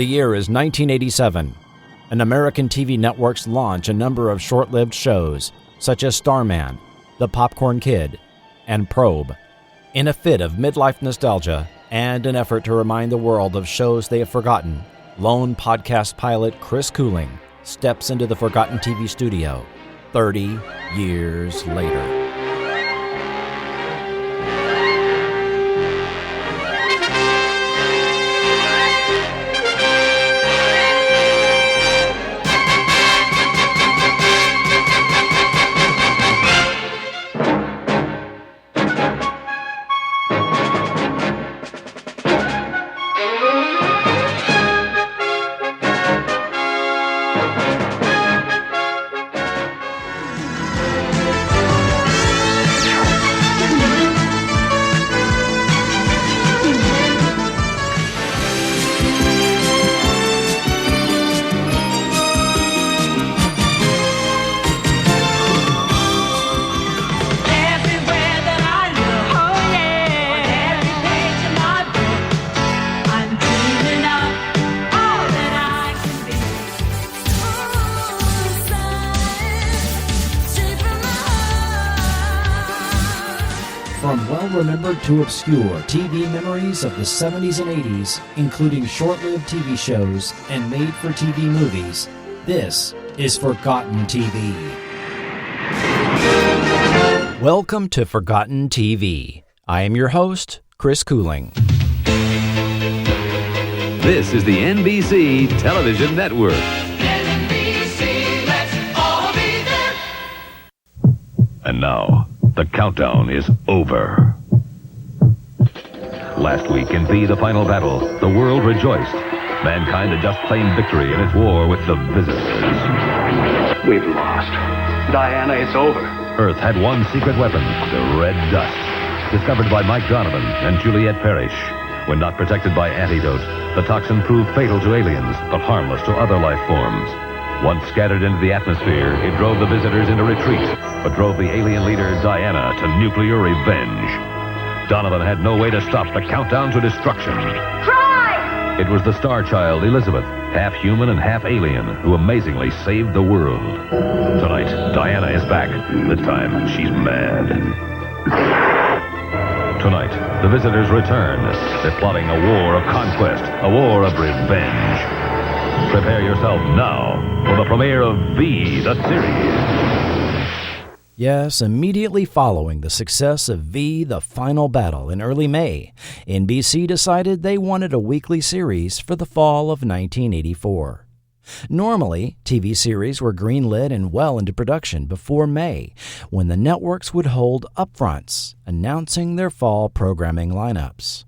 The year is 1987, and American TV networks launch a number of short-lived shows, such as Starman, The Popcorn Kid, and Probe. In a fit of midlife nostalgia and an effort to remind the world of shows they have forgotten, lone podcast pilot Chris Cooling steps into the Forgotten TV studio 30 years later. From well-remembered to obscure TV memories of the 70s and 80s, including short-lived TV shows and made-for-TV movies, this is Forgotten TV. Welcome to Forgotten TV. I am your host, Chris Cooling. This is the NBC Television Network. NBC, let's all be there. And now, the countdown is over. Last week in the final battle, the world rejoiced. Mankind had just claimed victory in its war with the visitors. We've lost. Diana, it's over. Earth had one secret weapon, the red dust, discovered by Mike Donovan and Juliette Parrish. When not protected by antidote, the toxin proved fatal to aliens, but harmless to other life forms. Once scattered into the atmosphere, it drove the visitors into retreat, but drove the alien leader, Diana, to nuclear revenge. Donovan had no way to stop the countdown to destruction. Try! It was the star child, Elizabeth, half human and half alien, who amazingly saved the world. Tonight, Diana is back. This time, she's mad. Tonight, the visitors return. They're plotting a war of conquest, a war of revenge. Prepare yourself now for the premiere of V, the series. Yes, immediately following the success of V, the Final Battle in early May, NBC decided they wanted a weekly series for the fall of 1984. Normally, TV series were greenlit and well into production before May, when the networks would hold upfronts, announcing their fall programming lineups.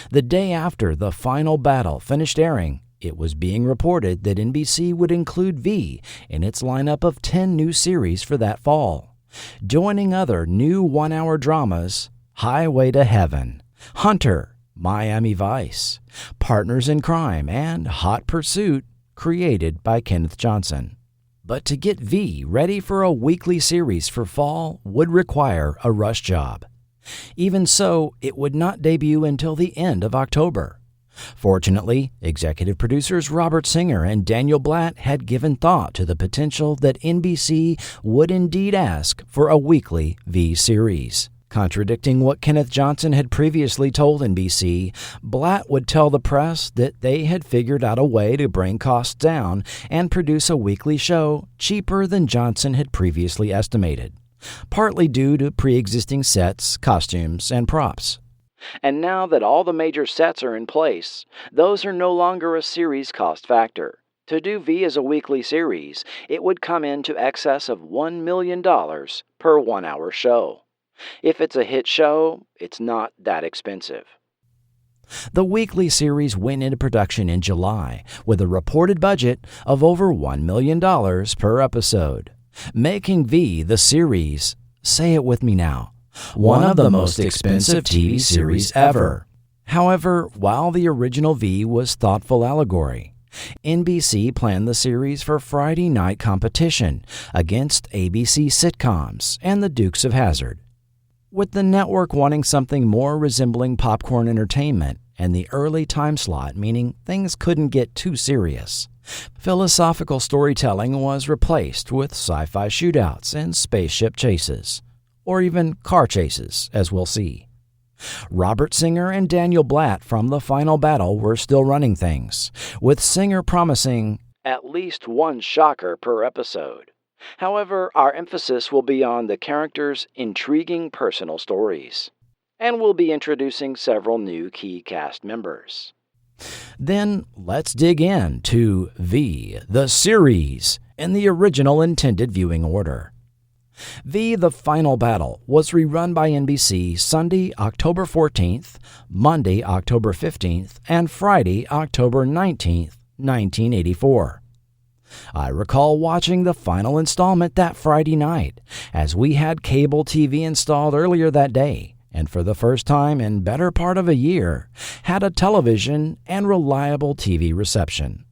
The day after the Final Battle finished airing, it was being reported that NBC would include V in its lineup of 10 new series for that fall, joining other new one-hour dramas, Highway to Heaven, Hunter, Miami Vice, Partners in Crime, and Hot Pursuit, created by Kenneth Johnson. But to get V ready for a weekly series for fall would require a rush job. Even so, it would not debut until the end of October. Fortunately, executive producers Robert Singer and Daniel Blatt had given thought to the potential that NBC would indeed ask for a weekly V series. Contradicting what Kenneth Johnson had previously told NBC, Blatt would tell the press that they had figured out a way to bring costs down and produce a weekly show cheaper than Johnson had previously estimated, partly due to pre-existing sets, costumes, and props. And now that all the major sets are in place, those are no longer a series cost factor. To do V as a weekly series, it would come into excess of $1 million per one-hour show. If it's a hit show, it's not that expensive. The weekly series went into production in July with a reported budget of over $1 million per episode, making V the series, say it with me now, one of the most expensive TV series ever. However, while the original V was thoughtful allegory, NBC planned the series for Friday night competition against ABC sitcoms and the Dukes of Hazzard. With the network wanting something more resembling popcorn entertainment and the early time slot, meaning things couldn't get too serious. Philosophical storytelling was replaced with sci-fi shootouts and spaceship chases, or even car chases, as we'll see. Robert Singer and Daniel Blatt from The Final Battle were still running things, with Singer promising at least one shocker per episode. However, our emphasis will be on the characters' intriguing personal stories, and we'll be introducing several new key cast members. Then let's dig in to V, the series, in the original intended viewing order. V, The Final Battle was rerun by NBC Sunday, October 14th, Monday, October 15th, and Friday, October 19th, 1984. I recall watching the final installment that Friday night, as we had cable TV installed earlier that day, and for the first time in better part of a year, had a television and reliable TV reception.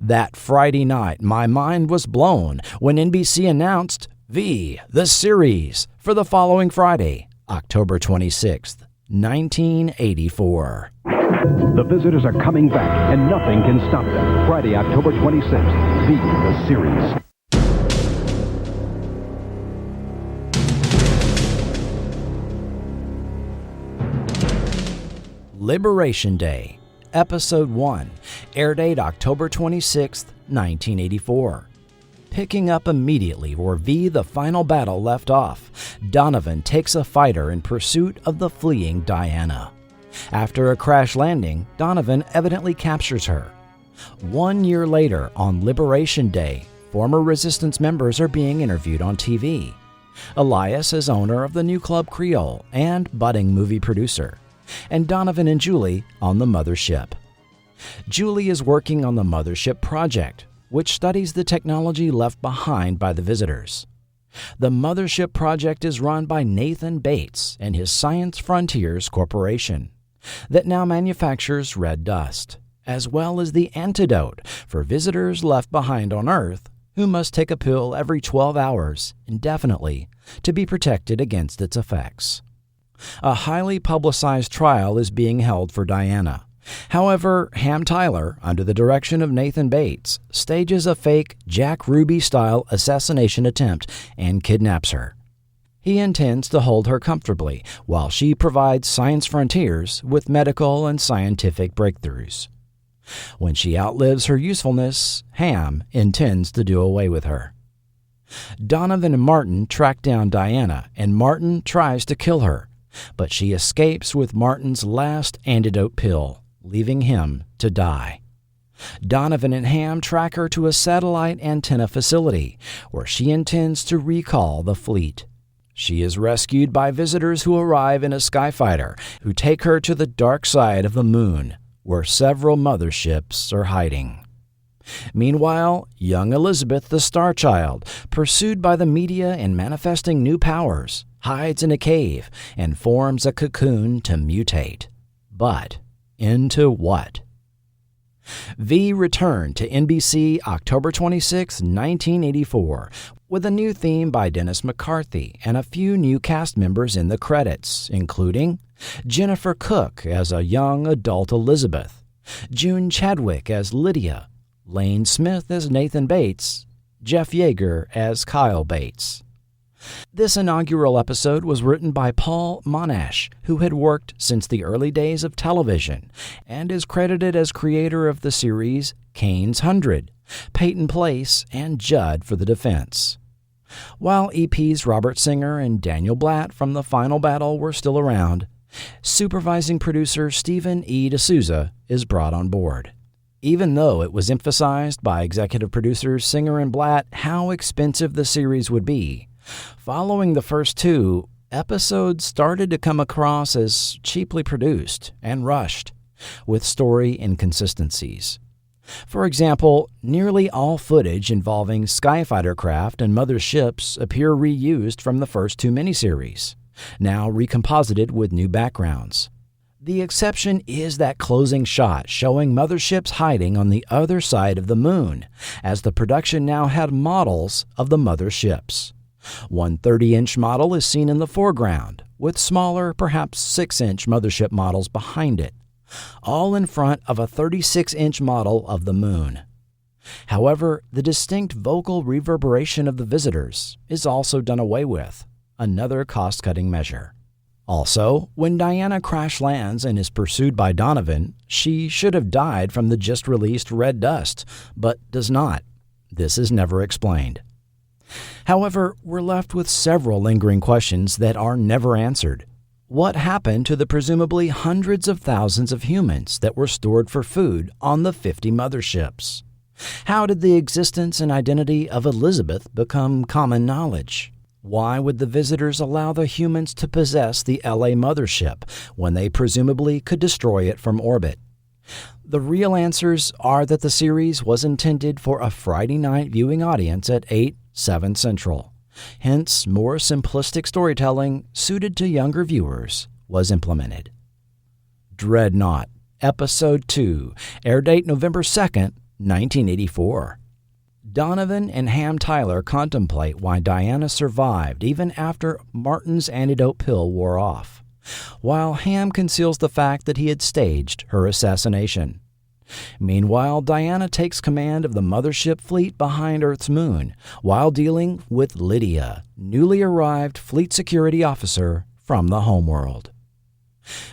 That Friday night, my mind was blown when NBC announced V, the series, for the following Friday, October 26th, 1984. The visitors are coming back, and nothing can stop them. Friday, October 26th, V, the series. Liberation Day, Episode 1, air date October 26th, 1984. Picking up immediately where V, The Final Battle left off, Donovan takes a fighter in pursuit of the fleeing Diana. After a crash landing, Donovan evidently captures her. 1 year later, on Liberation Day, former Resistance members are being interviewed on TV. Elias is owner of the new Club Creole and budding movie producer, and Donovan and Julie on the mothership. Julie is working on the Mothership Project, which studies the technology left behind by the visitors. The Mothership Project is run by Nathan Bates and his Science Frontiers Corporation, that now manufactures red dust, as well as the antidote for visitors left behind on Earth who must take a pill every 12 hours indefinitely to be protected against its effects. A highly publicized trial is being held for Diana. However, Ham Tyler, under the direction of Nathan Bates, stages a fake Jack Ruby-style assassination attempt and kidnaps her. He intends to hold her comfortably while she provides Science Frontiers with medical and scientific breakthroughs. When she outlives her usefulness, Ham intends to do away with her. Donovan and Martin track down Diana, and Martin tries to kill her, but she escapes with Martin's last antidote pill, leaving him to die. Donovan and Ham track her to a satellite antenna facility, where she intends to recall the fleet. She is rescued by visitors who arrive in a skyfighter, who take her to the dark side of the moon, where several motherships are hiding. Meanwhile, young Elizabeth the Star Child, pursued by the media and manifesting new powers, hides in a cave and forms a cocoon to mutate. But into what? V returned to NBC October 26, 1984, with a new theme by Dennis McCarthy and a few new cast members in the credits, including Jennifer Cook as a young adult Elizabeth, June Chadwick as Lydia, Lane Smith as Nathan Bates, Jeff Yeager as Kyle Bates. This inaugural episode was written by Paul Monash, who had worked since the early days of television and is credited as creator of the series Kane's 100, Peyton Place, and Judd for the Defense. While EPs Robert Singer and Daniel Blatt from The Final Battle were still around, supervising producer Stephen E. D'Souza is brought on board. Even though it was emphasized by executive producers Singer and Blatt how expensive the series would be, following the first two, episodes started to come across as cheaply produced and rushed, with story inconsistencies. For example, nearly all footage involving skyfighter craft and motherships appear reused from the first two miniseries, now recomposited with new backgrounds. The exception is that closing shot showing motherships hiding on the other side of the moon, as the production now had models of the motherships. One 30-inch model is seen in the foreground, with smaller, perhaps 6-inch mothership models behind it, all in front of a 36-inch model of the moon. However, the distinct vocal reverberation of the visitors is also done away with, another cost-cutting measure. Also, when Diana crash lands and is pursued by Donovan, she should have died from the just-released red dust, but does not. This is never explained. However, we're left with several lingering questions that are never answered. What happened to the presumably hundreds of thousands of humans that were stored for food on the 50 motherships? How did the existence and identity of Elizabeth become common knowledge? Why would the visitors allow the humans to possess the LA mothership when they presumably could destroy it from orbit? The real answers are that the series was intended for a Friday night viewing audience at 8, 7 Central. Hence, more simplistic storytelling suited to younger viewers was implemented. Dreadnought, Episode 2, air date November 2nd, 1984. Donovan and Ham Tyler contemplate why Diana survived even after Martin's antidote pill wore off, while Ham conceals the fact that he had staged her assassination. Meanwhile, Diana takes command of the mothership fleet behind Earth's moon while dealing with Lydia, newly arrived fleet security officer from the homeworld.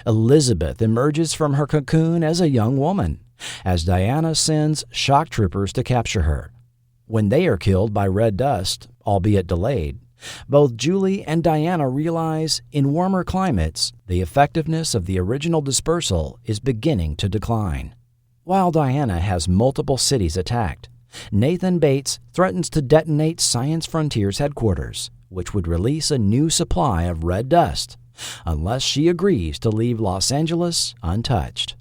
Elizabeth emerges from her cocoon as a young woman, as Diana sends shock troopers to capture her. When they are killed by red dust, albeit delayed, both Julie and Diana realize in warmer climates the effectiveness of the original dispersal is beginning to decline. While Diana has multiple cities attacked, Nathan Bates threatens to detonate Science Frontiers headquarters, which would release a new supply of red dust, unless she agrees to leave Los Angeles untouched.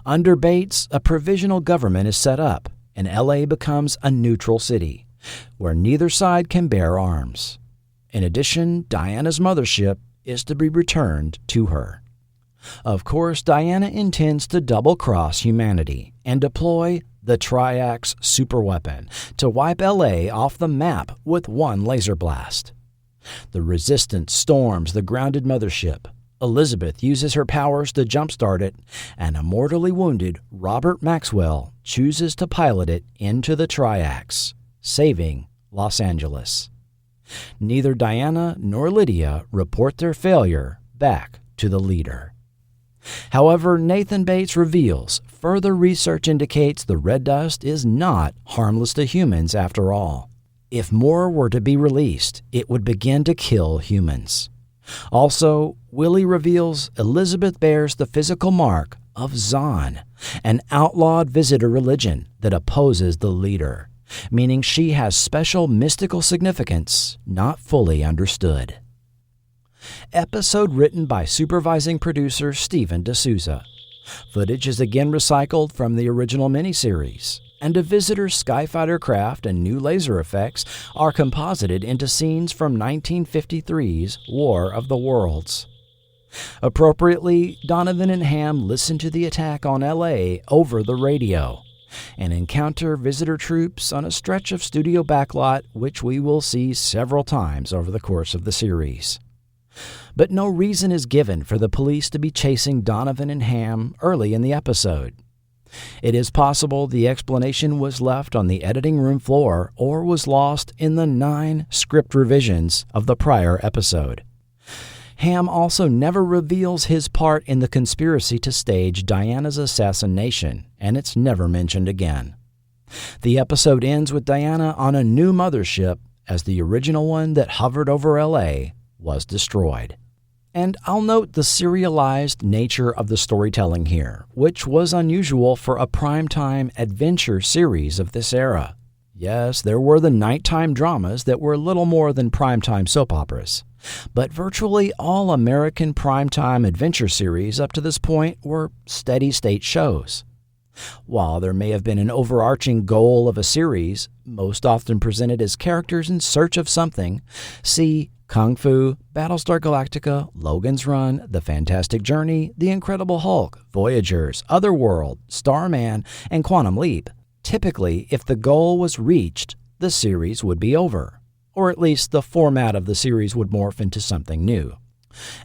Under Bates, a provisional government is set up, and LA becomes a neutral city, where neither side can bear arms. In addition, Diana's mothership is to be returned to her. Of course, Diana intends to double-cross humanity and deploy the Triax superweapon to wipe LA off the map with one laser blast. The Resistance storms the grounded mothership. Elizabeth uses her powers to jumpstart it, and a mortally wounded Robert Maxwell chooses to pilot it into the Triax, saving Los Angeles. Neither Diana nor Lydia report their failure back to the leader. However, Nathan Bates reveals further research indicates the red dust is not harmless to humans after all. If more were to be released, it would begin to kill humans. Also, Willie reveals Elizabeth bears the physical mark of Zon, an outlawed visitor religion that opposes the leader, meaning she has special mystical significance not fully understood. Episode written by supervising producer Steven D'Souza. Footage is again recycled from the original miniseries, and a visitor's skyfighter craft and new laser effects are composited into scenes from 1953's War of the Worlds. Appropriately, Donovan and Ham listen to the attack on LA over the radio and encounter visitor troops on a stretch of studio backlot which we will see several times over the course of the series. But no reason is given for the police to be chasing Donovan and Ham early in the episode. It is possible the explanation was left on the editing room floor or was lost in the 9 script revisions of the prior episode. Ham also never reveals his part in the conspiracy to stage Diana's assassination, and it's never mentioned again. The episode ends with Diana on a new mothership, as the original one that hovered over LA was destroyed. And I'll note the serialized nature of the storytelling here, which was unusual for a primetime adventure series of this era. Yes, there were the nighttime dramas that were little more than primetime soap operas, but virtually all American primetime adventure series up to this point were steady-state shows. While there may have been an overarching goal of a series, most often presented as characters in search of something, see Kung Fu, Battlestar Galactica, Logan's Run, The Fantastic Journey, The Incredible Hulk, Voyagers, Otherworld, Starman, and Quantum Leap. Typically, if the goal was reached, the series would be over, or at least the format of the series would morph into something new.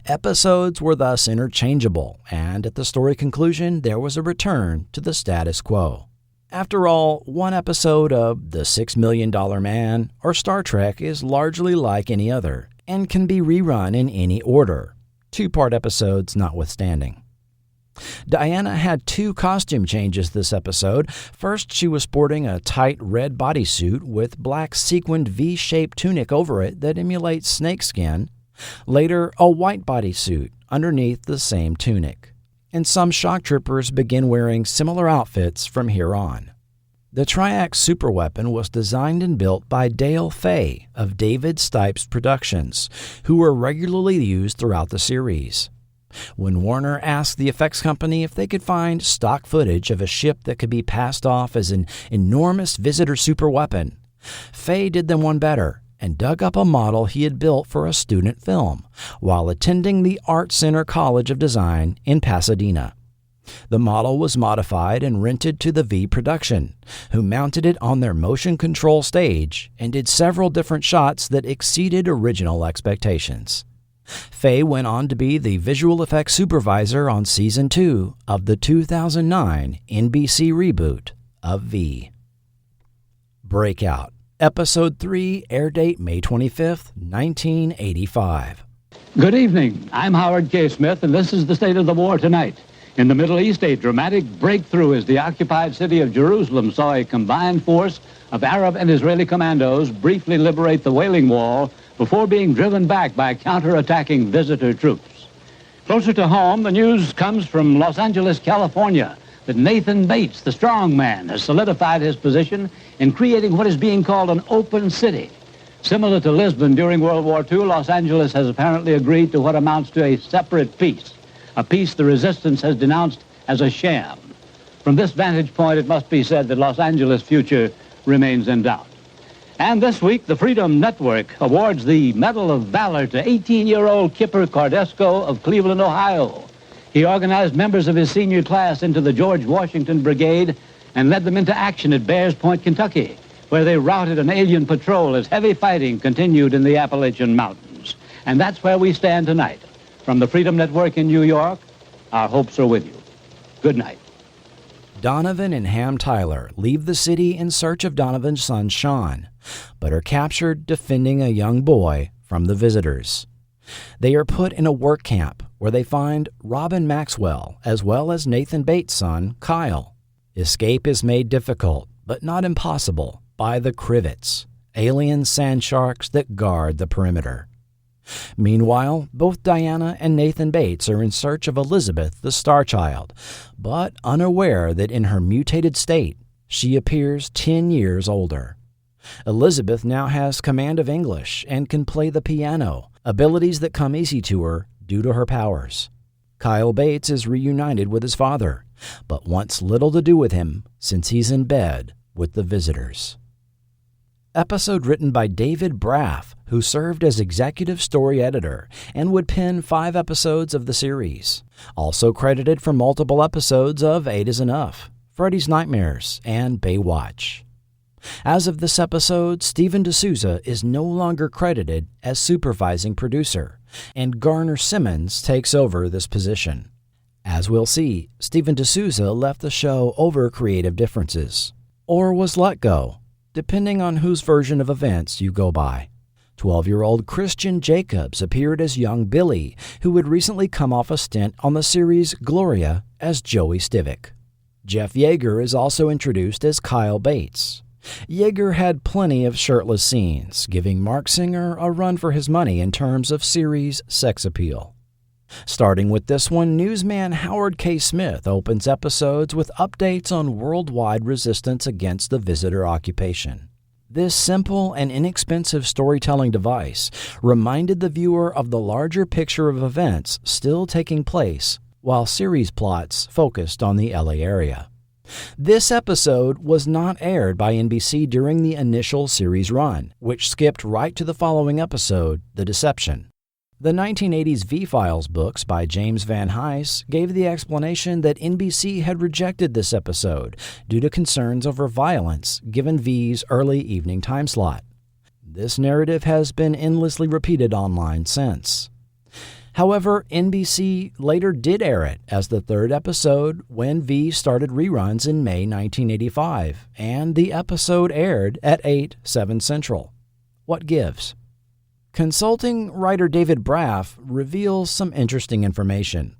Episodes were thus interchangeable, and at the story conclusion, there was a return to the status quo. After all, one episode of The $6 Million Man or Star Trek is largely like any other and can be rerun in any order, two-part episodes notwithstanding. Diana had two costume changes this episode. First, she was sporting a tight red bodysuit with black sequined V-shaped tunic over it that emulates snakeskin. Later, a white bodysuit underneath the same tunic. And some shock troopers begin wearing similar outfits from here on. The Triax superweapon was designed and built by Dale Fay of David Stipes Productions, who were regularly used throughout the series. When Warner asked the effects company if they could find stock footage of a ship that could be passed off as an enormous visitor superweapon, Fay did them one better and dug up a model he had built for a student film while attending the Art Center College of Design in Pasadena. The model was modified and rented to the V production, who mounted it on their motion control stage and did several different shots that exceeded original expectations. Fay went on to be the visual effects supervisor on Season 2 of the 2009 NBC reboot of V. Breakout. Episode 3, air date May 25th, 1985. Good evening. I'm Howard K. Smith, and this is the state of the war tonight. In the Middle East, a dramatic breakthrough as the occupied city of Jerusalem saw a combined force of Arab and Israeli commandos briefly liberate the Wailing Wall before being driven back by counterattacking visitor troops. Closer to home, the news comes from Los Angeles, California, that Nathan Bates, the strong man, has solidified his position in creating what is being called an open city. Similar to Lisbon during World War II, Los Angeles has apparently agreed to what amounts to a separate peace, a peace the resistance has denounced as a sham. From this vantage point, it must be said that Los Angeles' future remains in doubt. And this week, the Freedom Network awards the Medal of Valor to 18-year-old Kipper Cardesco of Cleveland, Ohio. He organized members of his senior class into the George Washington Brigade and led them into action at Bears Point, Kentucky, where they routed an alien patrol as heavy fighting continued in the Appalachian Mountains. And that's where we stand tonight. From the Freedom Network in New York, our hopes are with you. Good night. Donovan and Ham Tyler leave the city in search of Donovan's son Sean, but are captured defending a young boy from the visitors. They are put in a work camp where they find Robin Maxwell as well as Nathan Bates' son, Kyle. Escape is made difficult, but not impossible, by the Crivets, alien sand sharks that guard the perimeter. Meanwhile, both Diana and Nathan Bates are in search of Elizabeth, the Star Child, but unaware that in her mutated state, she appears 10 years older. Elizabeth now has command of English and can play the piano, abilities that come easy to her due to her powers. Kyle Bates is reunited with his father, but wants little to do with him since he's in bed with the visitors. Episode written by David Braff, who served as executive story editor and would pen 5 episodes of the series. Also credited for multiple episodes of 8 is Enough, Freddy's Nightmares, and Baywatch. As of this episode, Stephen D'Souza is no longer credited as supervising producer, and Garner Simmons takes over this position. As we'll see, Stephen D'Souza left the show over creative differences, or was let go, depending on whose version of events you go by. 12-year-old Christian Jacobs appeared as young Billy, who had recently come off a stint on the series Gloria as Joey Stivic. Jeff Yeager is also introduced as Kyle Bates. Yeager had plenty of shirtless scenes, giving Mark Singer a run for his money in terms of series sex appeal. Starting with this one, newsman Howard K. Smith opens episodes with updates on worldwide resistance against the visitor occupation. This simple and inexpensive storytelling device reminded the viewer of the larger picture of events still taking place while series plots focused on the LA area. This episode was not aired by NBC during the initial series run, which skipped right to the following episode, The Deception. The 1980s V-Files books by James Van Hise gave the explanation that NBC had rejected this episode due to concerns over violence given V's early evening time slot. This narrative has been endlessly repeated online since. However, NBC later did air it as the third episode when V started reruns in May 1985, and the episode aired at 8/7 Central. What gives? Consulting writer David Braff reveals some interesting information.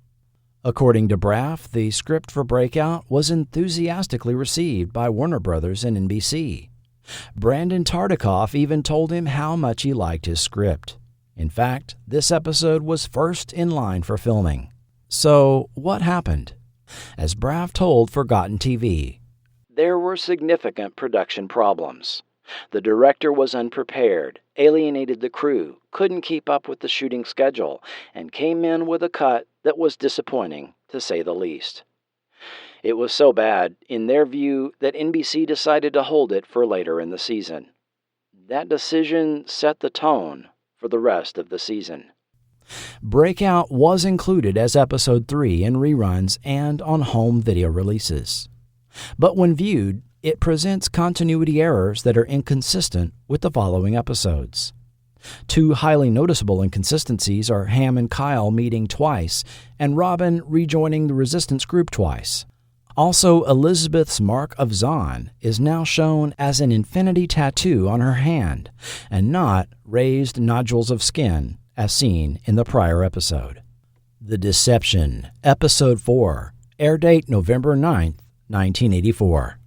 According to Braff, the script for Breakout was enthusiastically received by Warner Brothers and NBC. Brandon Tartikoff even told him how much he liked his script. In fact, this episode was first in line for filming. So, what happened? As Braff told Forgotten TV, there were significant production problems. The director was unprepared, alienated the crew, couldn't keep up with the shooting schedule, and came in with a cut that was disappointing, to say the least. It was so bad, in their view, that NBC decided to hold it for later in the season. That decision set the tone for the rest of the season. Breakout was included as Episode 3 in reruns and on home video releases. But when viewed, it presents continuity errors that are inconsistent with the following episodes. Two highly noticeable inconsistencies are Ham and Kyle meeting twice and Robin rejoining the Resistance group twice. Also, Elizabeth's Mark of Zon is now shown as an infinity tattoo on her hand, and not raised nodules of skin, as seen in the prior episode. The Deception, Episode 4, air date November 9th, 1984.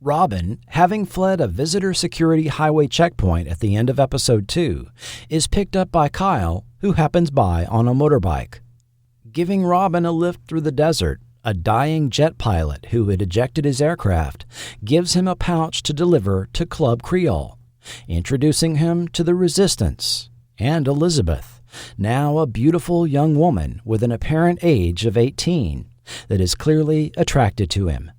Robin, having fled a visitor security highway checkpoint at the end of Episode 2, is picked up by Kyle, who happens by on a motorbike. Giving Robin a lift through the desert, a dying jet pilot who had ejected his aircraft gives him a pouch to deliver to Club Creole, introducing him to the Resistance and Elizabeth, now a beautiful young woman with an apparent age of 18 that is clearly attracted to him.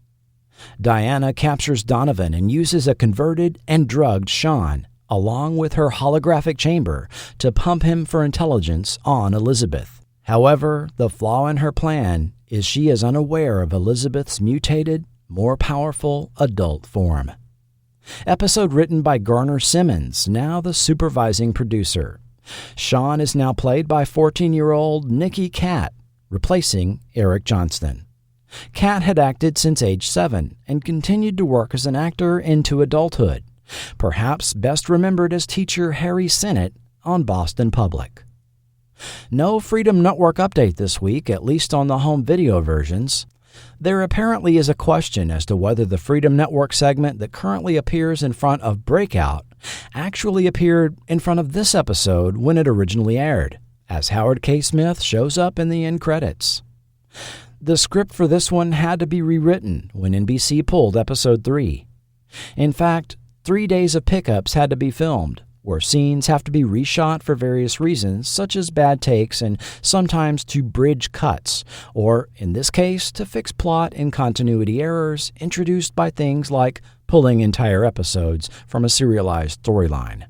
Diana captures Donovan and uses a converted and drugged Sean, along with her holographic chamber, to pump him for intelligence on Elizabeth. However, the flaw in her plan is she is unaware of Elizabeth's mutated, more powerful adult form. Episode written by Garner Simmons, now the supervising producer. Sean is now played by 14-year-old Nikki Katt, replacing Eric Johnston. Katt had acted since age 7 and continued to work as an actor into adulthood, perhaps best remembered as teacher Harry Sennett on Boston Public. No Freedom Network update this week, at least on the home video versions. There apparently is a question as to whether the Freedom Network segment that currently appears in front of Breakout actually appeared in front of this episode when it originally aired, as Howard K. Smith shows up in the end credits. The script for this one had to be rewritten when NBC pulled Episode 3. In fact, 3 days of pickups had to be filmed, where scenes have to be reshot for various reasons, such as bad takes and sometimes to bridge cuts, or, in this case, to fix plot and continuity errors introduced by things like pulling entire episodes from a serialized storyline.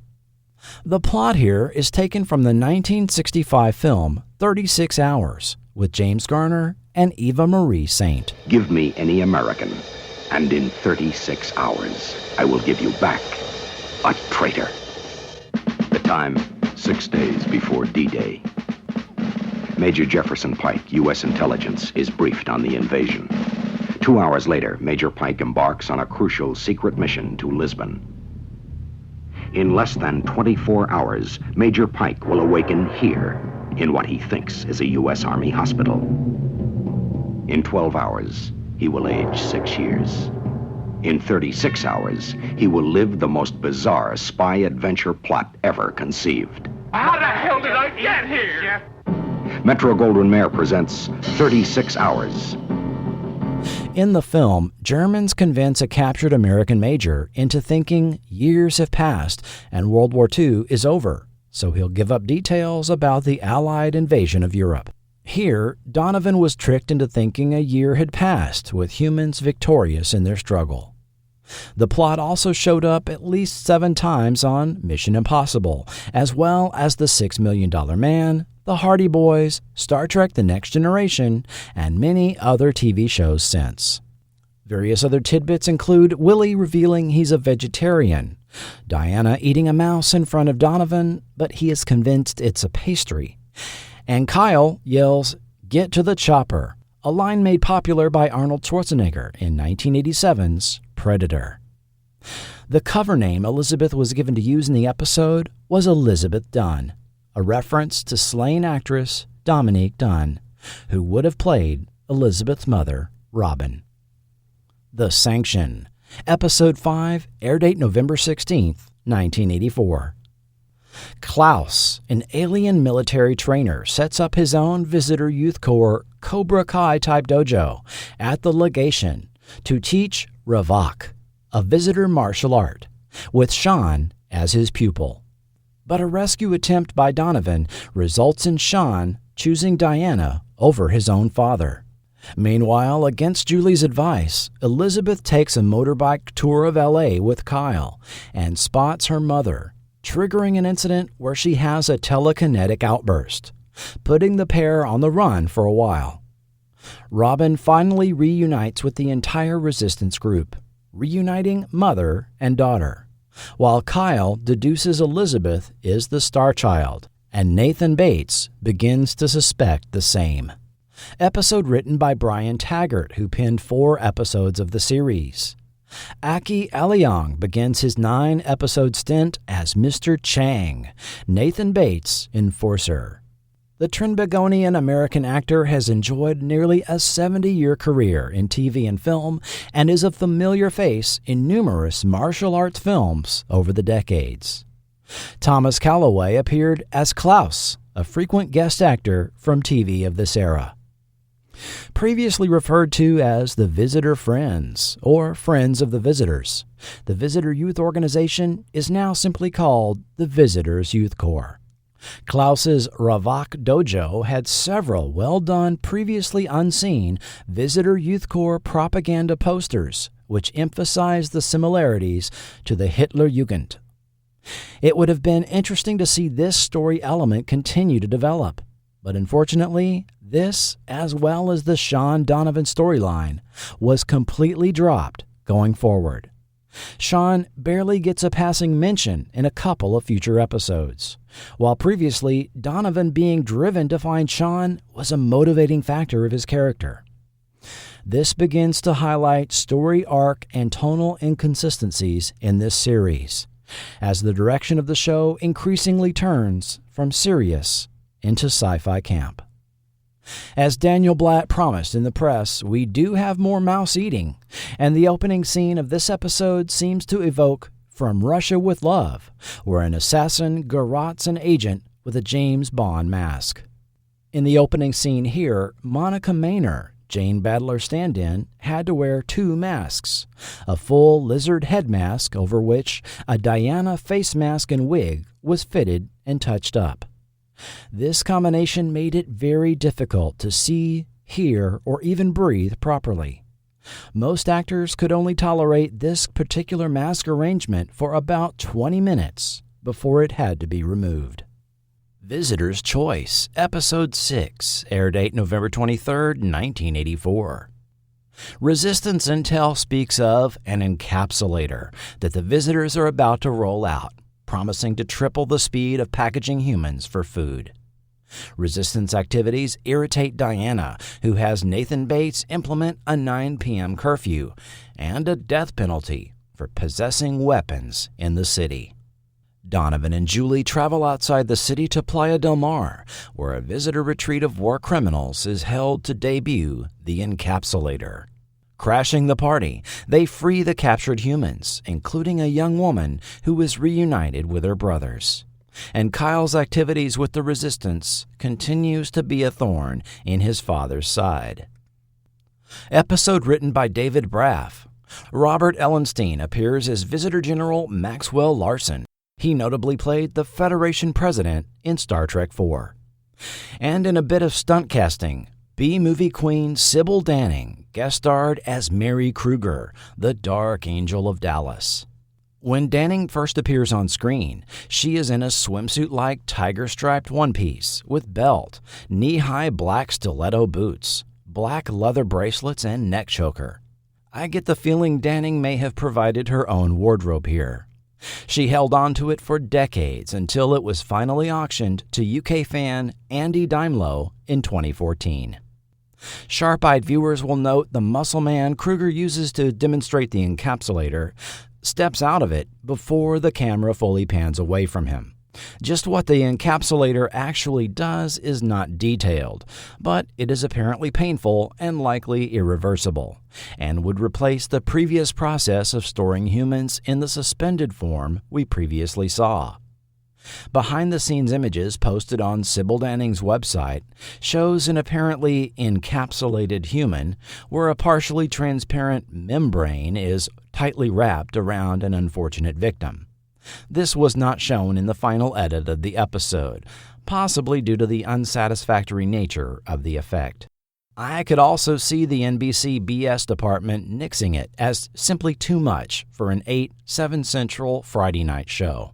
The plot here is taken from the 1965 film 36 Hours, with James Garner and Eva Marie Saint. Give me any American, and in 36 hours, I will give you back a traitor. The time, 6 days before D-Day. Major Jefferson Pike, U.S. Intelligence, is briefed on the invasion. 2 hours later, Major Pike embarks on a crucial secret mission to Lisbon. In less than 24 hours, Major Pike will awaken here, in what he thinks is a U.S. Army hospital. In 12 hours, he will age 6 years. In 36 hours, he will live the most bizarre spy adventure plot ever conceived. How the hell did I get here? Metro-Goldwyn-Mayer presents 36 Hours. In the film, Germans convince a captured American major into thinking years have passed and World War II is over, so he'll give up details about the Allied invasion of Europe. Here, Donovan was tricked into thinking a year had passed, with humans victorious in their struggle. The plot also showed up at least 7 times on Mission Impossible, as well as The $6 Million Man, The Hardy Boys, Star Trek The Next Generation, and many other TV shows since. Various other tidbits include Willie revealing he's a vegetarian, Diana eating a mouse in front of Donovan, but he is convinced it's a pastry, And Kyle yells, "Get to the chopper," a line made popular by Arnold Schwarzenegger in 1987's Predator. The cover name Elizabeth was given to use in the episode was Elizabeth Dunn, a reference to slain actress Dominique Dunn, who would have played Elizabeth's mother, Robin. The Sanction, Episode 5, air date November 16th, 1984. Klaus, an alien military trainer, sets up his own Visitor Youth Corps Cobra Kai-type dojo at the legation to teach Ravak, a visitor martial art, with Sean as his pupil. But a rescue attempt by Donovan results in Sean choosing Diana over his own father. Meanwhile, against Julie's advice, Elizabeth takes a motorbike tour of L.A. with Kyle and spots her mother, triggering an incident where she has a telekinetic outburst, putting the pair on the run for a while. Robin finally reunites with the entire Resistance group, reuniting mother and daughter, while Kyle deduces Elizabeth is the Star Child, and Nathan Bates begins to suspect the same. Episode written by Brian Taggart, who penned 4 episodes of the series. Aki Aliang begins his 9-episode stint as Mr. Chang, Nathan Bates' enforcer. The Trinbagonian American actor has enjoyed nearly a 70-year career in TV and film and is a familiar face in numerous martial arts films over the decades. Thomas Calloway appeared as Klaus, a frequent guest actor from TV of this era. Previously referred to as the Visitor Friends, or Friends of the Visitors, the Visitor Youth Organization is now simply called the Visitors Youth Corps. Klaus's Ravak Dojo had several well-done, previously unseen Visitor Youth Corps propaganda posters, which emphasized the similarities to the Hitlerjugend. It would have been interesting to see this story element continue to develop, but unfortunately, this, as well as the Sean Donovan storyline, was completely dropped going forward. Sean barely gets a passing mention in a couple of future episodes, while previously Donovan being driven to find Sean was a motivating factor of his character. This begins to highlight story arc and tonal inconsistencies in this series, as the direction of the show increasingly turns from serious into sci-fi camp. As Daniel Blatt promised in the press, we do have more mouse eating, and the opening scene of this episode seems to evoke From Russia with Love, where an assassin garrots an agent with a James Bond mask. In the opening scene here, Monica Maynor, Jane Badler's stand-in, had to wear 2 masks, a full lizard head mask over which a Diana face mask and wig was fitted and touched up. This combination made it very difficult to see, hear, or even breathe properly. Most actors could only tolerate this particular mask arrangement for about 20 minutes before it had to be removed. Visitor's Choice, Episode 6, air date November 23, 1984. Resistance Intel speaks of an encapsulator that the visitors are about to roll out, promising to triple the speed of packaging humans for food. Resistance activities irritate Diana, who has Nathan Bates implement a 9 p.m. curfew and a death penalty for possessing weapons in the city. Donovan and Julie travel outside the city to Playa del Mar, where a visitor retreat of war criminals is held to debut the encapsulator. Crashing the party, they free the captured humans, including a young woman who is reunited with her brothers. And Kyle's activities with the Resistance continues to be a thorn in his father's side. Episode written by David Braff. Robert Ellenstein appears as Visitor General Maxwell Larson. He notably played the Federation President in Star Trek IV. And in a bit of stunt casting, B-movie queen Sybil Danning guest starred as Mary Kruger, the Dark Angel of Dallas. When Danning first appears on screen, she is in a swimsuit-like tiger-striped one-piece with belt, knee-high black stiletto boots, black leather bracelets, and neck choker. I get the feeling Danning may have provided her own wardrobe here. She held on to it for decades until it was finally auctioned to UK fan Andy Daimlo in 2014. Sharp-eyed viewers will note the muscle man Kruger uses to demonstrate the encapsulator steps out of it before the camera fully pans away from him. Just what the encapsulator actually does is not detailed, but it is apparently painful and likely irreversible, and would replace the previous process of storing humans in the suspended form we previously saw. Behind-the-scenes images posted on Sybil Danning's website shows an apparently encapsulated human where a partially transparent membrane is tightly wrapped around an unfortunate victim. This was not shown in the final edit of the episode, possibly due to the unsatisfactory nature of the effect. I could also see the NBC BS department nixing it as simply too much for an 8/7 Central Friday night show.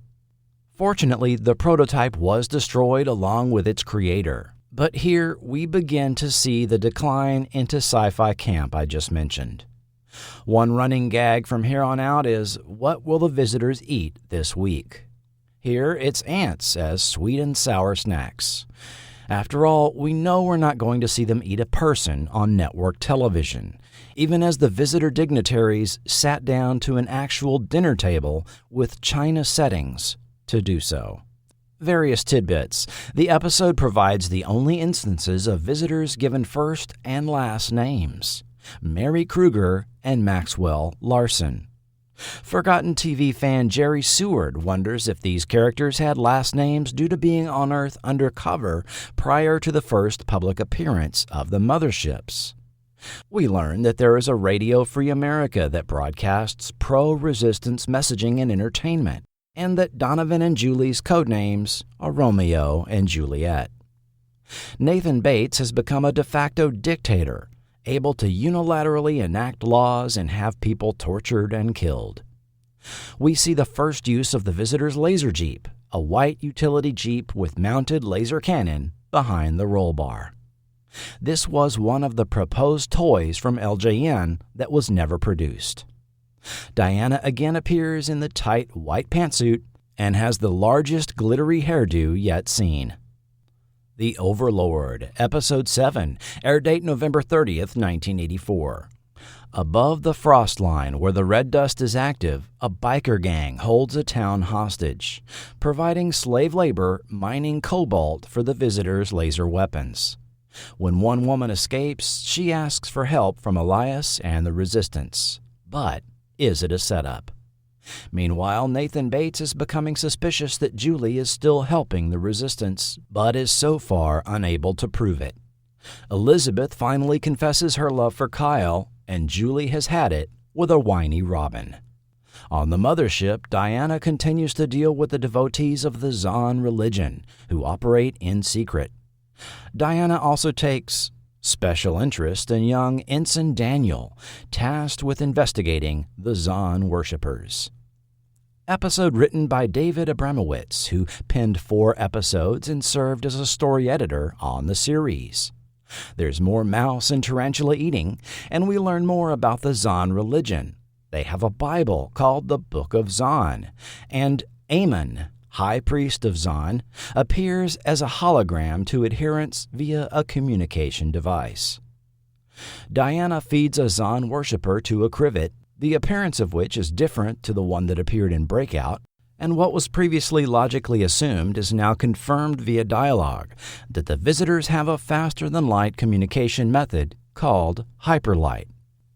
Fortunately, the prototype was destroyed along with its creator, but here we begin to see the decline into sci-fi camp I just mentioned. One running gag from here on out is, what will the visitors eat this week? Here it's ants as sweet and sour snacks. After all, we know we're not going to see them eat a person on network television, even as the visitor dignitaries sat down to an actual dinner table with china settings to do so. Various tidbits. The episode provides the only instances of visitors given first and last names: Mary Kruger and Maxwell Larson. Forgotten TV fan Jerry Seward wonders if these characters had last names due to being on Earth undercover prior to the first public appearance of the motherships. We learn that there is a Radio Free America that broadcasts pro-resistance messaging and entertainment, and that Donovan and Julie's codenames are Romeo and Juliet. Nathan Bates has become a de facto dictator, able to unilaterally enact laws and have people tortured and killed. We see the first use of the visitor's laser jeep, a white utility jeep with mounted laser cannon behind the roll bar. This was one of the proposed toys from LJN that was never produced. Diana again appears in the tight white pantsuit and has the largest glittery hairdo yet seen. The Overlord, Episode 7, air date November 30th, 1984. Above the frost line where the red dust is active, a biker gang holds a town hostage, providing slave labor mining cobalt for the visitors' laser weapons. When one woman escapes, she asks for help from Elias and the Resistance. But is it a setup? Meanwhile, Nathan Bates is becoming suspicious that Julie is still helping the Resistance, but is so far unable to prove it. Elizabeth finally confesses her love for Kyle, and Julie has had it with a whiny Robin. On the mothership, Diana continues to deal with the devotees of the Zon religion, who operate in secret. Diana also takes special interest in young Ensign Daniel, tasked with investigating the Zon worshippers. Episode written by David Abramowitz, who penned 4 episodes and served as a story editor on the series. There's more mouse and tarantula eating, and we learn more about the Zon religion. They have a Bible called the Book of Zon, and Amon, High Priest of Zon, appears as a hologram to adherents via a communication device. Diana feeds a Zon worshipper to a crivet, the appearance of which is different to the one that appeared in Breakout, and what was previously logically assumed is now confirmed via dialogue that the visitors have a faster-than-light communication method called hyperlight.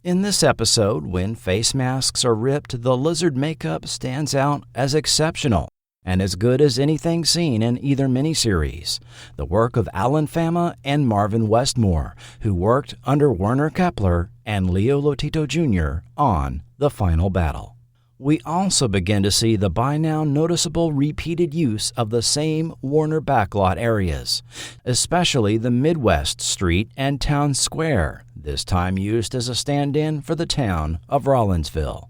In this episode, when face masks are ripped, the lizard makeup stands out as exceptional and as good as anything seen in either miniseries, the work of Alan Fama and Marvin Westmore, who worked under Werner Kepler and Leo Lotito Jr. on The Final Battle. We also begin to see the by now noticeable repeated use of the same Warner backlot areas, especially the Midwest Street and Town Square, this time used as a stand-in for the town of Rollinsville.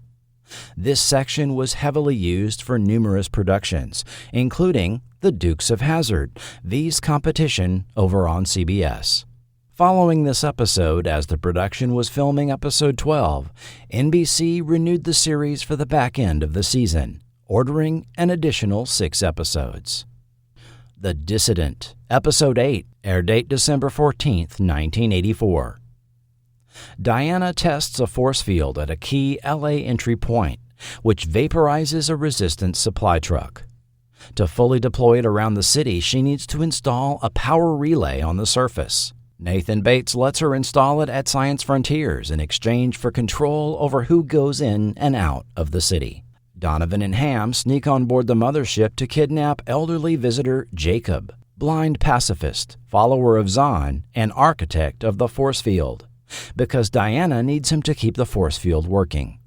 This section was heavily used for numerous productions, including The Dukes of Hazzard, V's competition over on CBS. Following this episode, as the production was filming episode 12, NBC renewed the series for the back end of the season, ordering an additional 6 episodes. The Dissident, Episode 8, air date December 14, 1984. Diana tests a force field at a key LA entry point, which vaporizes a Resistance supply truck. To fully deploy it around the city, she needs to install a power relay on the surface. Nathan Bates lets her install it at Science Frontiers in exchange for control over who goes in and out of the city. Donovan and Ham sneak on board the mothership to kidnap elderly visitor Jacob, blind pacifist, follower of Zahn, and architect of the force field, because Diana needs him to keep the force field working.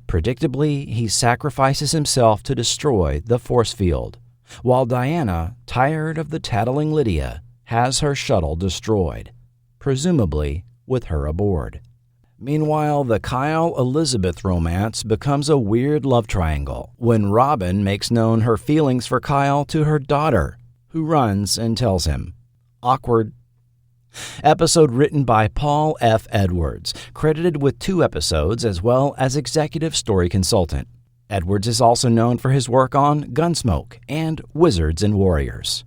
Predictably, he sacrifices himself to destroy the force field, while Diana, tired of the tattling Lydia, has her shuttle destroyed, presumably with her aboard. Meanwhile, the Kyle-Elizabeth romance becomes a weird love triangle when Robin makes known her feelings for Kyle to her daughter, who runs and tells him. Awkward. Episode written by Paul F. Edwards, credited with 2 episodes as well as executive story consultant. Edwards is also known for his work on Gunsmoke and Wizards and Warriors.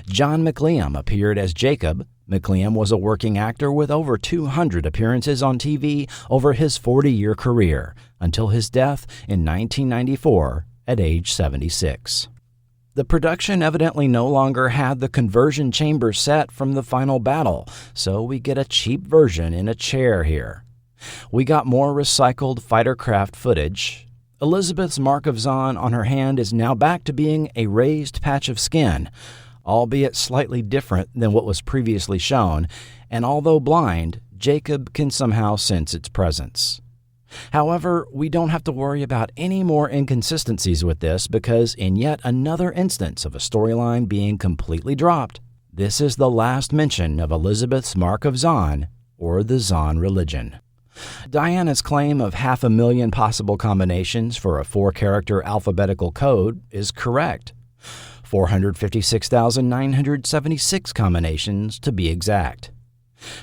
John McLiam appeared as Jacob. McLiam was a working actor with over 200 appearances on TV over his 40-year career until his death in 1994 at age 76. The production evidently no longer had the conversion chamber set from the final battle, so we get a cheap version in a chair here. We got more recycled fighter-craft footage. Elizabeth's mark of Zahn on her hand is now back to being a raised patch of skin, albeit slightly different than what was previously shown, and although blind, Jacob can somehow sense its presence. However, we don't have to worry about any more inconsistencies with this because in yet another instance of a storyline being completely dropped, this is the last mention of Elizabeth's mark of Zahn or the Zahn religion. Diana's claim of 500,000 possible combinations for a 4-character alphabetical code is correct. 456,976 combinations to be exact,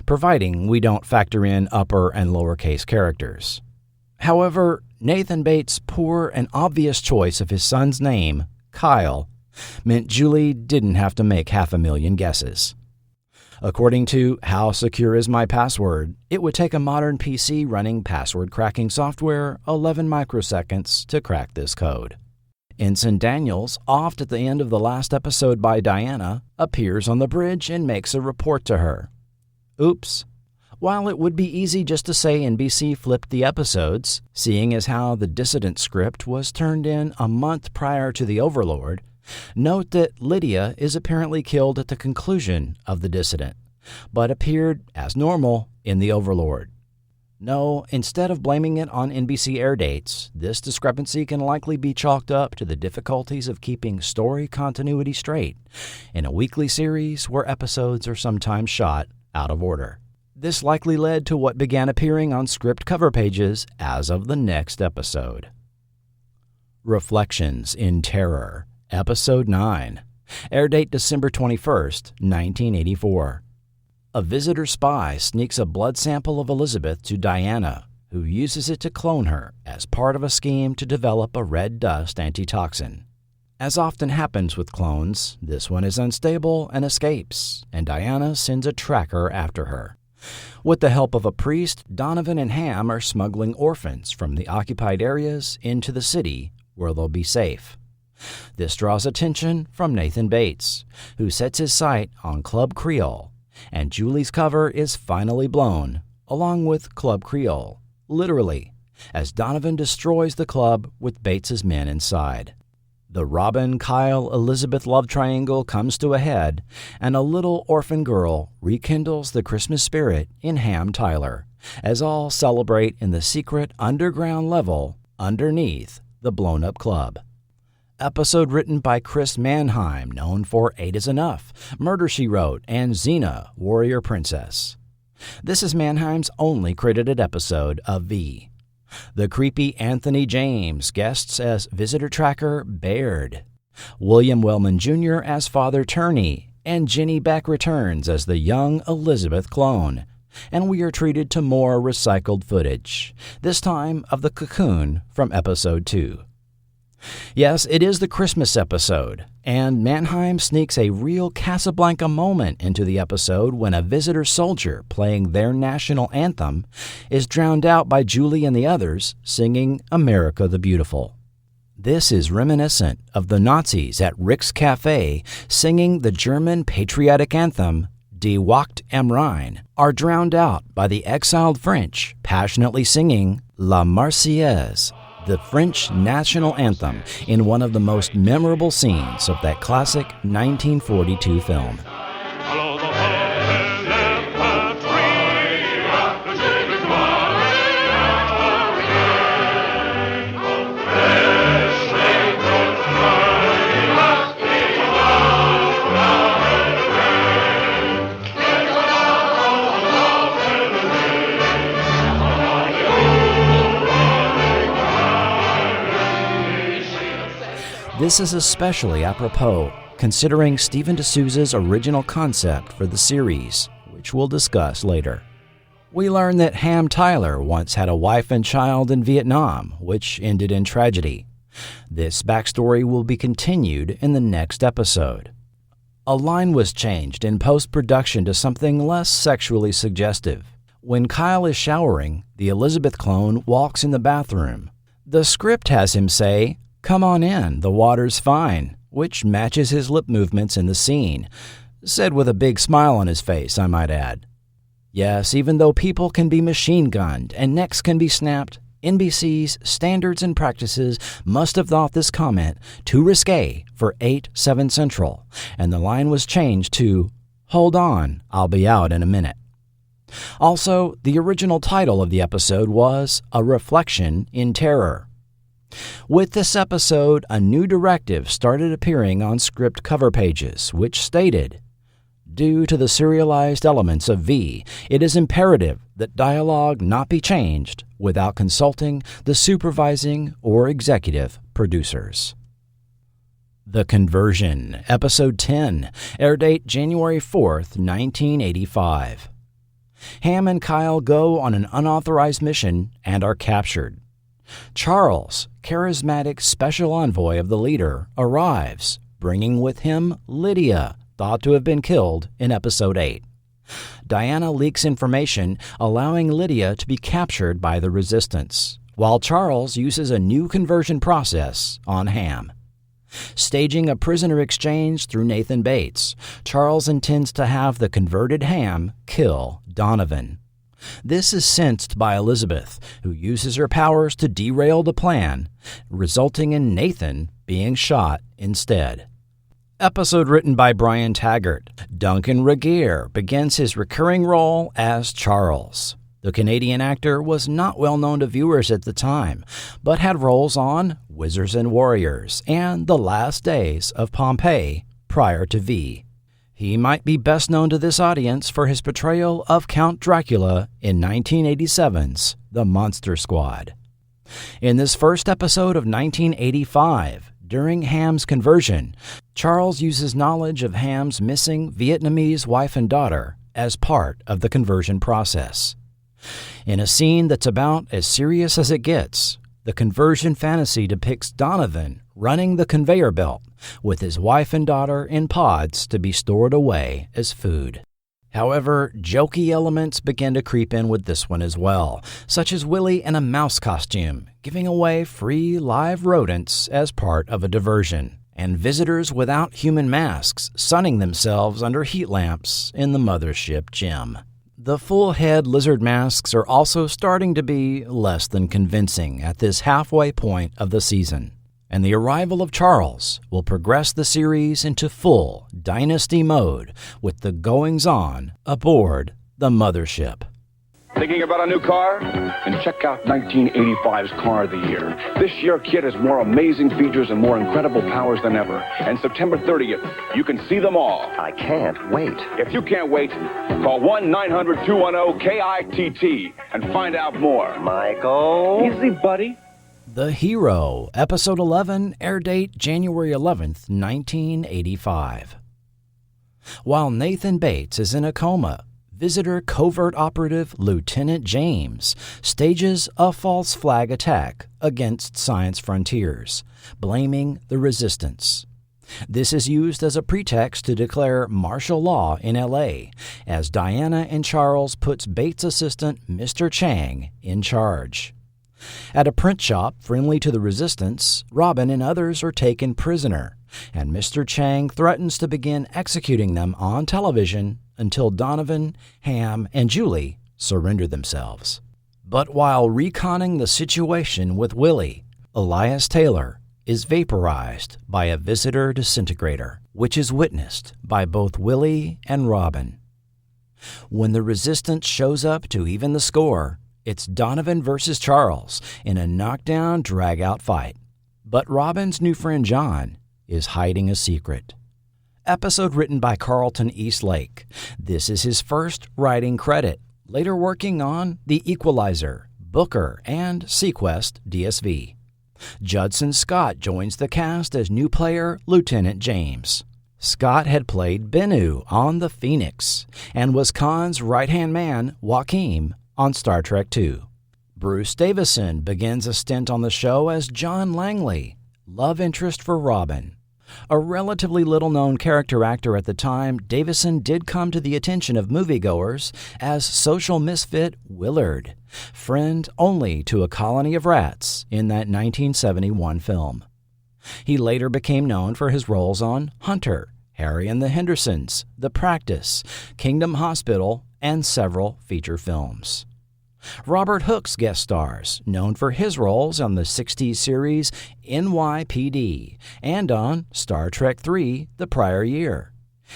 providing we don't factor in upper and lowercase characters. However, Nathan Bates' poor and obvious choice of his son's name, Kyle, meant Julie didn't have to make 500,000 guesses. According to How Secure Is My Password, it would take a modern PC running password cracking software 11 microseconds to crack this code. Ensign Daniels, offed at the end of the last episode by Diana, appears on the bridge and makes a report to her. Oops. While it would be easy just to say NBC flipped the episodes, seeing as how the Dissident script was turned in a month prior to The Overlord, note that Lydia is apparently killed at the conclusion of The Dissident, but appeared, as normal, in The Overlord. No, instead of blaming it on NBC air dates, this discrepancy can likely be chalked up to the difficulties of keeping story continuity straight in a weekly series where episodes are sometimes shot out of order. This likely led to what began appearing on script cover pages as of the next episode. Reflections in Terror, Episode 9, air date December 21st, 1984. A visitor spy sneaks a blood sample of Elizabeth to Diana, who uses it to clone her as part of a scheme to develop a red dust antitoxin. As often happens with clones, this one is unstable and escapes, and Diana sends a tracker after her. With the help of a priest, Donovan and Ham are smuggling orphans from the occupied areas into the city where they'll be safe. This draws attention from Nathan Bates, who sets his sight on Club Creole, and Julie's cover is finally blown, along with Club Creole, literally, as Donovan destroys the club with Bates's men inside. The Robin, Kyle, Elizabeth love triangle comes to a head, and a little orphan girl rekindles the Christmas spirit in Ham Tyler, as all celebrate in the secret underground level underneath the blown-up club. Episode written by Chris Mannheim, known for 8 is Enough, Murder, She Wrote, and Xena, Warrior Princess. This is Mannheim's only credited episode of V. The creepy Anthony James guests as visitor tracker Baird, William Wellman Jr. as Father Turney, and Jenny Beck returns as the young Elizabeth clone, and we are treated to more recycled footage, this time of the cocoon from Episode 2. Yes, it is the Christmas episode, and Mannheim sneaks a real Casablanca moment into the episode when a visitor soldier playing their national anthem is drowned out by Julie and the others singing America the Beautiful. This is reminiscent of the Nazis at Rick's Cafe singing the German patriotic anthem Die Wacht am Rhein, are drowned out by the exiled French passionately singing La Marseillaise, the French national anthem, in one of the most memorable scenes of that classic 1942 film. This is especially apropos considering Stephen D'Souza's original concept for the series, which we'll discuss later. We learn that Ham Tyler once had a wife and child in Vietnam, which ended in tragedy. This backstory will be continued in the next episode. A line was changed in post-production to something less sexually suggestive. When Kyle is showering, the Elizabeth clone walks in the bathroom. The script has him say, "Come on in, the water's fine," which matches his lip movements in the scene. Said with a big smile on his face, I might add. Yes, even though people can be machine-gunned and necks can be snapped, NBC's standards and practices must have thought this comment too risque for 8/7 Central, and the line was changed to, "Hold on, I'll be out in a minute." Also, the original title of the episode was A Reflection in Terror. With this episode, a new directive started appearing on script cover pages, which stated, "Due to the serialized elements of V, it is imperative that dialogue not be changed without consulting the supervising or executive producers." The Conversion, Episode 10, air date January 4th, 1985. Ham and Kyle go on an unauthorized mission and are captured. Charles, charismatic special envoy of the leader, arrives, bringing with him Lydia, thought to have been killed in Episode 8. Diana leaks information, allowing Lydia to be captured by the Resistance, while Charles uses a new conversion process on Ham. Staging a prisoner exchange through Nathan Bates, Charles intends to have the converted Ham kill Donovan. This is sensed by Elizabeth, who uses her powers to derail the plan, resulting in Nathan being shot instead. Episode written by Brian Taggart. Duncan Regeer begins his recurring role as Charles. The Canadian actor was not well known to viewers at the time, but had roles on Wizards and Warriors and The Last Days of Pompeii prior to V. He might be best known to this audience for his portrayal of Count Dracula in 1987's The Monster Squad. In this first episode of 1985, during Ham's conversion, Charles uses knowledge of Ham's missing Vietnamese wife and daughter as part of the conversion process. In a scene that's about as serious as it gets, the conversion fantasy depicts Donovan running the conveyor belt with his wife and daughter in pods to be stored away as food. However, jokey elements begin to creep in with this one as well, such as Willie in a mouse costume, giving away free live rodents as part of a diversion, and visitors without human masks sunning themselves under heat lamps in the mothership gym. The full-head lizard masks are also starting to be less than convincing at this halfway point of the season, and the arrival of Charles will progress the series into full Dynasty mode with the goings-on aboard the mothership. Thinking about a new car? And check out 1985's Car of the Year. This year, Kit has more amazing features and more incredible powers than ever. And September 30th, you can see them all. I can't wait. If you can't wait, call 1-900-210-KITT and find out more. Michael? Easy, buddy. The Hero, Episode 11, air date January 11th, 1985. While Nathan Bates is in a coma, visitor covert operative Lieutenant James stages a false flag attack against science frontiers, blaming the resistance. This is used as a pretext to declare martial law in L.A., as Diana and Charles puts Bates' assistant Mr. Chang in charge. At a print shop friendly to the resistance, Robin and others are taken prisoner, and Mr. Chang threatens to begin executing them on television until Donovan, Ham, and Julie surrender themselves. But while reconning the situation with Willie, Elias Taylor is vaporized by a visitor disintegrator, which is witnessed by both Willie and Robin. When the resistance shows up to even the score, it's Donovan versus Charles in a knockdown, drag-out fight. But Robin's new friend John is hiding a secret. Episode written by Carlton Eastlake. This is his first writing credit, later working on The Equalizer, Booker, and Sequest DSV. Judson Scott joins the cast as new player Lieutenant James. Scott had played Bennu on The Phoenix and was Khan's right-hand man, Joaquin, on Star Trek II. Bruce Davison begins a stint on the show as John Langley, love interest for Robin. A relatively little-known character actor at the time, Davison did come to the attention of moviegoers as social misfit Willard, friend only to a colony of rats in that 1971 film. He later became known for his roles on Hunter, Harry and the Hendersons, The Practice, Kingdom Hospital, and several feature films. Robert Hooks guest stars, known for his roles on the 60s series NYPD and on Star Trek III the prior year.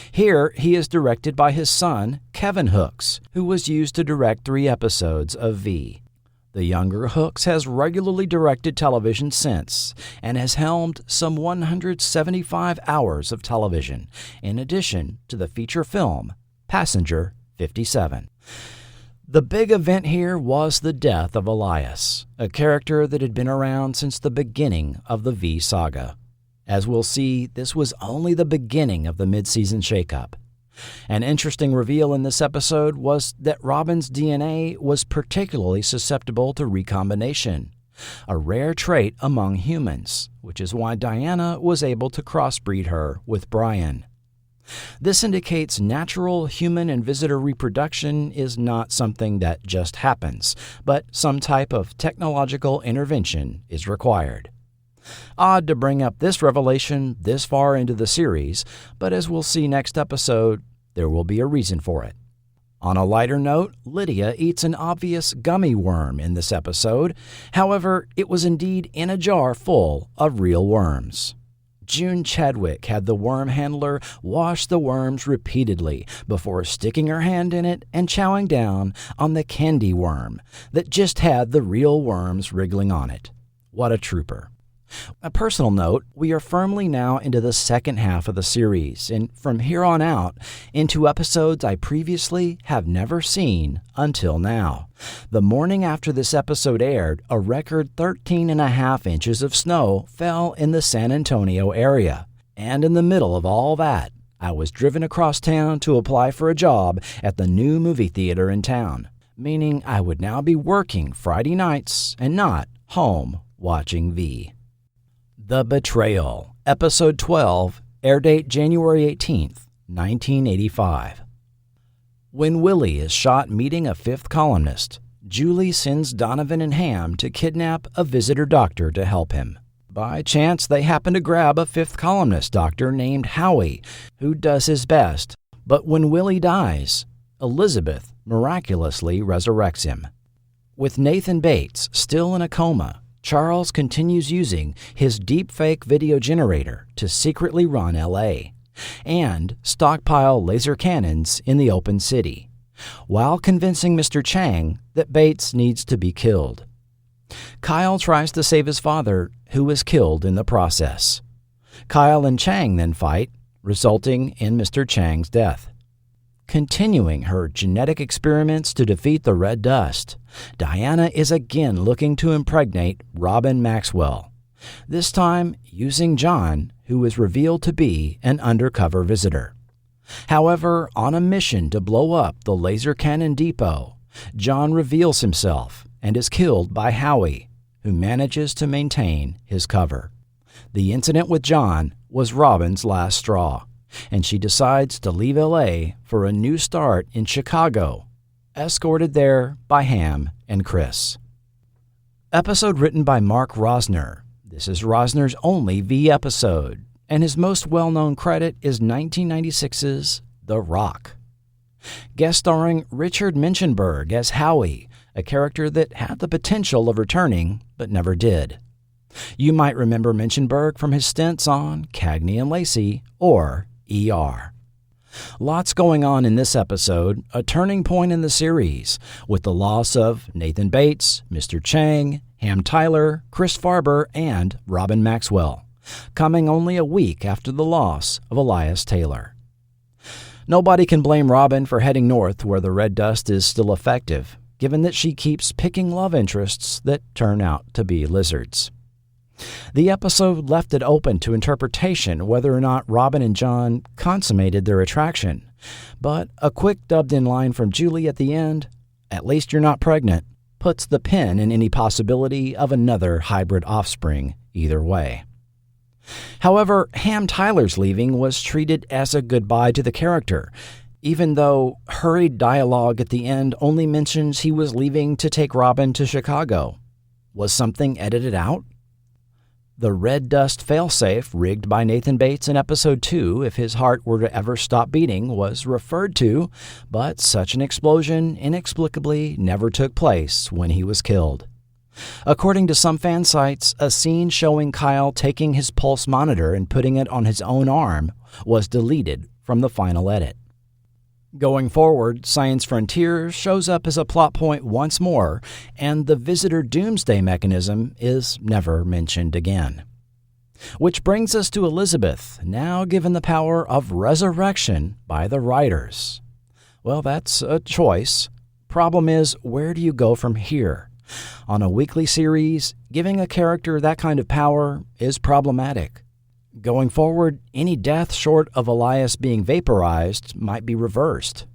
Here, he is directed by his son, Kevin Hooks, who was used to direct 3 episodes of V. The younger Hooks has regularly directed television since and has helmed some 175 hours of television, in addition to the feature film Passenger 57. The big event here was the death of Elias, a character that had been around since the beginning of the V saga. As we'll see, this was only the beginning of the mid-season shakeup. An interesting reveal in this episode was that Robin's DNA was particularly susceptible to recombination, a rare trait among humans, which is why Diana was able to crossbreed her with Brian. This indicates natural human and visitor reproduction is not something that just happens, but some type of technological intervention is required. Odd to bring up this revelation this far into the series, but as we'll see next episode, there will be a reason for it. On a lighter note, Lydia eats an obvious gummy worm in this episode. However, it was indeed in a jar full of real worms. June Chadwick had the worm handler wash the worms repeatedly before sticking her hand in it and chowing down on the candy worm that just had the real worms wriggling on it. What a trooper. A personal note, we are firmly now into the second half of the series, and from here on out, into episodes I previously have never seen until now. The morning after this episode aired, a record 13.5 inches of snow fell in the San Antonio area. And in the middle of all that, I was driven across town to apply for a job at the new movie theater in town, meaning I would now be working Friday nights and not home watching V. The Betrayal, Episode 12, air date January 18th, 1985. When Willie is shot meeting a fifth columnist, Julie sends Donovan and Ham to kidnap a visitor doctor to help him. By chance, they happen to grab a fifth columnist doctor named Howie, who does his best, but when Willie dies, Elizabeth miraculously resurrects him. With Nathan Bates still in a coma, Charles continues using his deepfake video generator to secretly run L.A. and stockpile laser cannons in the open city, while convincing Mr. Chang that Bates needs to be killed. Kyle tries to save his father, who is killed in the process. Kyle and Chang then fight, resulting in Mr. Chang's death. Continuing her genetic experiments to defeat the Red Dust, Diana is again looking to impregnate Robin Maxwell, this time using John, who is revealed to be an undercover visitor. However, on a mission to blow up the laser cannon depot, John reveals himself and is killed by Howie, who manages to maintain his cover. The incident with John was Robin's last straw, and she decides to leave L.A. for a new start in Chicago, escorted there by Ham and Chris. Episode written by Mark Rosner. This is Rosner's only V episode, and his most well-known credit is 1996's The Rock. Guest starring Richard Minchenberg as Howie, a character that had the potential of returning but never did. You might remember Minchenberg from his stints on Cagney and Lacey or ER. Lots going on in this episode, a turning point in the series, with the loss of Nathan Bates, Mr. Chang, Ham Tyler, Chris Farber, and Robin Maxwell, coming only a week after the loss of Elias Taylor. Nobody can blame Robin for heading north where the red dust is still effective, given that she keeps picking love interests that turn out to be lizards. The episode left it open to interpretation whether or not Robin and John consummated their attraction, but a quick dubbed-in line from Julie at the end, "At least you're not pregnant," puts the pin in any possibility of another hybrid offspring either way. However, Ham Tyler's leaving was treated as a goodbye to the character, even though hurried dialogue at the end only mentions he was leaving to take Robin to Chicago. Was something edited out? The red dust failsafe rigged by Nathan Bates in Episode 2 if his heart were to ever stop beating was referred to, but such an explosion inexplicably never took place when he was killed. According to some fan sites, a scene showing Kyle taking his pulse monitor and putting it on his own arm was deleted from the final edit. Going forward, Science Frontier shows up as a plot point once more, and the visitor doomsday mechanism is never mentioned again. Which brings us to Elizabeth, now given the power of resurrection by the writers. Well, that's a choice. Problem is, where do you go from here? On a weekly series, giving a character that kind of power is problematic. Going forward, any death short of Elias being vaporized might be reversed.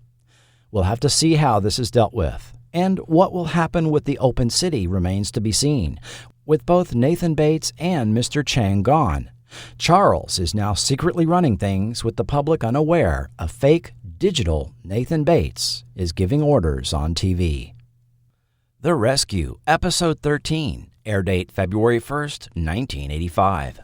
We'll have to see how this is dealt with, and what will happen with the open city remains to be seen, with both Nathan Bates and Mr. Chang gone. Charles is now secretly running things with the public unaware a fake, digital Nathan Bates is giving orders on TV. The Rescue, Episode 13, air date February 1st, 1985.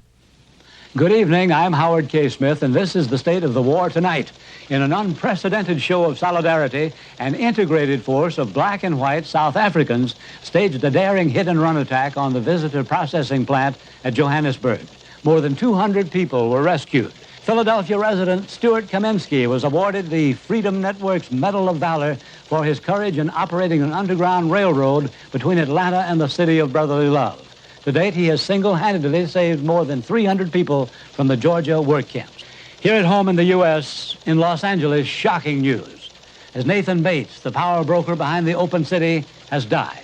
Good evening, I'm Howard K. Smith, and this is the state of the war tonight. In an unprecedented show of solidarity, an integrated force of black and white South Africans staged a daring hit-and-run attack on the visitor processing plant at Johannesburg. More than 200 people were rescued. Philadelphia resident Stuart Kaminsky was awarded the Freedom Network's Medal of Valor for his courage in operating an underground railroad between Atlanta and the city of brotherly love. To date, he has single-handedly saved more than 300 people from the Georgia work camps. Here at home in the U.S., in Los Angeles, shocking news. As Nathan Bates, the power broker behind the Open City, has died.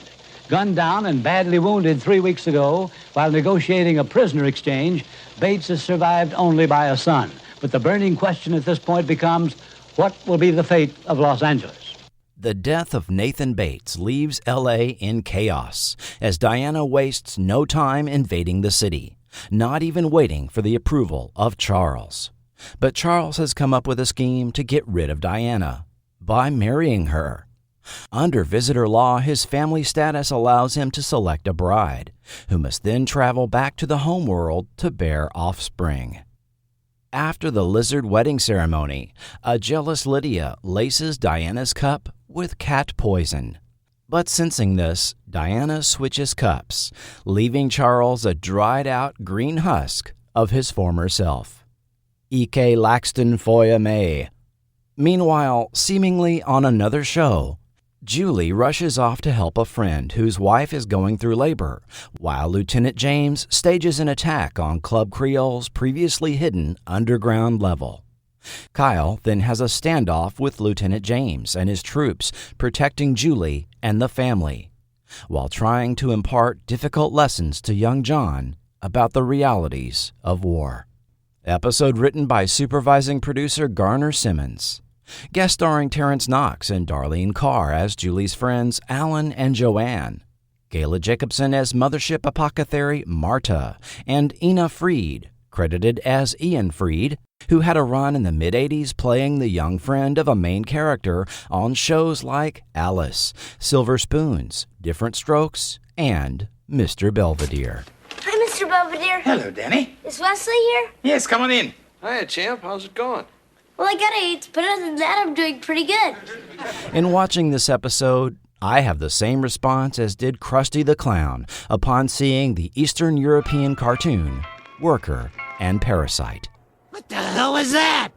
Gunned down and badly wounded 3 weeks ago while negotiating a prisoner exchange, Bates is survived only by a son. But the burning question at this point becomes, what will be the fate of Los Angeles? The death of Nathan Bates leaves L.A. in chaos as Diana wastes no time invading the city, not even waiting for the approval of Charles. But Charles has come up with a scheme to get rid of Diana by marrying her. Under visitor law, his family status allows him to select a bride, who must then travel back to the homeworld to bear offspring. After the lizard wedding ceremony, a jealous Lydia laces Diana's cup with cat poison. But sensing this, Diana switches cups, leaving Charles a dried-out green husk of his former self. Ike Laxton Foya May. Meanwhile, seemingly on another show, Julie rushes off to help a friend whose wife is going through labor, while Lieutenant James stages an attack on Club Creole's previously hidden underground level. Kyle then has a standoff with Lieutenant James and his troops protecting Julie and the family, while trying to impart difficult lessons to young John about the realities of war. Episode written by supervising producer Garner Simmons. Guest starring Terrence Knox and Darlene Carr as Julie's friends Alan and Joanne. Gayla Jacobson as Mothership Apothecary Marta, and Ina Freed, credited as Ian Freed, who had a run in the mid-'80s playing the young friend of a main character on shows like Alice, Silver Spoons, Different Strokes, and Mr. Belvedere. Hi, Mr. Belvedere. Hello, Danny. Is Wesley here? Yes, come on in. Hiya, champ. How's it going? Well, I got AIDS, but other than that, I'm doing pretty good. In watching this episode, I have the same response as did Krusty the Clown upon seeing the Eastern European cartoon, Worker and Parasite. What the hell was that?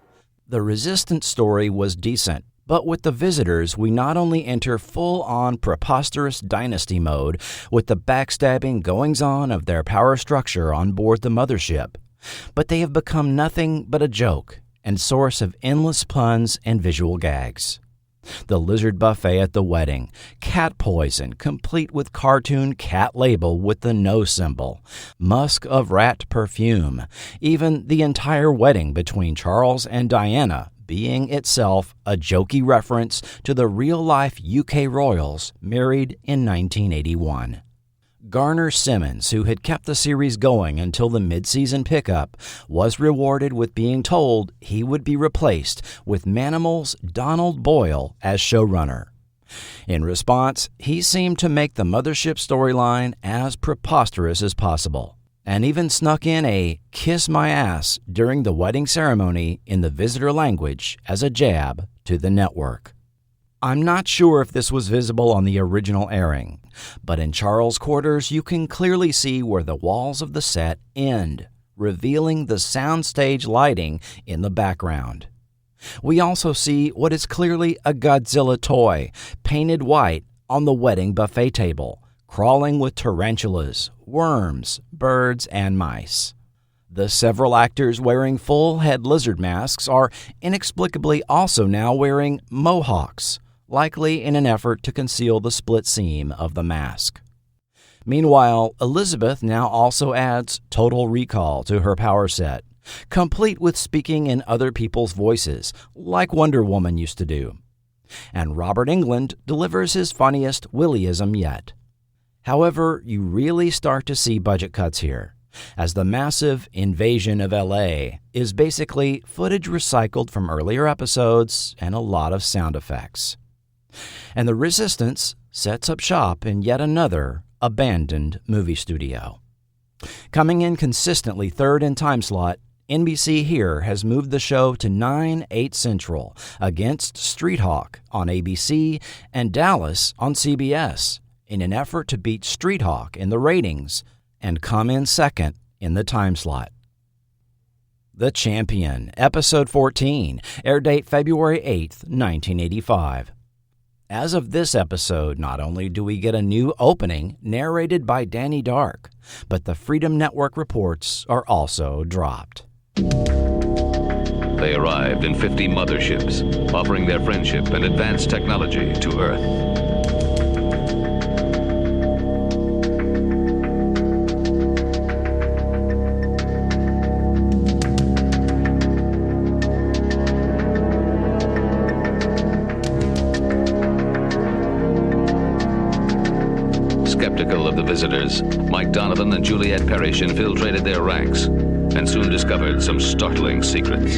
The Resistance story was decent, but with the visitors, we not only enter full-on preposterous dynasty mode with the backstabbing goings-on of their power structure on board the mothership, but they have become nothing but a joke and source of endless puns and visual gags. The lizard buffet at the wedding, cat poison complete with cartoon cat label with the no symbol, musk of rat perfume, even the entire wedding between Charles and Diana being itself a jokey reference to the real-life UK royals married in 1981. Garner Simmons, who had kept the series going until the mid-season pickup, was rewarded with being told he would be replaced with Manimal's Donald Boyle as showrunner. In response, he seemed to make the mothership storyline as preposterous as possible, and even snuck in a "kiss my ass" during the wedding ceremony in the visitor language as a jab to the network. I'm not sure if this was visible on the original airing, but in Charles' quarters you can clearly see where the walls of the set end, revealing the soundstage lighting in the background. We also see what is clearly a Godzilla toy, painted white, on the wedding buffet table, crawling with tarantulas, worms, birds, and mice. The several actors wearing full head lizard masks are inexplicably also now wearing mohawks, likely in an effort to conceal the split seam of the mask. Meanwhile, Elizabeth now also adds Total Recall to her power set, complete with speaking in other people's voices, like Wonder Woman used to do. And Robert Englund delivers his funniest Willyism yet. However, you really start to see budget cuts here, as the massive invasion of LA is basically footage recycled from earlier episodes and a lot of sound effects. And the Resistance sets up shop in yet another abandoned movie studio. Coming in consistently third in time slot, NBC here has moved the show to 9/8 Central against Street Hawk on ABC and Dallas on CBS in an effort to beat Street Hawk in the ratings and come in second in the time slot. The Champion, Episode 14, air date February 8th, 1985. As of this episode, not only do we get a new opening narrated by Danny Dark, but the Freedom Network reports are also dropped. They arrived in 50 motherships, offering their friendship and advanced technology to Earth. Skeptical of the visitors, Mike Donovan and Juliet Parrish infiltrated their ranks and soon discovered some startling secrets.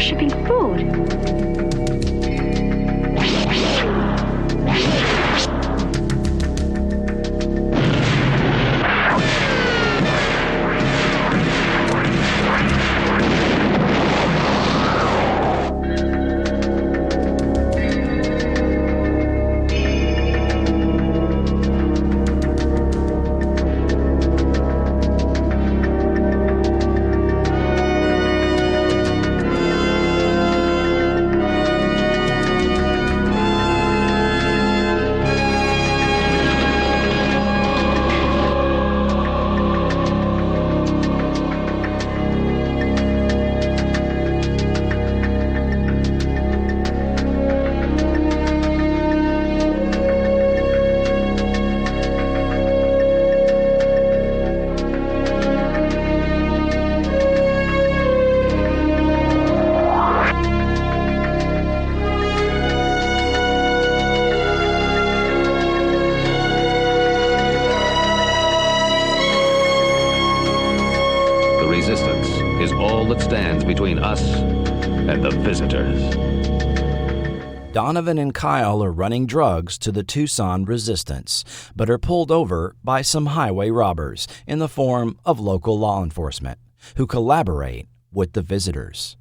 Shipping food. ground that stands between us and the visitors. Donovan and Kyle are running drugs to the Tucson resistance, but are pulled over by some highway robbers in the form of local law enforcement, who collaborate with the visitors.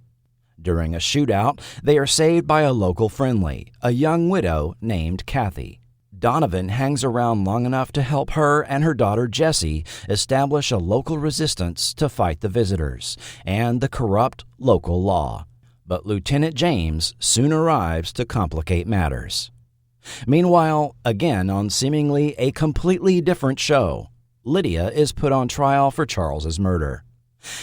During a shootout, they are saved by a local friendly, a young widow named Kathy. Donovan hangs around long enough to help her and her daughter Jessie establish a local resistance to fight the visitors and the corrupt local law. But Lieutenant James soon arrives to complicate matters. Meanwhile, again on seemingly a completely different show, Lydia is put on trial for Charles's murder.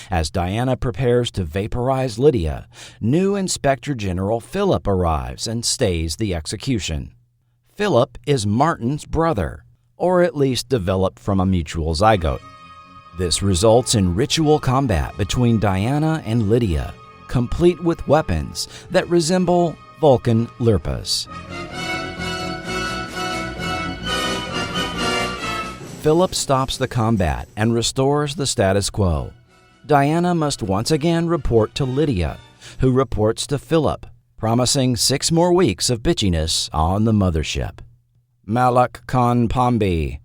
As Diana prepares to vaporize Lydia, new Inspector General Philip arrives and stays the execution. Philip is Martin's brother, or at least developed from a mutual zygote. This results in ritual combat between Diana and Lydia, complete with weapons that resemble Vulcan lirpas. Philip stops the combat and restores the status quo. Diana must once again report to Lydia, who reports to Philip, promising 6 more weeks of bitchiness on the mothership. Malak Khan Pambi.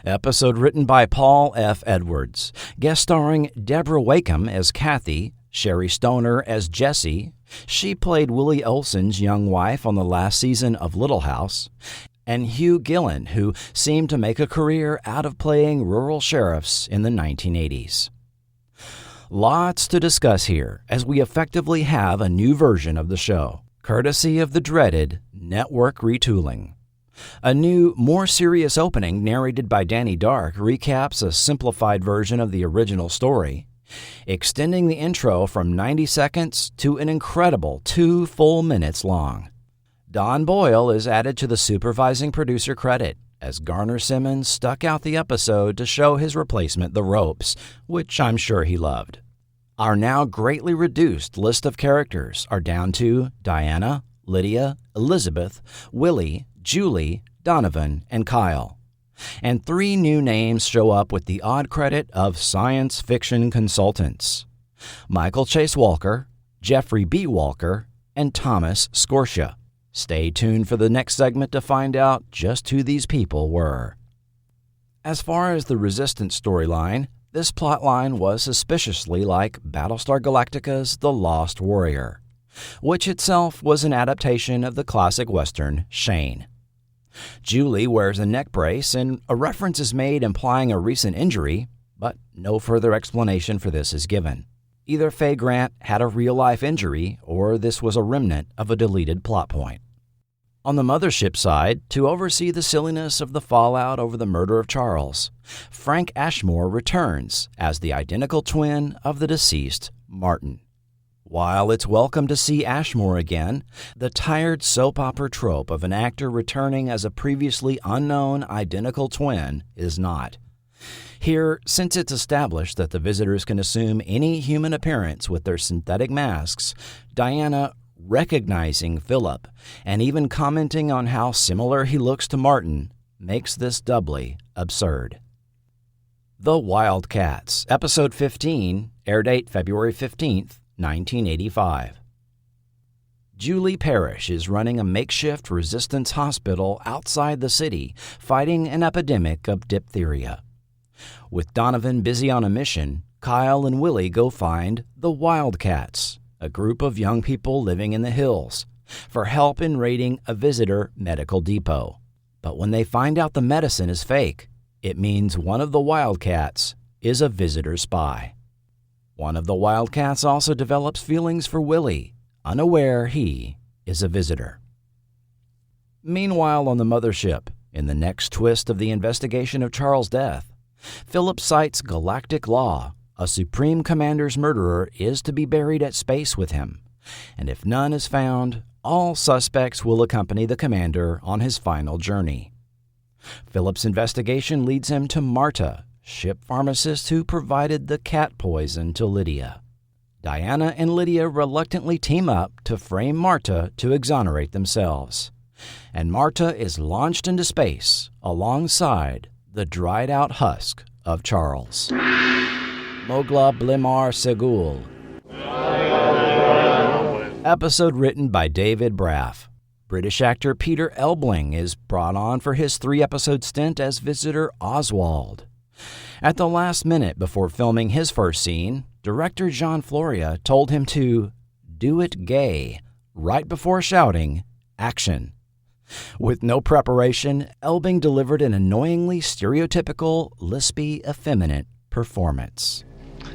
Episode written by Paul F. Edwards, guest starring Deborah Wakeham as Kathy, Sherry Stoner as Jessie. She played Willie Olson's young wife on the last season of Little House, and Hugh Gillen, who seemed to make a career out of playing rural sheriffs in the 1980s. Lots to discuss here, as we effectively have a new version of the show, courtesy of the dreaded network retooling. A new, more serious opening narrated by Danny Dark recaps a simplified version of the original story, extending the intro from 90 seconds to an incredible 2 full minutes long. Don Boyle is added to the supervising producer credit, as Garner Simmons stuck out the episode to show his replacement the ropes, which I'm sure he loved. Our now greatly reduced list of characters are down to Diana, Lydia, Elizabeth, Willie, Julie, Donovan, and Kyle. And 3 new names show up with the odd credit of science fiction consultants: Michael Chase Walker, Jeffrey B. Walker, and Thomas Scorsia. Stay tuned for the next segment to find out just who these people were. As far as the Resistance storyline, this plotline was suspiciously like Battlestar Galactica's The Lost Warrior, which itself was an adaptation of the classic Western Shane. Julie wears a neck brace, and a reference is made implying a recent injury, but no further explanation for this is given. Either Faye Grant had a real-life injury, or this was a remnant of a deleted plot point. On the mothership side, to oversee the silliness of the fallout over the murder of Charles, Frank Ashmore returns as the identical twin of the deceased Martin. While it's welcome to see Ashmore again, the tired soap opera trope of an actor returning as a previously unknown identical twin is not. Here, since it's established that the visitors can assume any human appearance with their synthetic masks, Diana, recognizing Philip and even commenting on how similar he looks to Martin, makes this doubly absurd. The Wildcats, Episode 15, air date February 15th, 1985. Julie Parrish is running a makeshift resistance hospital outside the city, fighting an epidemic of diphtheria. With Donovan busy on a mission, Kyle and Willie go find the Wildcats, a group of young people living in the hills, for help in raiding a visitor medical depot. But when they find out the medicine is fake, it means one of the Wildcats is a visitor spy. One of the Wildcats also develops feelings for Willie, unaware he is a visitor. Meanwhile, on the mothership, in the next twist of the investigation of Charles' death, Philip cites galactic law. A Supreme Commander's murderer is to be buried at space with him, and if none is found, all suspects will accompany the commander on his final journey. Philip's investigation leads him to Marta, ship pharmacist who provided the cat poison to Lydia. Diana and Lydia reluctantly team up to frame Marta to exonerate themselves, and Marta is launched into space alongside the dried-out husk of Charles. Mogla Blimar Segul, Episode written by David Braff. British actor Peter Elbling is brought on for his 3-episode stint as Visitor Oswald. At the last minute before filming his first scene, director John Floria told him to do it gay, right before shouting, "Action." With no preparation, Elbling delivered an annoyingly stereotypical, lispy, effeminate performance.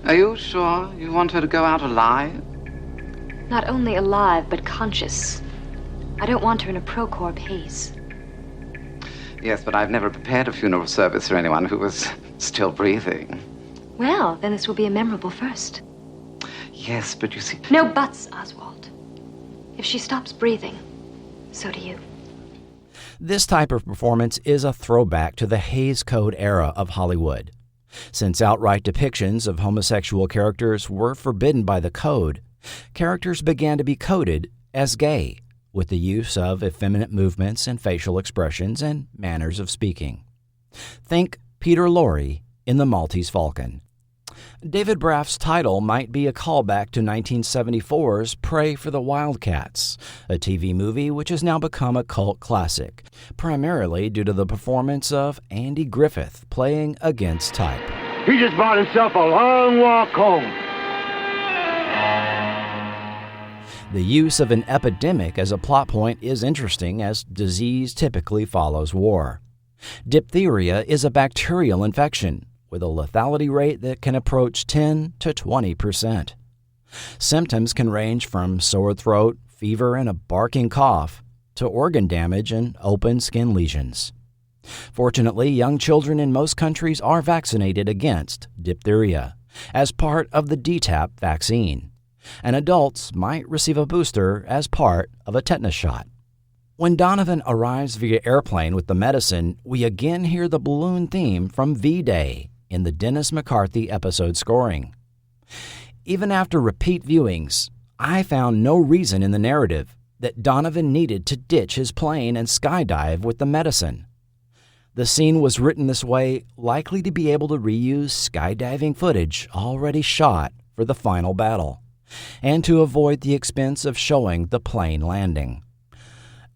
Are you sure you want her to go out alive? Not only alive, but conscious. I don't want her in a Procorp haze. Yes, but I've never prepared a funeral service for anyone who was still breathing. Well, then this will be a memorable first. Yes, but you see... No buts, Oswald. If she stops breathing, so do you. This type of performance is a throwback to the Hays Code era of Hollywood. Since outright depictions of homosexual characters were forbidden by the code, characters began to be coded as gay, with the use of effeminate movements and facial expressions and manners of speaking. Think Peter Lorre in The Maltese Falcon. David Braff's title might be a callback to 1974's Prey for the Wildcats, a TV movie which has now become a cult classic, primarily due to the performance of Andy Griffith playing against type. He just bought himself a long walk home. The use of an epidemic as a plot point is interesting, as disease typically follows war. Diphtheria is a bacterial infection with a lethality rate that can approach 10 to 20%. Symptoms can range from sore throat, fever, and a barking cough to organ damage and open skin lesions. Fortunately, young children in most countries are vaccinated against diphtheria as part of the DTaP vaccine, and adults might receive a booster as part of a tetanus shot. When Donovan arrives via airplane with the medicine, we again hear the balloon theme from V-Day in the Dennis McCarthy episode scoring. Even after repeat viewings, I found no reason in the narrative that Donovan needed to ditch his plane and skydive with the medicine. The scene was written this way, likely to be able to reuse skydiving footage already shot for the final battle, and to avoid the expense of showing the plane landing.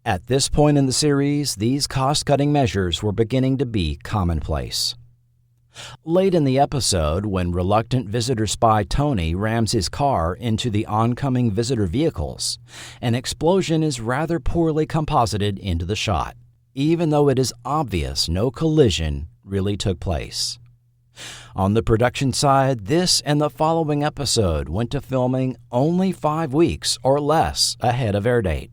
At this point in the series, these cost-cutting measures were beginning to be commonplace. Late in the episode, when reluctant visitor spy Tony rams his car into the oncoming visitor vehicles, an explosion is rather poorly composited into the shot, even though it is obvious no collision really took place. On the production side, this and the following episode went to filming only 5 weeks or less ahead of air date,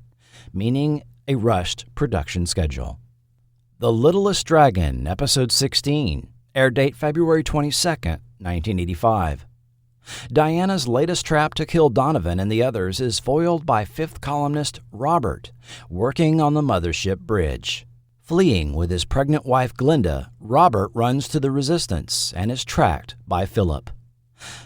meaning a rushed production schedule. The Littlest Dragon, Episode 16, air date February 22, 1985. Diana's latest trap to kill Donovan and the others is foiled by fifth columnist Robert, working on the mothership bridge. Fleeing with his pregnant wife Glinda, Robert runs to the Resistance and is tracked by Philip.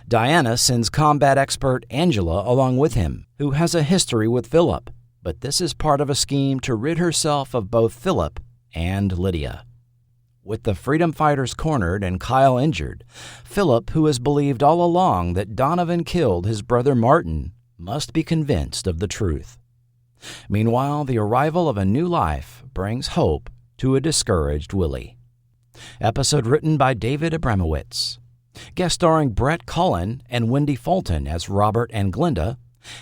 Diana sends combat expert Angela along with him, who has a history with Philip, but this is part of a scheme to rid herself of both Philip and Lydia. With the freedom fighters cornered and Kyle injured, Philip, who has believed all along that Donovan killed his brother Martin, must be convinced of the truth. Meanwhile, the arrival of a new life brings hope to a discouraged Willie. Episode written by David Abramowitz. Guest starring Brett Cullen and Wendy Fulton as Robert and Glinda,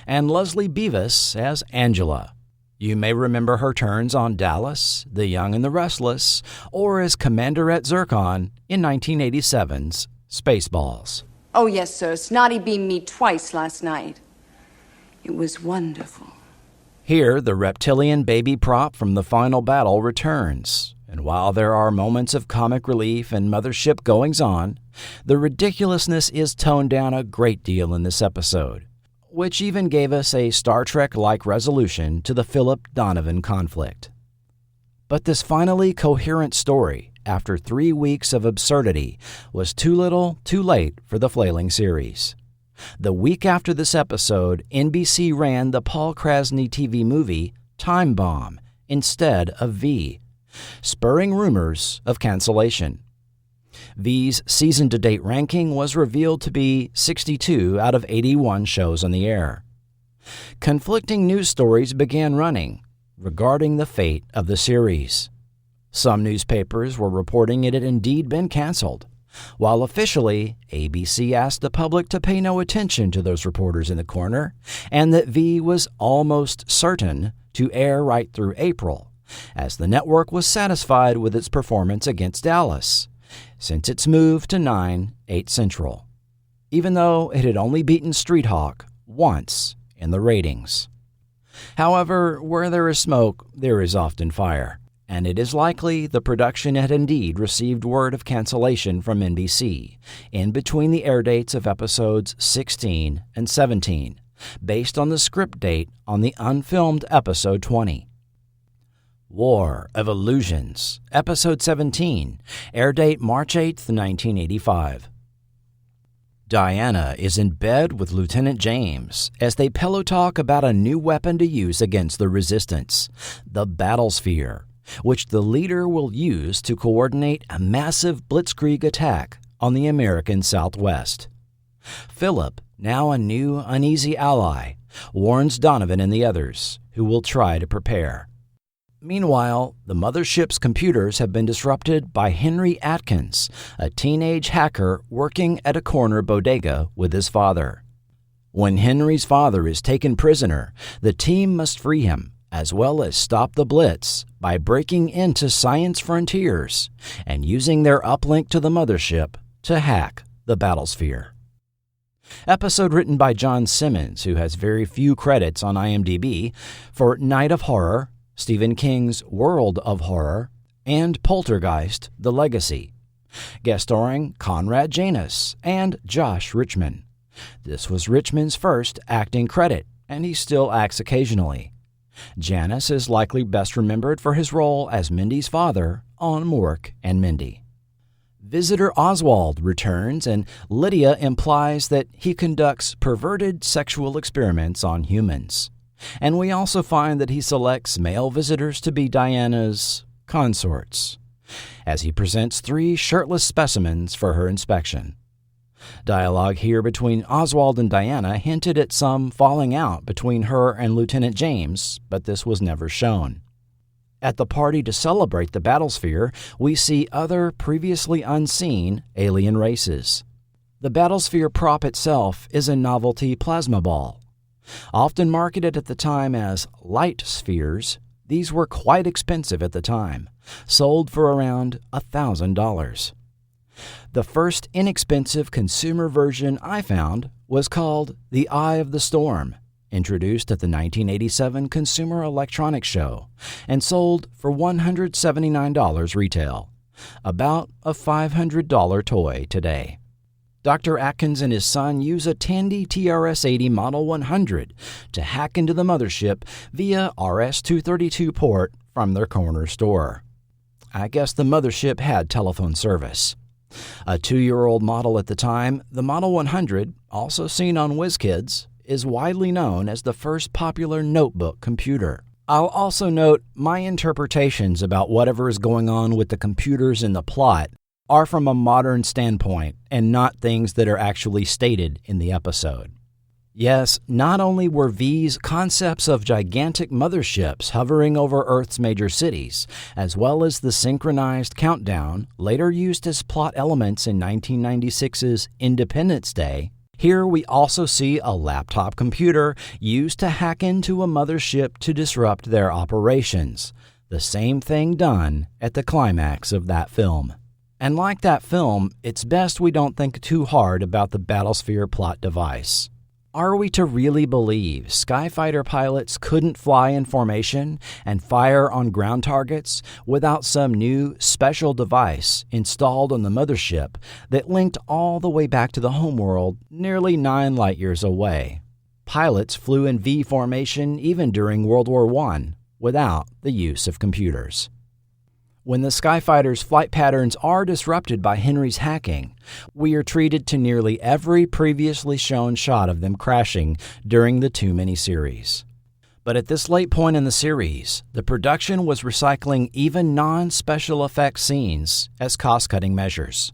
and Leslie Beavis as Angela. You may remember her turns on Dallas, The Young and the Restless, or as Commanderette Zircon in 1987's Spaceballs. Oh, yes, sir. Snotty beamed me twice last night. It was wonderful. Here, the reptilian baby prop from the final battle returns, and while there are moments of comic relief and mothership goings-on, the ridiculousness is toned down a great deal in this episode, which even gave us a Star Trek-like resolution to the Philip Donovan conflict. But this finally coherent story, after 3 weeks of absurdity, was too little, too late for the flailing series. The week after this episode, NBC ran the Paul Krasny TV movie Time Bomb instead of V, spurring rumors of cancellation. V's season-to-date ranking was revealed to be 62 out of 81 shows on the air. Conflicting news stories began running regarding the fate of the series. Some newspapers were reporting it had indeed been canceled, while officially, ABC asked the public to pay no attention to those reporters in the corner, and that V was almost certain to air right through April, as the network was satisfied with its performance against Dallas, since its move to 9/8 Central, even though it had only beaten Street Hawk once in the ratings. However, where there is smoke, there is often fire, and it is likely the production had indeed received word of cancellation from NBC in between the air dates of episodes 16 and 17, based on the script date on the unfilmed episode 20. War of Illusions, episode 17, air date March 8, 1985. Diana is in bed with Lieutenant James as they pillow talk about a new weapon to use against the Resistance, the Battlesphere, which the leader will use to coordinate a massive blitzkrieg attack on the American Southwest. Philip, now a new uneasy ally, warns Donovan and the others, who will try to prepare. Meanwhile, the mothership's computers have been disrupted by Henry Atkins, a teenage hacker working at a corner bodega with his father. When Henry's father is taken prisoner, the team must free him, as well as stop the Blitz by breaking into Science Frontiers and using their uplink to the mothership to hack the Battlesphere. Episode written by John Simmons, who has very few credits on IMDb, for Night of Horror, Stephen King's World of Horror, and Poltergeist: The Legacy. Guest starring Conrad Janis and Josh Richmond. This was Richmond's first acting credit, and he still acts occasionally. Janis is likely best remembered for his role as Mindy's father on Mork and Mindy. Visitor Oswald returns, and Lydia implies that he conducts perverted sexual experiments on humans. And we also find that he selects male visitors to be Diana's consorts, as he presents 3 shirtless specimens for her inspection. Dialogue here between Oswald and Diana hinted at some falling out between her and Lieutenant James, but this was never shown. At the party to celebrate the Battlesphere, we see other previously unseen alien races. The Battlesphere prop itself is a novelty plasma ball. Often marketed at the time as light spheres, these were quite expensive at the time, sold for around $1,000. The first inexpensive consumer version I found was called the Eye of the Storm, introduced at the 1987 Consumer Electronics Show, and sold for $179 retail, about a $500 toy today. Dr. Atkins and his son use a Tandy TRS-80 Model 100 to hack into the mothership via RS-232 port from their corner store. I guess the mothership had telephone service. A 2-year-old model at the time, the Model 100, also seen on WizKids, is widely known as the first popular notebook computer. I'll also note my interpretations about whatever is going on with the computers in the plot are from a modern standpoint and not things that are actually stated in the episode. Yes, not only were V's concepts of gigantic motherships hovering over Earth's major cities, as well as the synchronized countdown later used as plot elements in 1996's Independence Day, here we also see a laptop computer used to hack into a mothership to disrupt their operations, the same thing done at the climax of that film. And like that film, it's best we don't think too hard about the Battlesphere plot device. Are we to really believe Skyfighter pilots couldn't fly in formation and fire on ground targets without some new special device installed on the mothership that linked all the way back to the homeworld nearly 9 light-years away? Pilots flew in V formation even during World War I without the use of computers. When the Skyfighter's flight patterns are disrupted by Henry's hacking, we are treated to nearly every previously shown shot of them crashing during the 2 miniseries. But at this late point in the series, the production was recycling even non-special effects scenes as cost-cutting measures.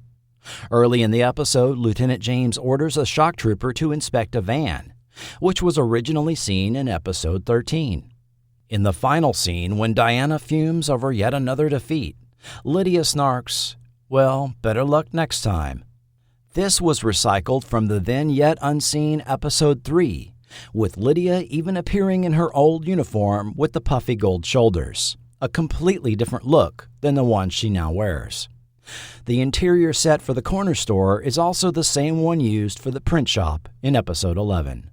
Early in the episode, Lieutenant James orders a shock trooper to inspect a van, which was originally seen in episode 13. In the final scene, when Diana fumes over yet another defeat, Lydia snarks, "Well, better luck next time." This was recycled from the then yet unseen episode 3, with Lydia even appearing in her old uniform with the puffy gold shoulders, a completely different look than the one she now wears. The interior set for the corner store is also the same one used for the print shop in episode 11.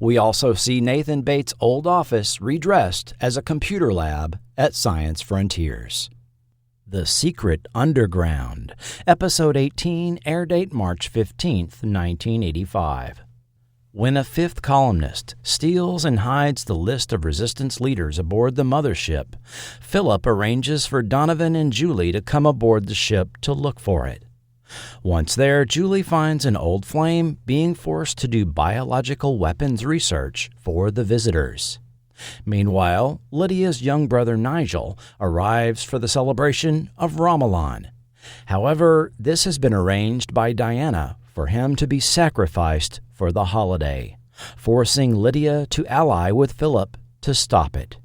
We also see Nathan Bates' old office redressed as a computer lab at Science Frontiers. The Secret Underground, Episode 18, air date March 15th, 1985. When a fifth columnist steals and hides the list of resistance leaders aboard the mothership, Philip arranges for Donovan and Julie to come aboard the ship to look for it. Once there, Julie finds an old flame being forced to do biological weapons research for the visitors. Meanwhile, Lydia's young brother Nigel arrives for the celebration of Ramalan. However, this has been arranged by Diana for him to be sacrificed for the holiday, forcing Lydia to ally with Philip to stop it.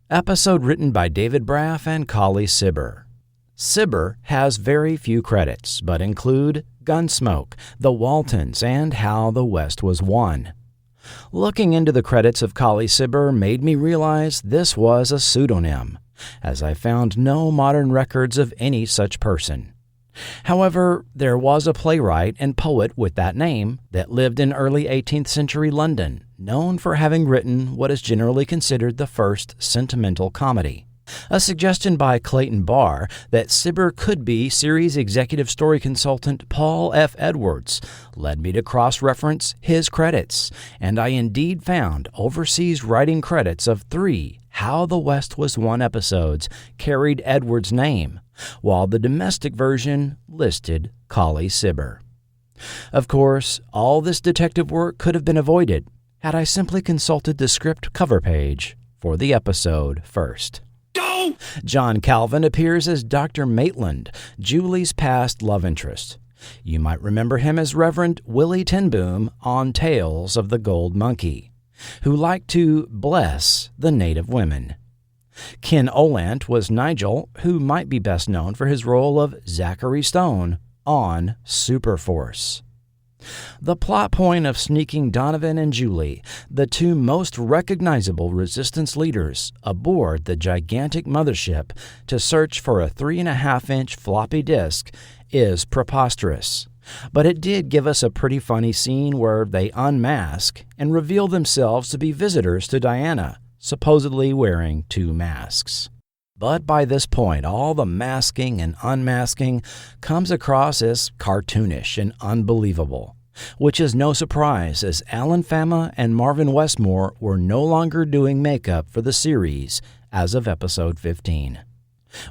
Episode written by David Braff and Collie Sibber. Sibber has very few credits, but include Gunsmoke, The Waltons, and How the West Was Won. Looking into the credits of Collie Sibber made me realize this was a pseudonym, as I found no modern records of any such person. However, there was a playwright and poet with that name that lived in early 18th century London, known for having written what is generally considered the first sentimental comedy. A suggestion by Clayton Barr that Sibber could be series executive story consultant Paul F. Edwards led me to cross-reference his credits, and I indeed found overseas writing credits of 3 How the West Was Won episodes carried Edwards' name, while the domestic version listed Collie Sibber. Of course, all this detective work could have been avoided had I simply consulted the script cover page for the episode first. John Calvin appears as Dr. Maitland, Julie's past love interest. You might remember him as Reverend Willie Tenboom on Tales of the Gold Monkey, who liked to bless the native women. Ken Olant was Nigel, who might be best known for his role of Zachary Stone on Superforce. The plot point of sneaking Donovan and Julie, the two most recognizable resistance leaders, aboard the gigantic mothership to search for a 3.5-inch floppy disk is preposterous. But it did give us a pretty funny scene where they unmask and reveal themselves to be visitors to Diana, supposedly wearing 2 masks. But by this point, all the masking and unmasking comes across as cartoonish and unbelievable, which is no surprise as Alan Fama and Marvin Westmore were no longer doing makeup for the series as of episode 15.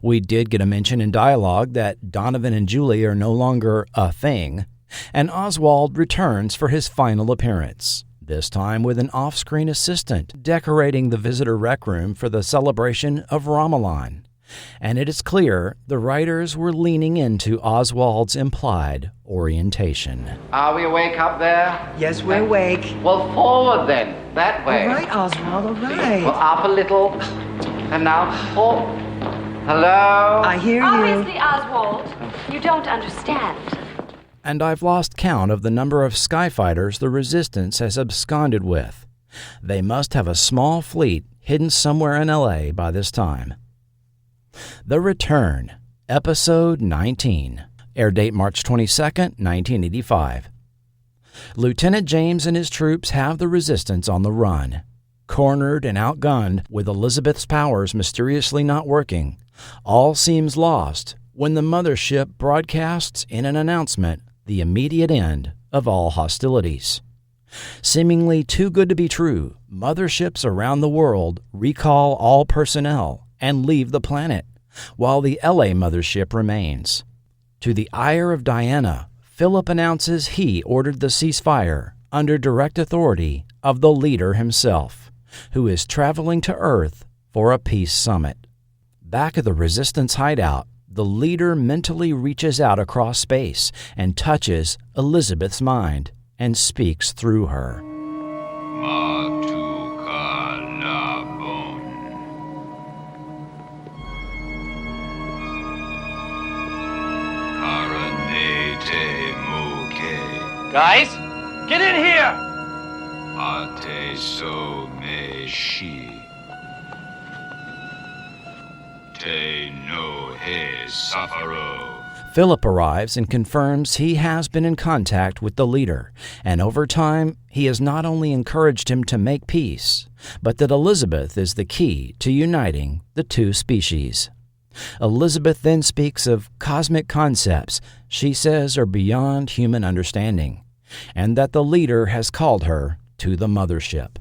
We did get a mention in dialogue that Donovan and Julie are no longer a thing, and Oswald returns for his final appearance, this time with an off-screen assistant decorating the visitor rec room for the celebration of Ramalan. And it is clear the writers were leaning into Oswald's implied orientation. Are we awake up there? Yes, we're awake. Well, forward then, that way. All right, Oswald, all right. Well, up a little, and now forward. Hello? I hear you. Obviously, Oswald, you don't understand. And I've lost count of the number of skyfighters the Resistance has absconded with. They must have a small fleet hidden somewhere in L.A. by this time. The Return, Episode 19, air date March 22nd, 1985. Lieutenant James and his troops have the Resistance on the run. Cornered and outgunned, with Elizabeth's powers mysteriously not working, all seems lost when the mothership broadcasts in an announcement the immediate end of all hostilities. Seemingly too good to be true, motherships around the world recall all personnel and leave the planet, while the LA mothership remains. To the ire of Diana, Philip announces he ordered the ceasefire under direct authority of the leader himself, who is traveling to Earth for a peace summit. Back at the Resistance hideout, the leader mentally reaches out across space and touches Elizabeth's mind and speaks through her. Guys, get in here! Ate so me shi. Te no he safaro. Philip arrives and confirms he has been in contact with the leader, and over time, he has not only encouraged him to make peace, but that Elizabeth is the key to uniting the two species. Elizabeth then speaks of cosmic concepts she says are beyond human understanding, and that the leader has called her to the mothership.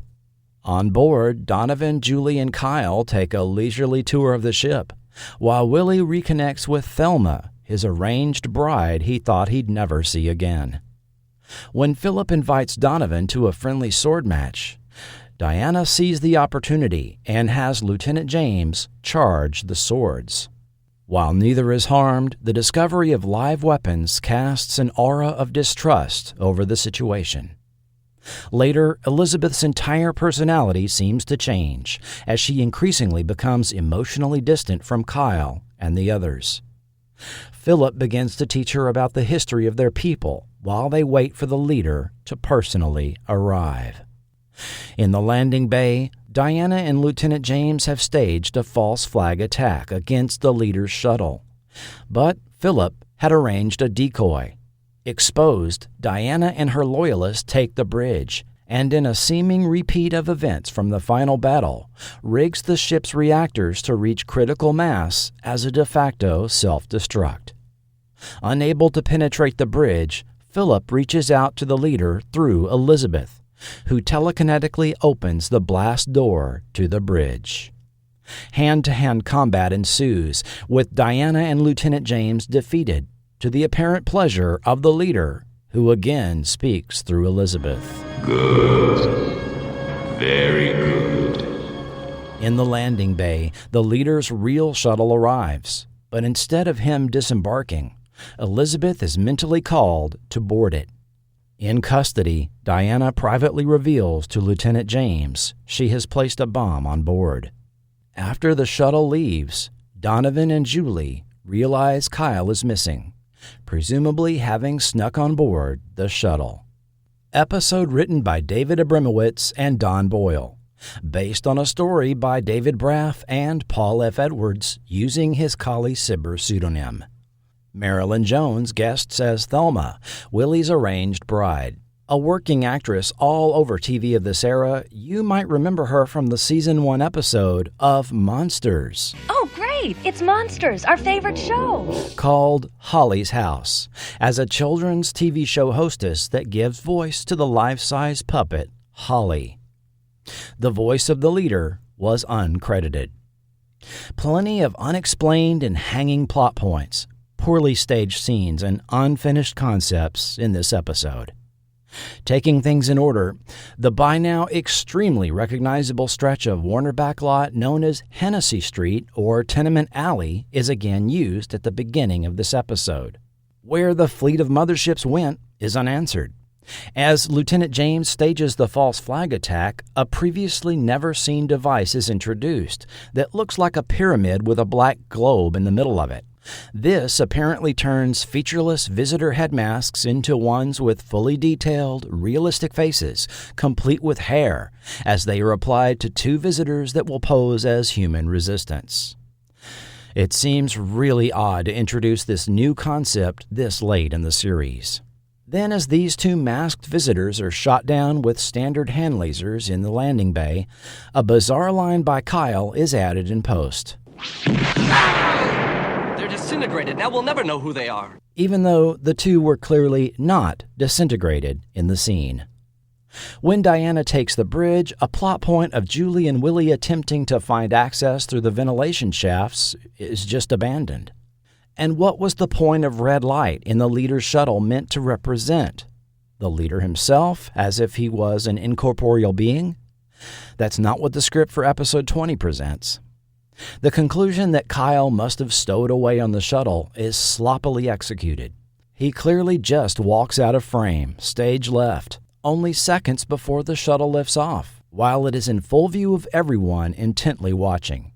On board, Donovan, Julie, and Kyle take a leisurely tour of the ship, while Willie reconnects with Thelma, his arranged bride he thought he'd never see again. When Philip invites Donovan to a friendly sword match, Diana sees the opportunity and has Lieutenant James charge the swords. While neither is harmed, the discovery of live weapons casts an aura of distrust over the situation. Later, Elizabeth's entire personality seems to change as she increasingly becomes emotionally distant from Kyle and the others. Philip begins to teach her about the history of their people while they wait for the leader to personally arrive. In the landing bay, Diana and Lieutenant James have staged a false flag attack against the leader's shuttle. But Philip had arranged a decoy. Exposed, Diana and her loyalists take the bridge, and in a seeming repeat of events from the final battle, rigs the ship's reactors to reach critical mass as a de facto self-destruct. Unable to penetrate the bridge, Philip reaches out to the leader through Elizabeth, who telekinetically opens the blast door to the bridge. Hand-to-hand combat ensues, with Diana and Lieutenant James defeated, to the apparent pleasure of the leader, who again speaks through Elizabeth. Good. Very good. In the landing bay, the leader's real shuttle arrives, but instead of him disembarking, Elizabeth is mentally called to board it. In custody, Diana privately reveals to Lieutenant James she has placed a bomb on board. After the shuttle leaves, Donovan and Julie realize Kyle is missing, presumably having snuck on board the shuttle. Episode written by David Abramowitz and Don Boyle, based on a story by David Braff and Paul F. Edwards using his Kali Sibber pseudonym. Marilyn Jones guests as Thelma, Willie's arranged bride. A working actress all over TV of this era, you might remember her from the Season 1 episode of Monsters. Oh, great! It's Monsters, our favorite show! Called Holly's House, as a children's TV show hostess that gives voice to the life-size puppet, Holly. The voice of the leader was uncredited. Plenty of unexplained and hanging plot points, poorly staged scenes, and unfinished concepts in this episode. Taking things in order, the by now extremely recognizable stretch of Warner backlot known as Hennessy Street or Tenement Alley is again used at the beginning of this episode. Where the fleet of motherships went is unanswered. As Lieutenant James stages the false flag attack, a previously never-seen device is introduced that looks like a pyramid with a black globe in the middle of it. This apparently turns featureless visitor head masks into ones with fully detailed, realistic faces, complete with hair, as they are applied to two visitors that will pose as human resistance. It seems really odd to introduce this new concept this late in the series. Then, as these two masked visitors are shot down with standard hand lasers in the landing bay, a bizarre line by Kyle is added in post. They're disintegrated. Now we'll never know who they are. Even though the two were clearly not disintegrated in the scene. When Diana takes the bridge, a plot point of Julie and Willie attempting to find access through the ventilation shafts is just abandoned. And what was the point of red light in the leader's shuttle meant to represent? The leader himself, as if he was an incorporeal being? That's not what the script for episode 20 presents. The conclusion that Kyle must have stowed away on the shuttle is sloppily executed. He clearly just walks out of frame, stage left, only seconds before the shuttle lifts off, while it is in full view of everyone intently watching.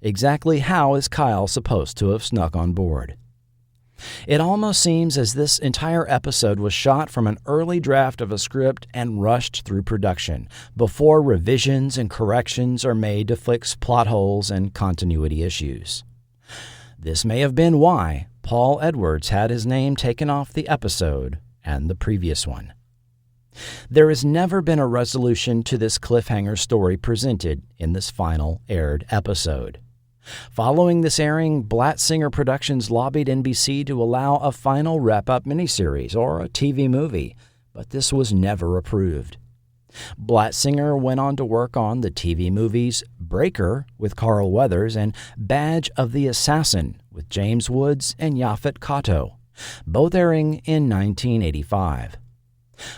Exactly how is Kyle supposed to have snuck on board? It almost seems as this entire episode was shot from an early draft of a script and rushed through production before revisions and corrections are made to fix plot holes and continuity issues. This may have been why Paul Edwards had his name taken off the episode and the previous one. There has never been a resolution to this cliffhanger story presented in this final aired episode. Following this airing, Blatzinger Productions lobbied NBC to allow a final wrap-up miniseries or a TV movie, but this was never approved. Blatzinger went on to work on the TV movies Breaker with Carl Weathers and Badge of the Assassin with James Woods and Yaphet Kotto, both airing in 1985.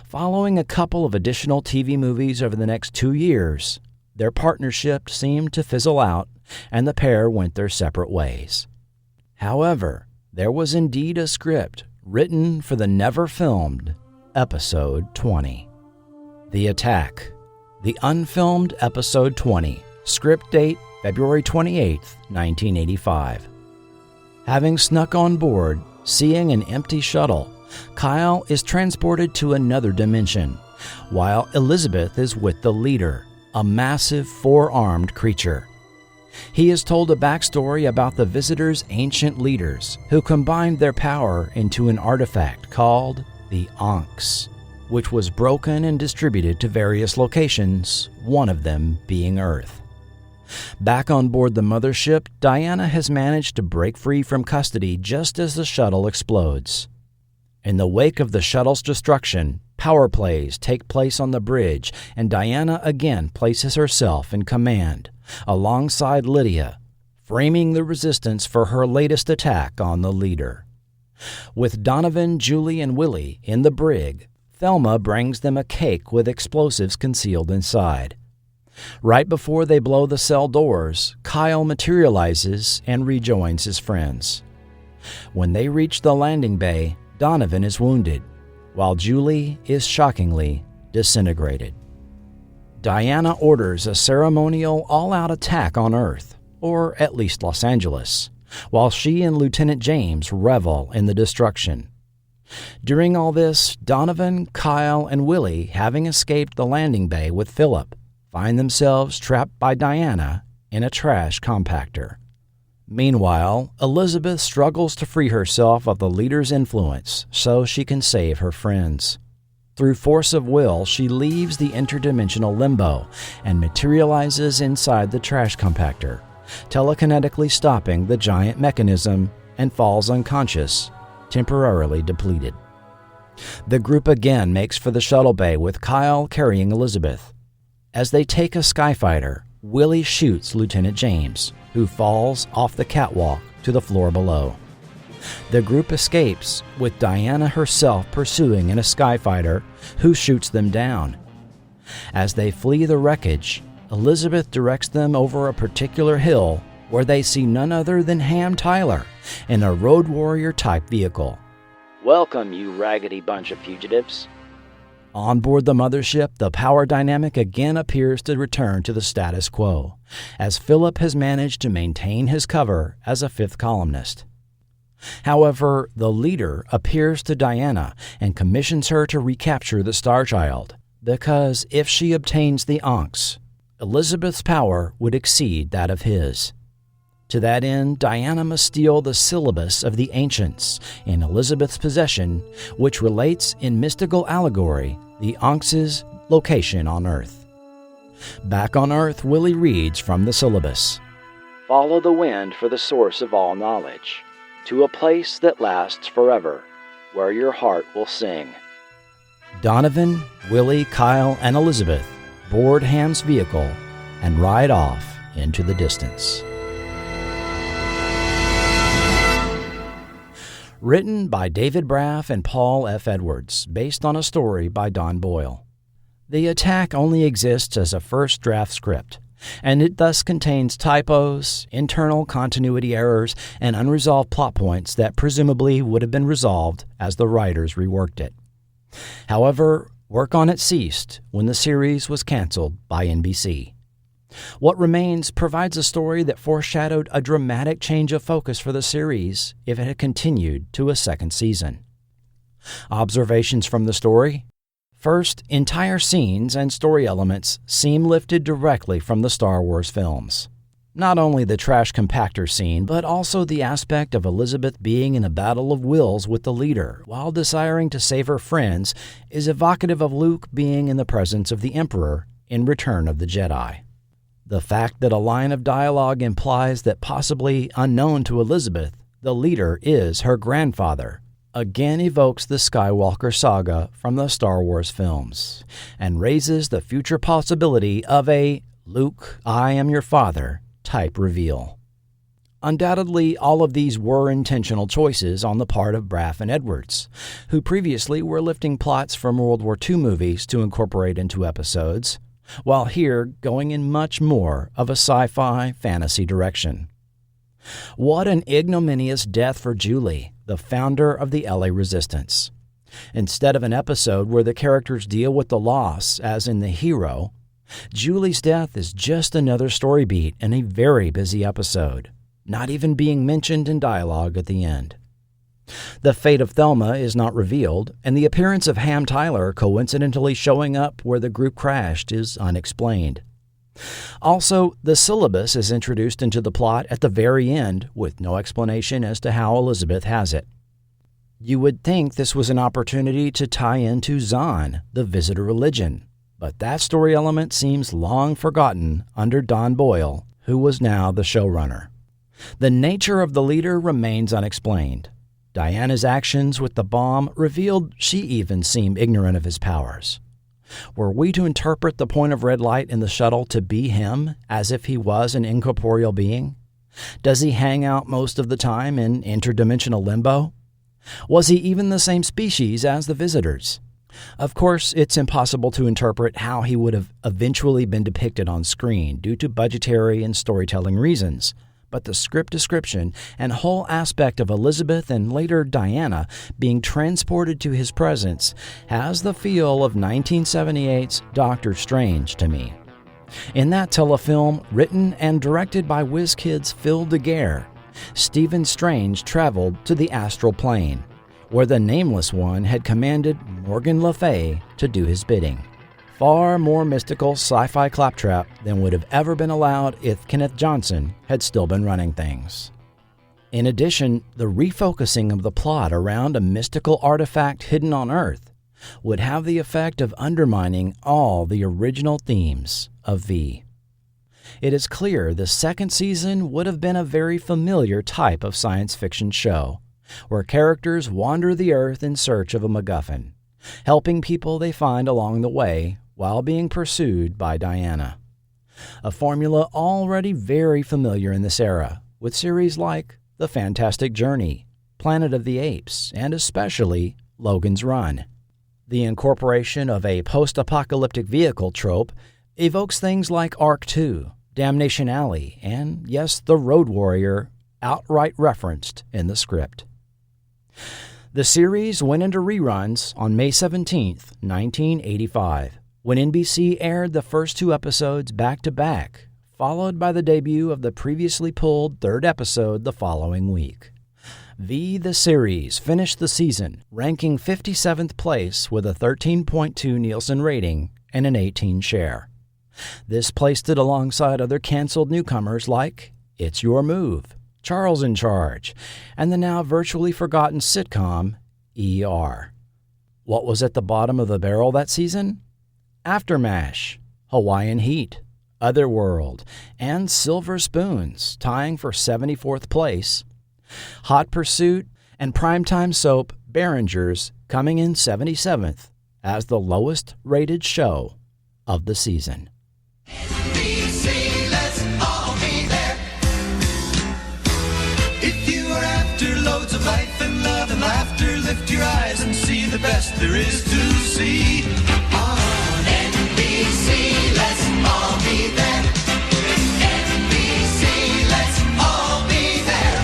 Following a couple of additional TV movies over the next 2 years, their partnership seemed to fizzle out and the pair went their separate ways. However, there was indeed a script written for the never-filmed Episode 20. The Attack, the unfilmed Episode 20, script date February 28, 1985. Having snuck on board, seeing an empty shuttle, Kyle is transported to another dimension, while Elizabeth is with the leader, a massive four-armed creature. He is told a backstory about the visitor's ancient leaders who combined their power into an artifact called the Ankhs, which was broken and distributed to various locations, one of them being Earth. Back on board the mothership, Diana has managed to break free from custody just as the shuttle explodes. In the wake of the shuttle's destruction, power plays take place on the bridge, and Diana again places herself in command, alongside Lydia, framing the resistance for her latest attack on the leader. With Donovan, Julie, and Willie in the brig, Thelma brings them a cake with explosives concealed inside. Right before they blow the cell doors, Kyle materializes and rejoins his friends. When they reach the landing bay, Donovan is wounded, while Julie is shockingly disintegrated. Diana orders a ceremonial all-out attack on Earth, or at least Los Angeles, while she and Lieutenant James revel in the destruction. During all this, Donovan, Kyle, and Willie, having escaped the landing bay with Philip, find themselves trapped by Diana in a trash compactor. Meanwhile, Elizabeth struggles to free herself of the leader's influence so she can save her friends. Through force of will, she leaves the interdimensional limbo and materializes inside the trash compactor, telekinetically stopping the giant mechanism, and falls unconscious, temporarily depleted. The group again makes for the shuttle bay with Kyle carrying Elizabeth. As they take a skyfighter, Willie shoots Lieutenant James, who falls off the catwalk to the floor below. The group escapes, with Diana herself pursuing in a skyfighter, who shoots them down. As they flee the wreckage, Elizabeth directs them over a particular hill where they see none other than Ham Tyler in a Road Warrior-type vehicle. "Welcome, you raggedy bunch of fugitives." On board the mothership, the power dynamic again appears to return to the status quo, as Philip has managed to maintain his cover as a fifth columnist. However, the leader appears to Diana and commissions her to recapture the Star Child, because if she obtains the Ankhs, Elizabeth's power would exceed that of his. To that end, Diana must steal the syllabus of the ancients in Elizabeth's possession, which relates in mystical allegory the Ankhs' location on Earth. Back on Earth, Willie reads from the syllabus: "Follow the wind for the source of all knowledge, to a place that lasts forever, where your heart will sing." Donovan, Willie, Kyle, and Elizabeth board Ham's vehicle and ride off into the distance. Written by David Braff and Paul F. Edwards, based on a story by Don Boyle. The Attack only exists as a first draft script, and it thus contains typos, internal continuity errors, and unresolved plot points that presumably would have been resolved as the writers reworked it. However, Work on it ceased when the series was canceled by NBC. What Remains provides a story that foreshadowed a dramatic change of focus for the series if it had continued to a second season. Observations from the story? First, entire scenes and story elements seem lifted directly from the Star Wars films. Not only the trash compactor scene, but also the aspect of Elizabeth being in a battle of wills with the leader while desiring to save her friends is evocative of Luke being in the presence of the Emperor in Return of the Jedi. The fact that a line of dialogue implies that possibly unknown to Elizabeth, the leader is her grandfather, again evokes the Skywalker saga from the Star Wars films and raises the future possibility of a "Luke, I am your father" type reveal. Undoubtedly, all of these were intentional choices on the part of Braff and Edwards, who previously were lifting plots from World War II movies to incorporate into episodes, while here going in much more of a sci-fi fantasy direction. What an ignominious death for Julie, the founder of the LA Resistance. Instead of an episode where the characters deal with the loss, as in The Hero, Julie's death is just another story beat in a very busy episode, not even being mentioned in dialogue at the end. The fate of Thelma is not revealed, and the appearance of Ham Tyler coincidentally showing up where the group crashed is unexplained. Also, the syllabus is introduced into the plot at the very end with no explanation as to how Elizabeth has it. You would think this was an opportunity to tie into Zahn, the visitor religion, but that story element seems long forgotten under Don Boyle, who was now the showrunner. The nature of the leader remains unexplained. Diana's actions with the bomb revealed she even seemed ignorant of his powers. Were we to interpret the point of red light in the shuttle to be him, as if he was an incorporeal being? Does he hang out most of the time in interdimensional limbo? Was he even the same species as the visitors? Of course, it's impossible to interpret how he would have eventually been depicted on screen due to budgetary and storytelling reasons, but the script description and whole aspect of Elizabeth and later Diana being transported to his presence has the feel of 1978's Doctor Strange to me. In that telefilm, written and directed by WizKid's Phil Daguerre, Stephen Strange traveled to the astral plane, where the Nameless One had commanded Morgan Le Fay to do his bidding. Far more mystical sci-fi claptrap than would have ever been allowed if Kenneth Johnson had still been running things. In addition, the refocusing of the plot around a mystical artifact hidden on Earth would have the effect of undermining all the original themes of V. It is clear the second season would have been a very familiar type of science fiction show, where characters wander the earth in search of a MacGuffin, helping people they find along the way while being pursued by Diana. A formula already very familiar in this era, with series like The Fantastic Journey, Planet of the Apes, and especially Logan's Run. The incorporation of a post-apocalyptic vehicle trope evokes things like Arc 2, Damnation Alley, and, yes, The Road Warrior, outright referenced in the script. The series went into reruns on May 17, 1985, when NBC aired the first two episodes back-to-back, followed by the debut of the previously pulled third episode the following week. V the series finished the season ranking 57th place with a 13.2 Nielsen rating and an 18 share. This placed it alongside other canceled newcomers like It's Your Move, Charles in Charge, and the now virtually forgotten sitcom ER. What was at the bottom of the barrel that season? Aftermash, Hawaiian Heat, Otherworld, and Silver Spoons, tying for 74th place. Hot Pursuit and primetime soap Behringer's coming in 77th as the lowest-rated show of the season. NBC, let's all be there. If you are after loads of life and love and laughter, lift your eyes and see the best there is to see. On NBC, let's all be there. NBC, let's all be there.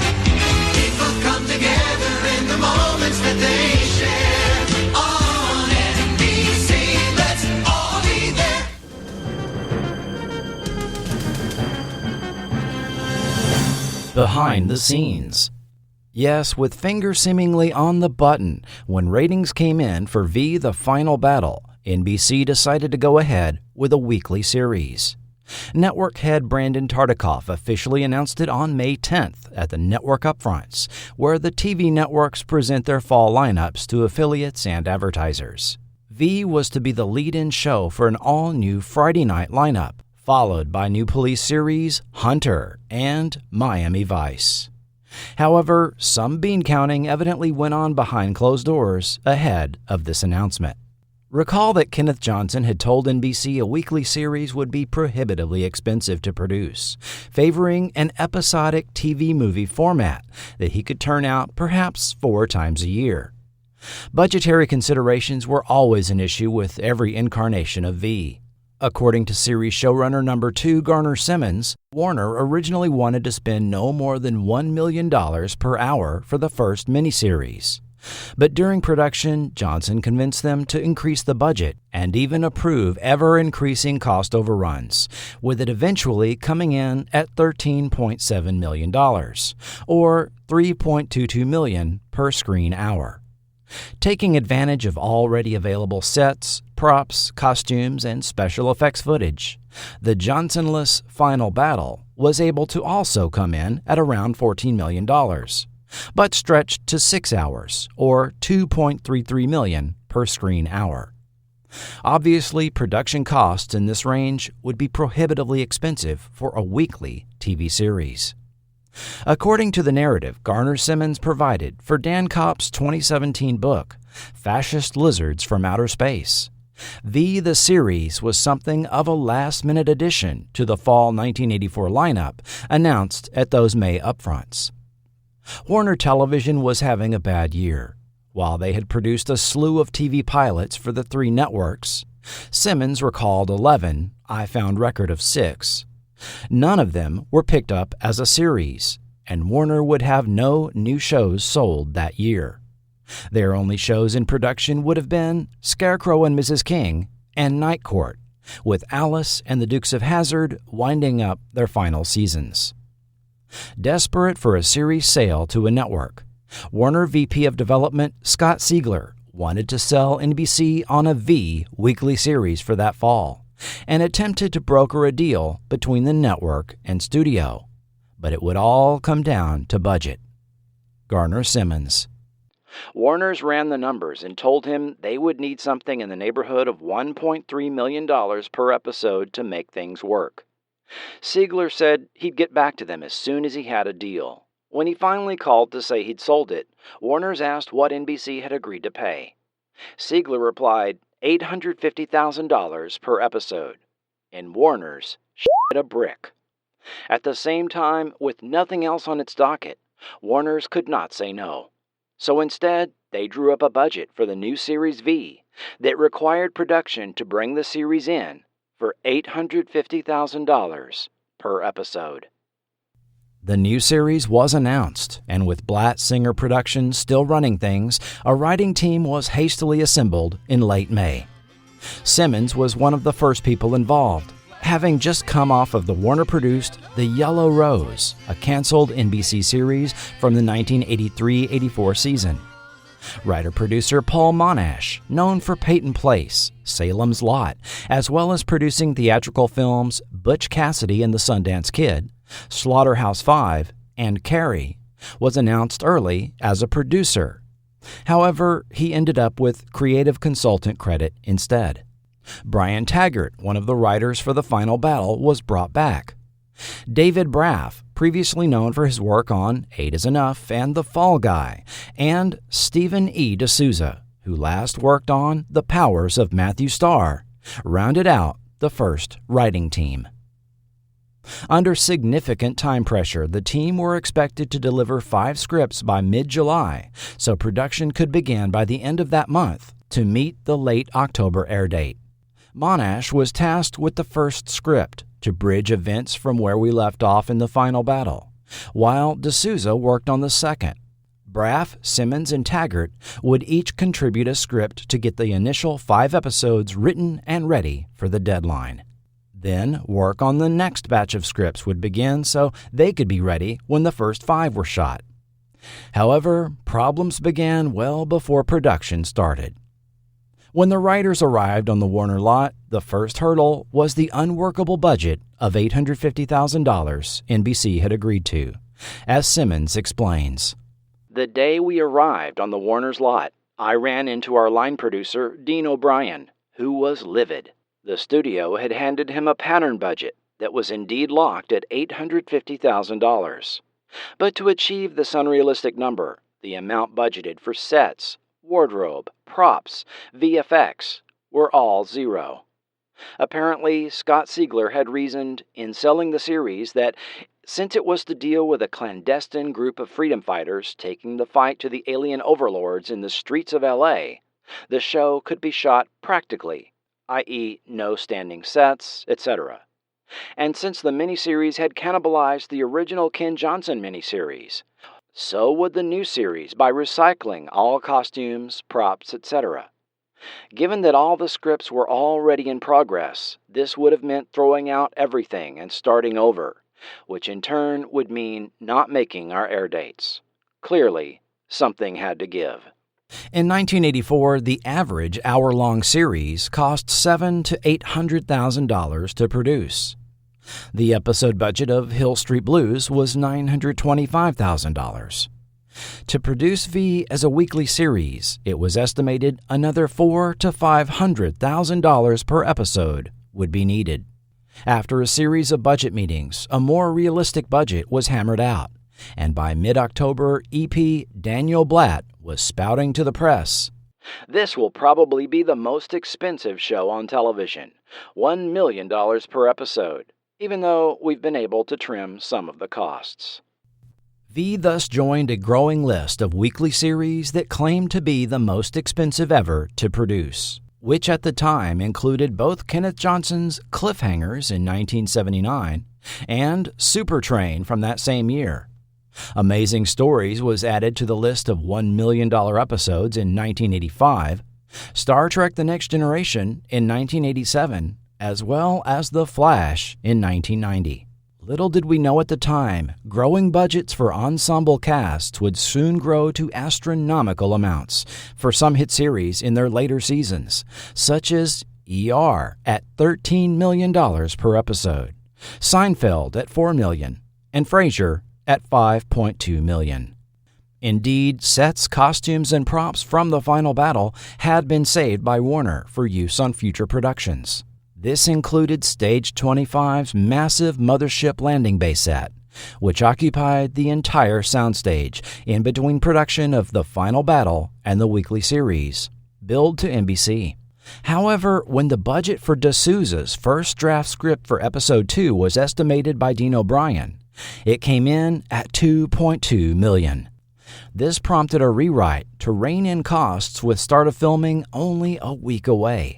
People come together in the moments that they share. On NBC, Behind the scenes. Yes, with finger seemingly on the button, when ratings came in for V: The Final Battle, NBC decided to go ahead with a weekly series. Network head Brandon Tartikoff officially announced it on May 10th at the network upfronts, where the TV networks present their fall lineups to affiliates and advertisers. V was to be the lead-in show for an all-new Friday night lineup, followed by new police series Hunter and Miami Vice. However, some bean counting evidently went on behind closed doors ahead of this announcement. Recall that Kenneth Johnson had told NBC a weekly series would be prohibitively expensive to produce, favoring an episodic TV movie format that he could turn out perhaps 4 times a year. Budgetary considerations were always an issue with every incarnation of V. According to series showrunner number 2 Garner Simmons, Warner originally wanted to spend no more than $1 million per hour for the first miniseries. But during production, Johnson convinced them to increase the budget and even approve ever-increasing cost overruns, with it eventually coming in at $13.7 million, or $3.22 million per screen hour. Taking advantage of already available sets, props, costumes, and special effects footage, the Johnsonless Final Battle was able to also come in at around $14 million, but stretched to 6 hours, or $2.33 million per screen hour. Obviously, production costs in this range would be prohibitively expensive for a weekly TV series. According to the narrative Garner Simmons provided for Dan Kopp's 2017 book, Fascist Lizards from Outer Space, V: The Series was something of a last-minute addition to the fall 1984 lineup announced at those May upfronts. Warner Television was having a bad year. While they had produced a slew of TV pilots for the 3 networks, Simmons recalled 11, I found record of 6. None of them were picked up as a series, and Warner would have no new shows sold that year. Their only shows in production would have been Scarecrow and Mrs. King and Night Court, with Alice and the Dukes of Hazzard winding up their final seasons. Desperate for a series sale to a network, Warner VP of Development Scott Siegler wanted to sell NBC on a V weekly series for that fall, and attempted to broker a deal between the network and studio. But it would all come down to budget. Garner Simmons. Warner's ran the numbers and told him they would need something in the neighborhood of $1.3 million per episode to make things work. Siegler said he'd get back to them as soon as he had a deal. When he finally called to say he'd sold it, Warner's asked what NBC had agreed to pay. Siegler replied, $850,000 per episode. And Warner's shit a brick. At the same time, with nothing else on its docket, Warner's could not say no. So instead, they drew up a budget for the new Series V that required production to bring the series in for $850,000 per episode. The new series was announced, and with Blatt Singer Productions still running things, a writing team was hastily assembled in late May. Simmons was one of the first people involved, having just come off of the Warner-produced The Yellow Rose, a canceled NBC series from the 1983-84 season. Writer-producer Paul Monash, known for Peyton Place, Salem's Lot, as well as producing theatrical films Butch Cassidy and the Sundance Kid, Slaughterhouse-5, and Carrie, was announced early as a producer. However, he ended up with creative consultant credit instead. Brian Taggart, one of the writers for The Final Battle, was brought back. David Braff, previously known for his work on 8 is Enough and The Fall Guy, and Stephen E. D'Souza, who last worked on The Powers of Matthew Starr, rounded out the first writing team. Under significant time pressure, the team were expected to deliver 5 scripts by mid-July, so production could begin by the end of that month to meet the late October air date. Monash was tasked with the first script to bridge events from where we left off in The Final Battle, while D'Souza worked on the second. Braff, Simmons, and Taggart would each contribute a script to get the initial 5 episodes written and ready for the deadline. Then work on the next batch of scripts would begin so they could be ready when the first 5 were shot. However, problems began well before production started. When the writers arrived on the Warner lot, the first hurdle was the unworkable budget of $850,000 NBC had agreed to. As Simmons explains, "The day we arrived on the Warner's lot, I ran into our line producer, Dean O'Brien, who was livid. The studio had handed him a pattern budget that was indeed locked at $850,000. But to achieve this unrealistic number, the amount budgeted for sets, wardrobe, props, VFX were all zero. Apparently, Scott Siegler had reasoned in selling the series that since it was to deal with a clandestine group of freedom fighters taking the fight to the alien overlords in the streets of L.A., the show could be shot practically, i.e. no standing sets, etc. And since the miniseries had cannibalized the original Ken Johnson miniseries, so would the new series by recycling all costumes, props, etc. Given that all the scripts were already in progress, this would have meant throwing out everything and starting over, which in turn would mean not making our air dates. Clearly, something had to give." In 1984, the average hour-long series cost $700,000 to $800,000 to produce. The episode budget of Hill Street Blues was $925,000. To produce V as a weekly series, it was estimated another $400,000 to $500,000 per episode would be needed. After a series of budget meetings, a more realistic budget was hammered out, and by mid-October, EP Daniel Blatt was spouting to the press, "This will probably be the most expensive show on television, $1 million per episode, even though we've been able to trim some of the costs." V thus joined a growing list of weekly series that claimed to be the most expensive ever to produce, which at the time included both Kenneth Johnson's Cliffhangers in 1979 and Supertrain from that same year. Amazing Stories was added to the list of $1 million episodes in 1985, Star Trek The Next Generation in 1987, as well as The Flash in 1990. Little did we know at the time, growing budgets for ensemble casts would soon grow to astronomical amounts for some hit series in their later seasons, such as ER at $13 million per episode, Seinfeld at $4 million, and Frasier at $5.2 million. Indeed, sets, costumes, and props from the final battle had been saved by Warner for use on future productions. This included Stage 25's massive mothership landing bay set, which occupied the entire soundstage in between production of the final battle and the weekly series, billed to NBC. However, when the budget for D'Souza's first draft script for Episode 2 was estimated by Dean O'Brien, it came in at $2.2 million. This prompted a rewrite to rein in costs with start of filming only a week away.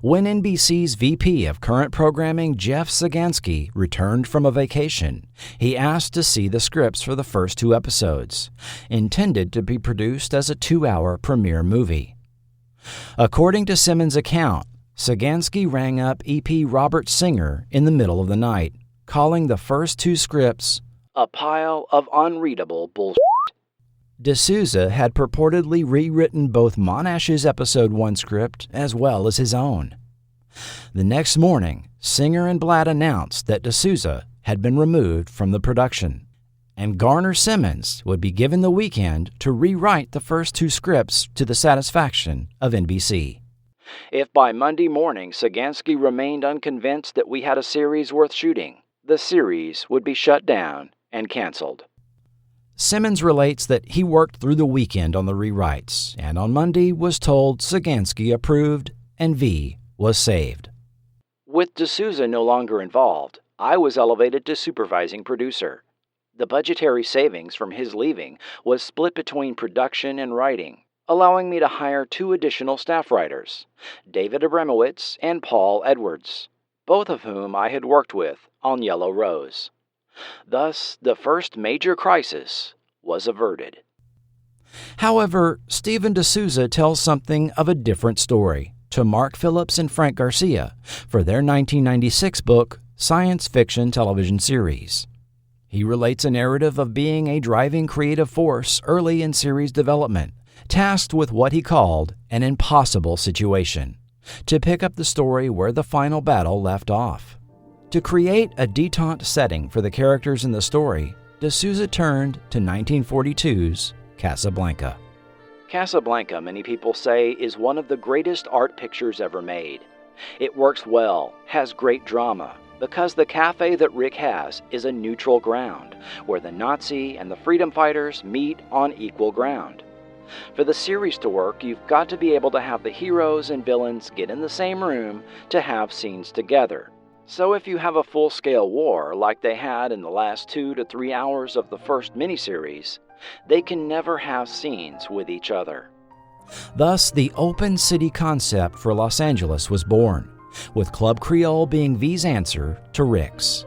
When NBC's VP of current programming, Jeff Sagansky, returned from a vacation, he asked to see the scripts for the first 2 episodes, intended to be produced as a 2-hour premiere movie. According to Simmons' account, Sagansky rang up EP Robert Singer in the middle of the night, calling the first 2 scripts a pile of unreadable bullshit. D'Souza had purportedly rewritten both Monash's Episode 1 script as well as his own. The next morning, Singer and Blatt announced that D'Souza had been removed from the production, and Garner Simmons would be given the weekend to rewrite the first 2 scripts to the satisfaction of NBC. If by Monday morning Sagansky remained unconvinced that we had a series worth shooting, the series would be shut down and canceled. Simmons relates that he worked through the weekend on the rewrites, and on Monday was told Sagansky approved and V was saved. With D'Souza no longer involved, I was elevated to supervising producer. The budgetary savings from his leaving was split between production and writing, allowing me to hire 2 additional staff writers, David Abramowitz and Paul Edwards, both of whom I had worked with on Yellow Rose. Thus, the first major crisis was averted. However, Stephen D'Souza tells something of a different story to Mark Phillips and Frank Garcia for their 1996 book, Science Fiction Television Series. He relates a narrative of being a driving creative force early in series development, tasked with what he called an impossible situation, to pick up the story where the final battle left off. To create a detente setting for the characters in the story, de Souza turned to 1942's Casablanca. Casablanca, many people say, is one of the greatest art pictures ever made. It works well, has great drama, because the cafe that Rick has is a neutral ground, where the Nazi and the freedom fighters meet on equal ground. For the series to work, you've got to be able to have the heroes and villains get in the same room to have scenes together. So if you have a full-scale war like they had in the last 2 to 3 hours of the first miniseries, they can never have scenes with each other. Thus, the open city concept for Los Angeles was born, with Club Creole being V's answer to Rick's.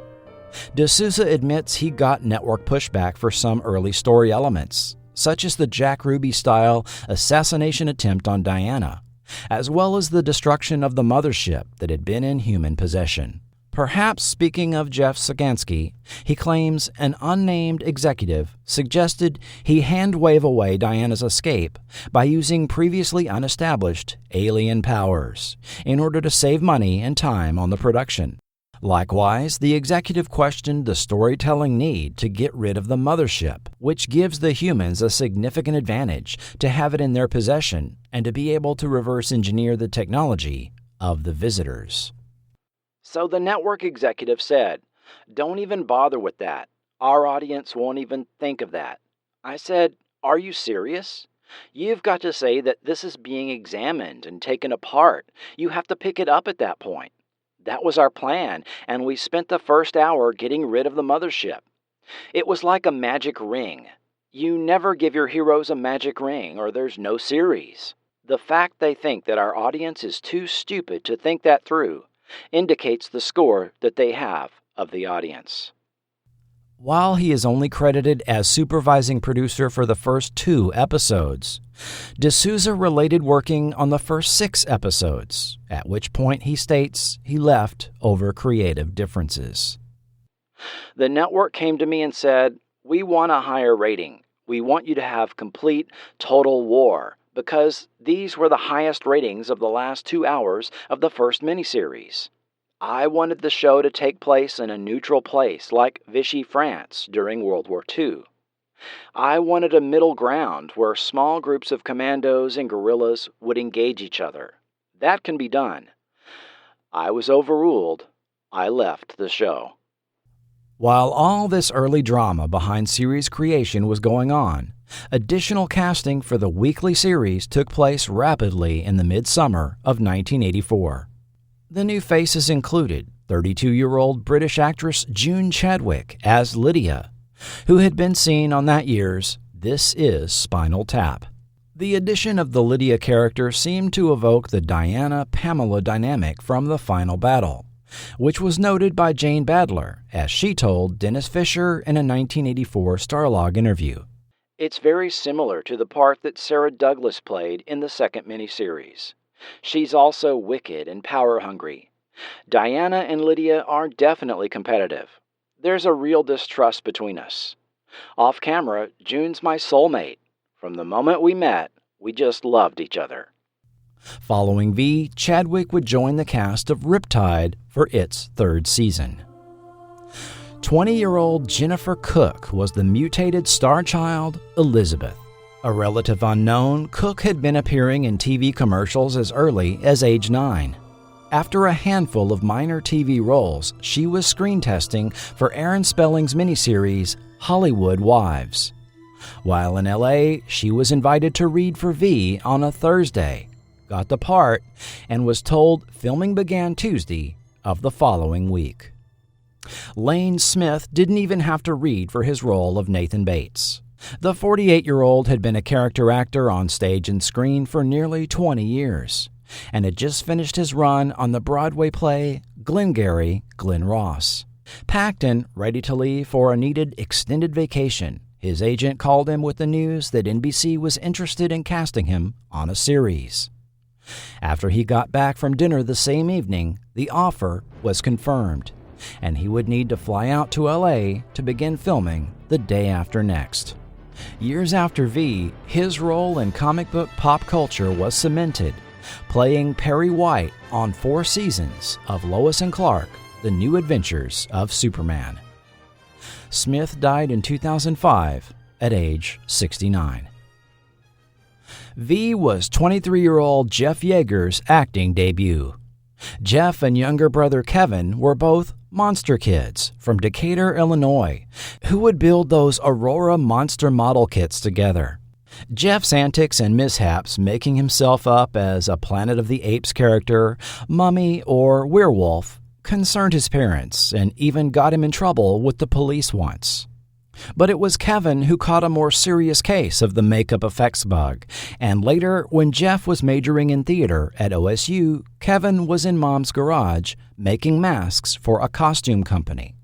De Souza admits he got network pushback for some early story elements, such as the Jack Ruby-style assassination attempt on Diana, as well as the destruction of the mothership that had been in human possession. Perhaps speaking of Jeff Sagansky, he claims an unnamed executive suggested he hand-wave away Diana's escape by using previously unestablished alien powers in order to save money and time on the production. Likewise, the executive questioned the storytelling need to get rid of the mothership, which gives the humans a significant advantage to have it in their possession and to be able to reverse engineer the technology of the visitors. So the network executive said, "Don't even bother with that. Our audience won't even think of that." I said, "Are you serious? You've got to say that this is being examined and taken apart. You have to pick it up at that point." That was our plan, and we spent the first hour getting rid of the mothership. It was like a magic ring. You never give your heroes a magic ring, or there's no series. The fact they think that our audience is too stupid to think that through indicates the score that they have of the audience. While he is only credited as supervising producer for the first 2 episodes, de Souza related working on the first 6 episodes, at which point he states he left over creative differences. The network came to me and said, "We want a higher rating. We want you to have complete total war, because these were the highest ratings of the last 2 hours of the first miniseries. I wanted the show to take place in a neutral place like Vichy, France during World War II. I wanted a middle ground where small groups of commandos and guerrillas would engage each other. That can be done. I was overruled. I left the show." While all this early drama behind series creation was going on, additional casting for the weekly series took place rapidly in the midsummer of 1984. The new faces included 32-year-old British actress June Chadwick as Lydia, who had been seen on that year's This Is Spinal Tap. The addition of the Lydia character seemed to evoke the Diana-Pamela dynamic from the final battle, which was noted by Jane Badler, as she told Dennis Fisher in a 1984 Starlog interview. "It's very similar to the part that Sarah Douglas played in the second miniseries. She's also wicked and power-hungry. Diana and Lydia are definitely competitive. There's a real distrust between us. Off camera, June's my soulmate. From the moment we met, we just loved each other." Following V, Chadwick would join the cast of Riptide for its 3rd season. 20-year-old Jennifer Cook was the mutated star child, Elizabeth. A relative unknown, Cook had been appearing in TV commercials as early as age 9. After a handful of minor TV roles, she was screen testing for Aaron Spelling's miniseries Hollywood Wives. While in LA, she was invited to read for V on a Thursday, got the part, and was told filming began Tuesday of the following week. Lane Smith didn't even have to read for his role of Nathan Bates. The 48-year-old had been a character actor on stage and screen for nearly 20 years, and had just finished his run on the Broadway play Glengarry Glen Ross. Packed and ready to leave for a needed extended vacation, his agent called him with the news that NBC was interested in casting him on a series. After he got back from dinner the same evening, the offer was confirmed, and he would need to fly out to LA to begin filming the day after next. Years after V, his role in comic book pop culture was cemented, playing Perry White on 4 seasons of Lois and Clark, The New Adventures of Superman. Smith died in 2005 at age 69. V was 23-year-old Jeff Yeager's acting debut. Jeff and younger brother Kevin were both monster kids from Decatur, Illinois, who would build those Aurora monster model kits together. Jeff's antics and mishaps making himself up as a Planet of the Apes character, mummy, or werewolf concerned his parents and even got him in trouble with the police once. But it was Kevin who caught a more serious case of the makeup effects bug, and later, when Jeff was majoring in theater at OSU, Kevin was in Mom's garage making masks for a costume company.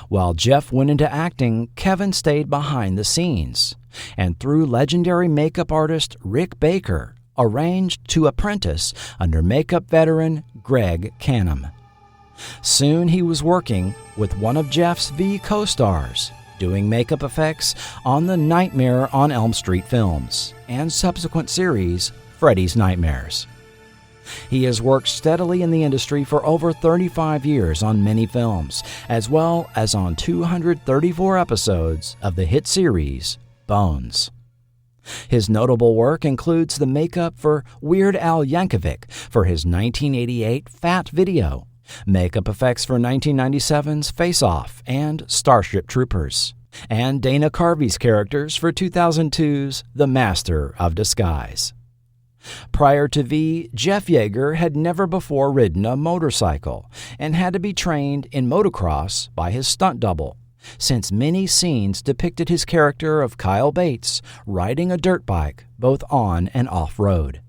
While Jeff went into acting, Kevin stayed behind the scenes, and through legendary makeup artist Rick Baker, arranged to apprentice under makeup veteran Greg Canham. Soon he was working with one of Jeff's V co-stars, doing makeup effects on the Nightmare on Elm Street films and subsequent series, Freddy's Nightmares. He has worked steadily in the industry for over 35 years on many films, as well as on 234 episodes of the hit series Bones. His notable work includes the makeup for Weird Al Yankovic for his 1988 Fat video, makeup effects for 1997's Face Off and Starship Troopers, and Dana Carvey's characters for 2002's The Master of Disguise. Prior to V, Jeff Yeager had never before ridden a motorcycle and had to be trained in motocross by his stunt double, since many scenes depicted his character of Kyle Bates riding a dirt bike both on and off-road.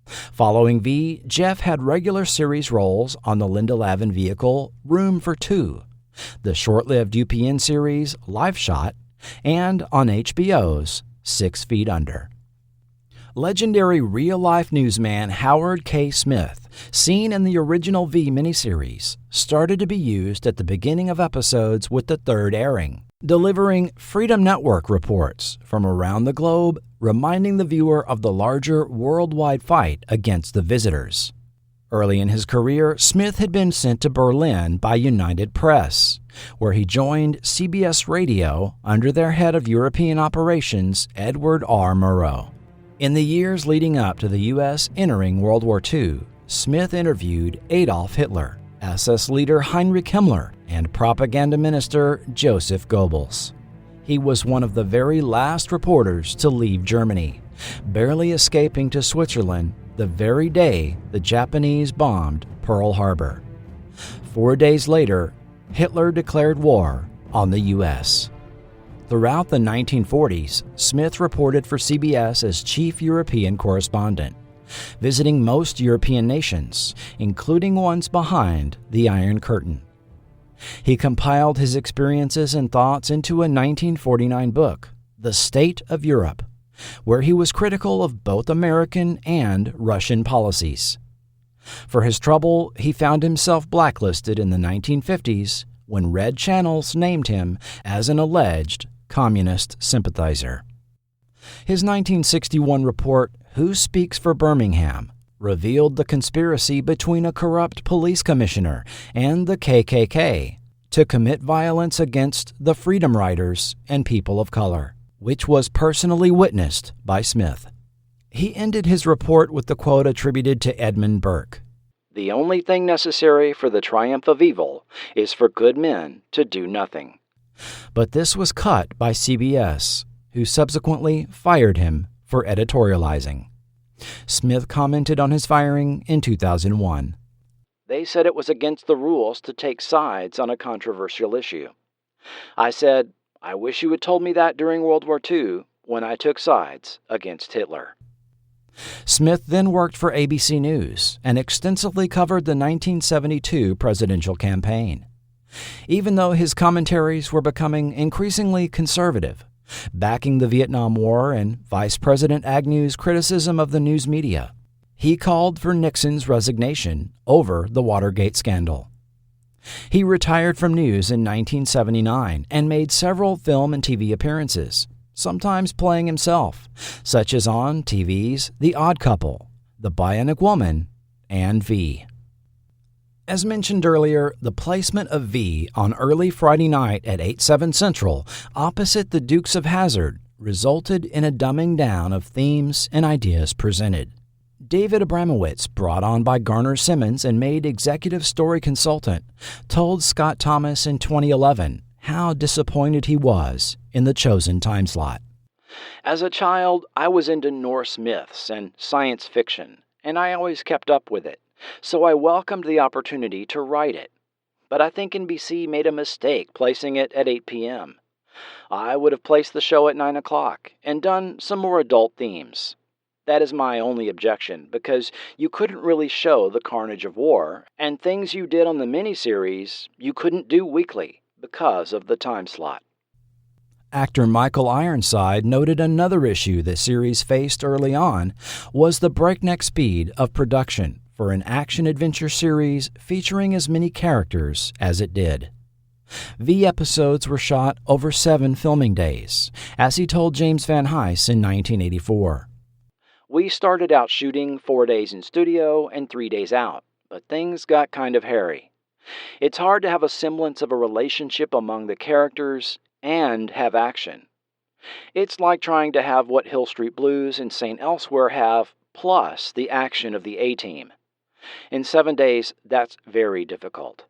Following V, Jeff had regular series roles on the Linda Lavin vehicle Room for Two, the short-lived UPN series Live Shot, and on HBO's 6 Feet Under. Legendary real-life newsman Howard K. Smith, seen in the original V miniseries, started to be used at the beginning of episodes with the third airing, delivering Freedom Network reports from around the globe, reminding the viewer of the larger worldwide fight against the visitors. Early in his career, Smith had been sent to Berlin by United Press, where he joined CBS Radio under their head of European operations, Edward R. Murrow. In the years leading up to the U.S. entering World War II, Smith interviewed Adolf Hitler, SS leader Heinrich Himmler, and propaganda minister Joseph Goebbels. He was one of the very last reporters to leave Germany, barely escaping to Switzerland the very day the Japanese bombed Pearl Harbor. 4 days later, Hitler declared war on the U.S. Throughout the 1940s, Smith reported for CBS as chief European correspondent, visiting most European nations, including ones behind the Iron Curtain. He compiled his experiences and thoughts into a 1949 book, The State of Europe, where he was critical of both American and Russian policies. For his trouble, he found himself blacklisted in the 1950s when Red Channels named him as an alleged communist sympathizer. His 1961 report, Who Speaks for Birmingham?, revealed the conspiracy between a corrupt police commissioner and the KKK to commit violence against the Freedom Riders and people of color, which was personally witnessed by Smith. He ended his report with the quote attributed to Edmund Burke, "The only thing necessary for the triumph of evil is for good men to do nothing." But this was cut by CBS, who subsequently fired him for editorializing. Smith commented on his firing in 2001. "They said it was against the rules to take sides on a controversial issue. I said, I wish you had told me that during World War II when I took sides against Hitler." Smith then worked for ABC News and extensively covered the 1972 presidential campaign. Even though his commentaries were becoming increasingly conservative, backing the Vietnam War and Vice President Agnew's criticism of the news media, he called for Nixon's resignation over the Watergate scandal. He retired from news in 1979 and made several film and TV appearances, sometimes playing himself, such as on TV's The Odd Couple, The Bionic Woman, and V. As mentioned earlier, the placement of V on early Friday night at 8/7 Central opposite the Dukes of Hazzard resulted in a dumbing down of themes and ideas presented. David Abramowitz, brought on by Garner Simmons and made executive story consultant, told Scott Thomas in 2011 how disappointed he was in the chosen time slot. As a child, I was into Norse myths and science fiction, and I always kept up with it, so I welcomed the opportunity to write it. But I think NBC made a mistake placing it at 8 p.m. I would have placed the show at 9 o'clock and done some more adult themes. That is my only objection, because you couldn't really show the carnage of war, and things you did on the miniseries you couldn't do weekly because of the time slot. Actor Michael Ironside noted another issue the series faced early on was the breakneck speed of production for an action-adventure series featuring as many characters as it did. V episodes were shot over 7 filming days, as he told James Van Hise in 1984. We started out shooting 4 days in studio and 3 days out, but things got kind of hairy. It's hard to have a semblance of a relationship among the characters and have action. It's like trying to have what Hill Street Blues and St. Elsewhere have, plus the action of the A-Team. In 7 days, that's very difficult.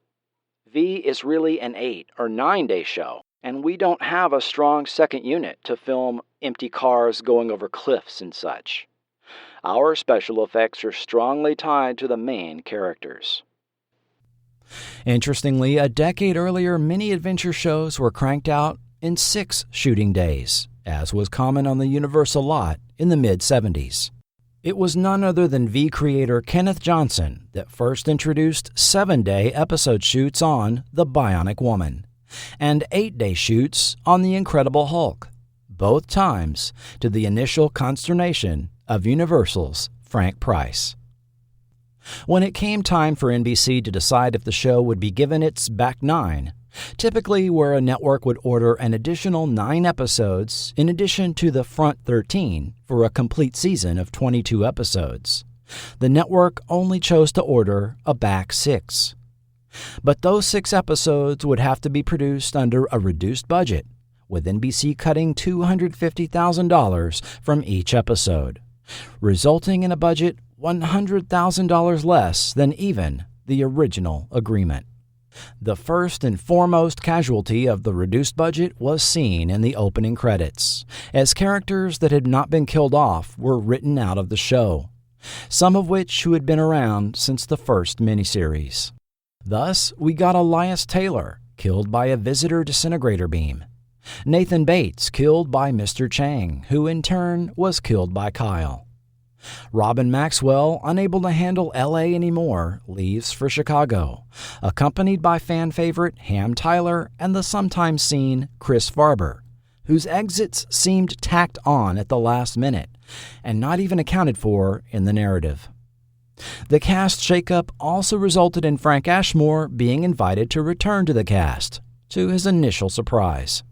V is really an 8 or 9 day show, and we don't have a strong second unit to film empty cars going over cliffs and such. Our special effects are strongly tied to the main characters. Interestingly, a decade earlier, many adventure shows were cranked out in 6 shooting days, as was common on the Universal lot in the mid-70s. It was none other than V creator Kenneth Johnson that first introduced 7-day episode shoots on The Bionic Woman and 8-day shoots on The Incredible Hulk, both times to the initial consternation of Universal's Frank Price. When it came time for NBC to decide if the show would be given its back 9, typically where a network would order an additional 9 episodes in addition to the front 13 for a complete season of 22 episodes, the network only chose to order a back 6. But those 6 episodes would have to be produced under a reduced budget, with NBC cutting $250,000 from each episode, resulting in a budget $100,000 less than even the original agreement. The first and foremost casualty of the reduced budget was seen in the opening credits, as characters that had not been killed off were written out of the show, some of which who had been around since the first miniseries. Thus, we got Elias Taylor, killed by a visitor disintegrator beam, Nathan Bates, killed by Mr. Chang, who in turn was killed by Kyle. Robin Maxwell, unable to handle L.A. anymore, leaves for Chicago, accompanied by fan favorite Ham Tyler and the sometimes seen Chris Farber, whose exits seemed tacked on at the last minute and not even accounted for in the narrative. The cast shakeup also resulted in Frank Ashmore being invited to return to the cast, to his initial surprise.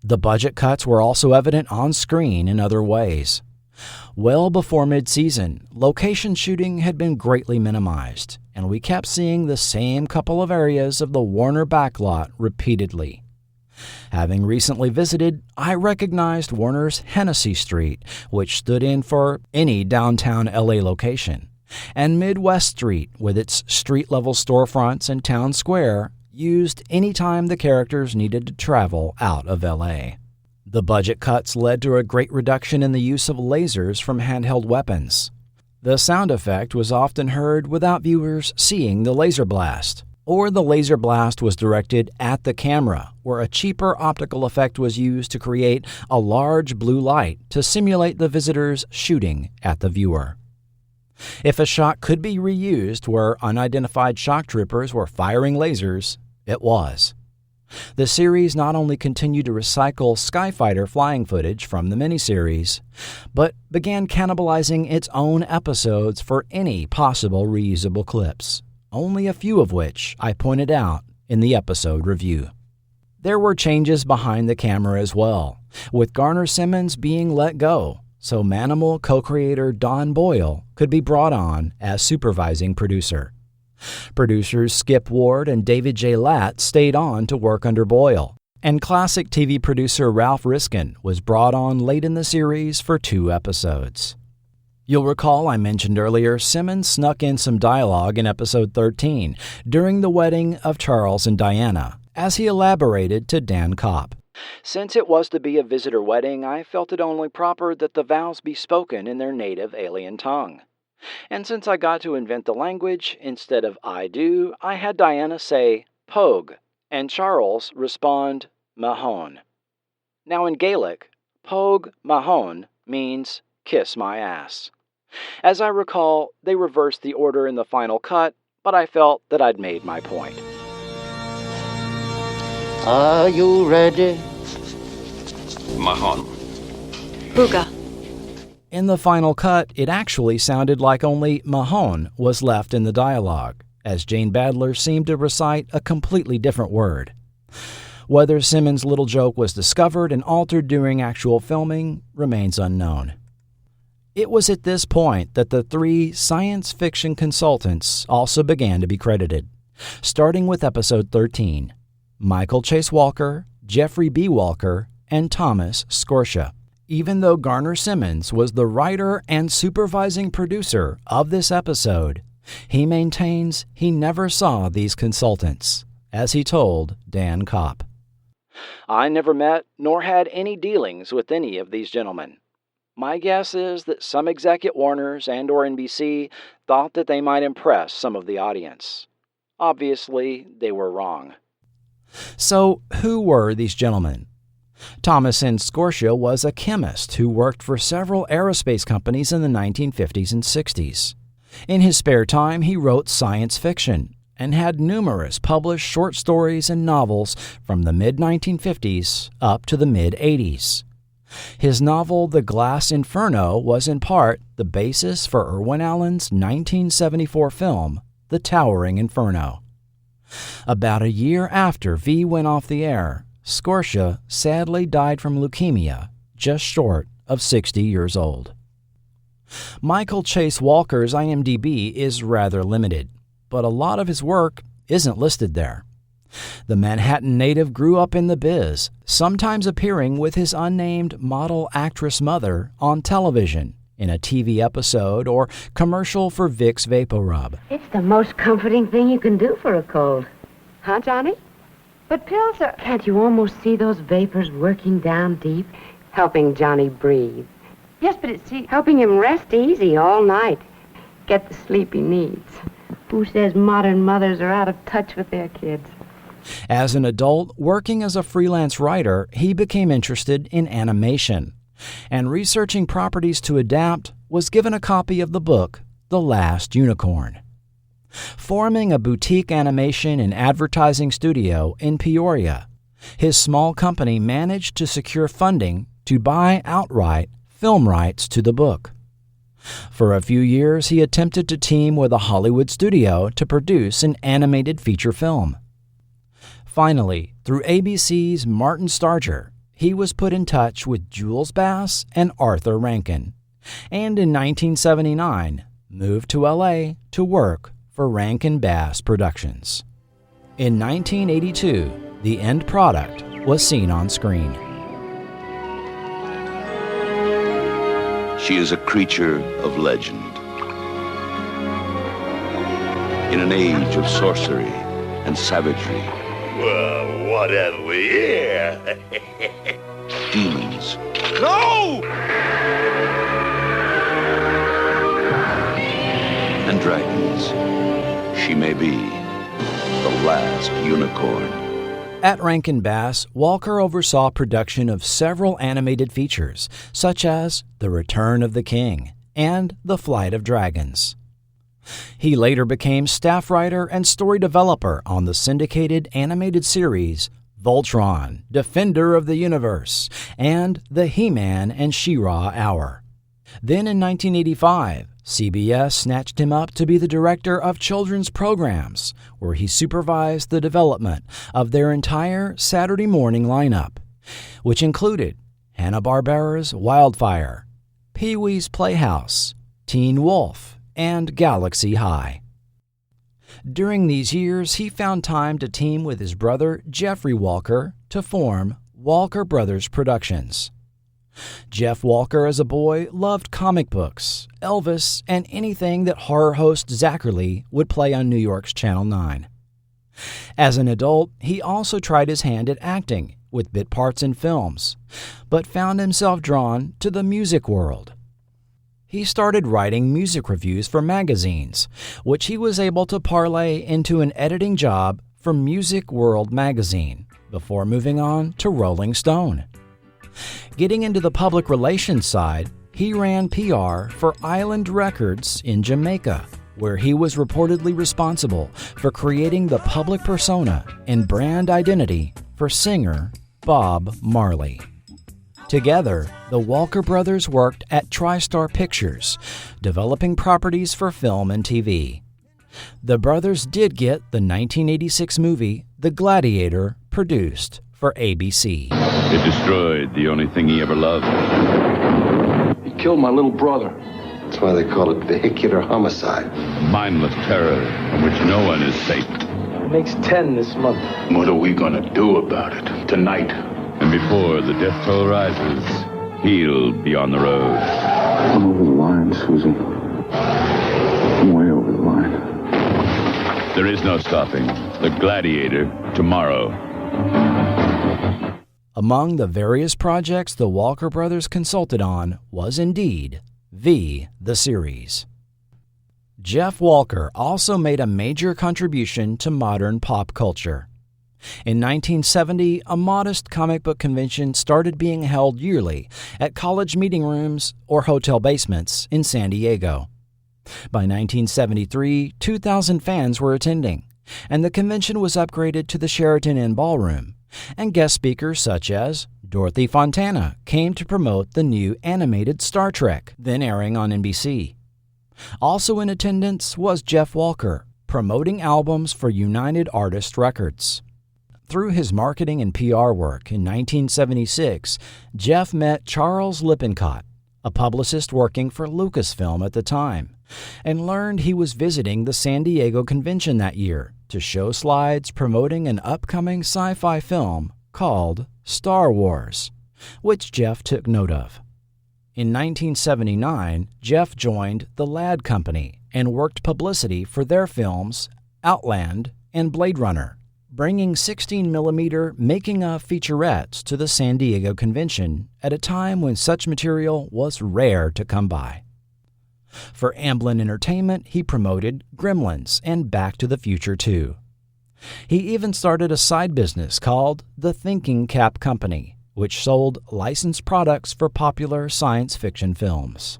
The budget cuts were also evident on screen in other ways. Well before mid-season, location shooting had been greatly minimized, and we kept seeing the same couple of areas of the Warner backlot repeatedly. Having recently visited, I recognized Warner's Hennessy Street, which stood in for any downtown LA location, and Midwest Street, with its street-level storefronts and town square, used any time the characters needed to travel out of LA. The budget cuts led to a great reduction in the use of lasers from handheld weapons. The sound effect was often heard without viewers seeing the laser blast, or the laser blast was directed at the camera, where a cheaper optical effect was used to create a large blue light to simulate the visitors shooting at the viewer. If a shot could be reused where unidentified shock troopers were firing lasers, it was. The series not only continued to recycle Skyfighter flying footage from the miniseries, but began cannibalizing its own episodes for any possible reusable clips, only a few of which I pointed out in the episode review. There were changes behind the camera as well, with Garner Simmons being let go, so Manimal co-creator Don Boyle could be brought on as supervising producer. Producers Skip Ward and David J. Latt stayed on to work under Boyle, and classic TV producer Ralph Riskin was brought on late in the series for 2 episodes. You'll recall I mentioned earlier Simmons snuck in some dialogue in episode 13 during the wedding of Charles and Diana, as he elaborated to Dan Kopp. Since it was to be a visitor wedding, I felt it only proper that the vows be spoken in their native alien tongue. And since I got to invent the language, instead of I do, I had Diana say Pogue, and Charles respond Mahone. Now in Gaelic, Pogue Mahone means kiss my ass. As I recall, they reversed the order in the final cut, but I felt that I'd made my point. Are you ready? Mahon. Booga. In the final cut, it actually sounded like only Mahone was left in the dialogue, as Jane Badler seemed to recite a completely different word. Whether Simmons' little joke was discovered and altered during actual filming remains unknown. It was at this point that the 3 science fiction consultants also began to be credited, starting with episode 13, Michael Chase Walker, Jeffrey B. Walker, and Thomas Scorscia. Even though Garner Simmons was the writer and supervising producer of this episode, he maintains he never saw these consultants, as he told Dan Kopp. I never met nor had any dealings with any of these gentlemen. My guess is that some exec at Warner's and or NBC thought that they might impress some of the audience. Obviously, they were wrong. So, who were these gentlemen? Thomas N. Scorscia was a chemist who worked for several aerospace companies in the 1950s and 60s. In his spare time, he wrote science fiction and had numerous published short stories and novels from the mid-1950s up to the mid-80s. His novel The Glass Inferno was in part the basis for Irwin Allen's 1974 film, The Towering Inferno. About a year after V went off the air, Scorscia sadly died from leukemia, just short of 60 years old. Michael Chase Walker's IMDb is rather limited, but a lot of his work isn't listed there. The Manhattan native grew up in the biz, sometimes appearing with his unnamed model actress mother on television, in a TV episode or commercial for Vicks VapoRub. It's the most comforting thing you can do for a cold. Huh, Johnny? But pills are... Can't you almost see those vapors working down deep, helping Johnny breathe? Yes, but it's helping him rest easy all night, get the sleep he needs. Who says modern mothers are out of touch with their kids? As an adult, working as a freelance writer, he became interested in animation, and researching properties to adapt, was given a copy of the book, The Last Unicorn. Forming a boutique animation and advertising studio in Peoria, his small company managed to secure funding to buy outright film rights to the book. For a few years, he attempted to team with a Hollywood studio to produce an animated feature film. Finally, through ABC's Martin Starger, he was put in touch with Jules Bass and Arthur Rankin, and in 1979 moved to LA to work for Rankin Bass Productions. In 1982, the end product was seen on screen. She is a creature of legend. In an age of sorcery and savagery, Well, what have we here? demons, No! and dragons, she may be the last unicorn. At Rankin Bass, Walker oversaw production of several animated features, such as The Return of the King and The Flight of Dragons. He later became staff writer and story developer on the syndicated animated series Voltron, Defender of the Universe, and the He-Man and She-Ra Hour. Then in 1985, CBS snatched him up to be the director of children's programs, where he supervised the development of their entire Saturday morning lineup, which included Hanna-Barbera's Wildfire, Pee-wee's Playhouse, Teen Wolf, and Galaxy High. During these years, he found time to team with his brother Jeffrey Walker to form Walker Brothers Productions. Jeff Walker, as a boy, loved comic books, Elvis, and anything that horror host Zachary would play on New York's Channel 9. As an adult, he also tried his hand at acting, with bit parts in films, but found himself drawn to the music world. He started writing music reviews for magazines, which he was able to parlay into an editing job for Music World magazine, before moving on to Rolling Stone. Getting into the public relations side, he ran PR for Island Records in Jamaica, where he was reportedly responsible for creating the public persona and brand identity for singer Bob Marley. Together, the Walker brothers worked at TriStar Pictures, developing properties for film and TV. The brothers did get the 1986 movie The Gladiator produced for ABC. It destroyed the only thing he ever loved. He killed my little brother. That's why they call it vehicular homicide. A mindless terror from which no one is safe. It makes 10 this month. What are we gonna do about it tonight? And before the death toll rises, he'll be on the road. I'm over the line, Susan. I'm way over the line. There is no stopping the Gladiator tomorrow. Among the various projects the Walker brothers consulted on was indeed V, the series. Jeff Walker also made a major contribution to modern pop culture. In 1970, a modest comic book convention started being held yearly at college meeting rooms or hotel basements in San Diego. By 1973, 2,000 fans were attending, and the convention was upgraded to the Sheraton Inn Ballroom, and guest speakers such as Dorothy Fontana came to promote the new animated Star Trek, then airing on NBC. Also in attendance was Jeff Walker, promoting albums for United Artists Records. Through his marketing and PR work in 1976, Jeff met Charles Lippincott, a publicist working for Lucasfilm at the time, and learned he was visiting the San Diego convention that year to show slides promoting an upcoming sci-fi film called Star Wars, which Jeff took note of. In 1979, Jeff joined the Ladd Company and worked publicity for their films Outland and Blade Runner, bringing 16mm making-of featurettes to the San Diego convention at a time when such material was rare to come by. For Amblin Entertainment, he promoted Gremlins and Back to the Future 2. He even started a side business called the Thinking Cap Company, which sold licensed products for popular science fiction films.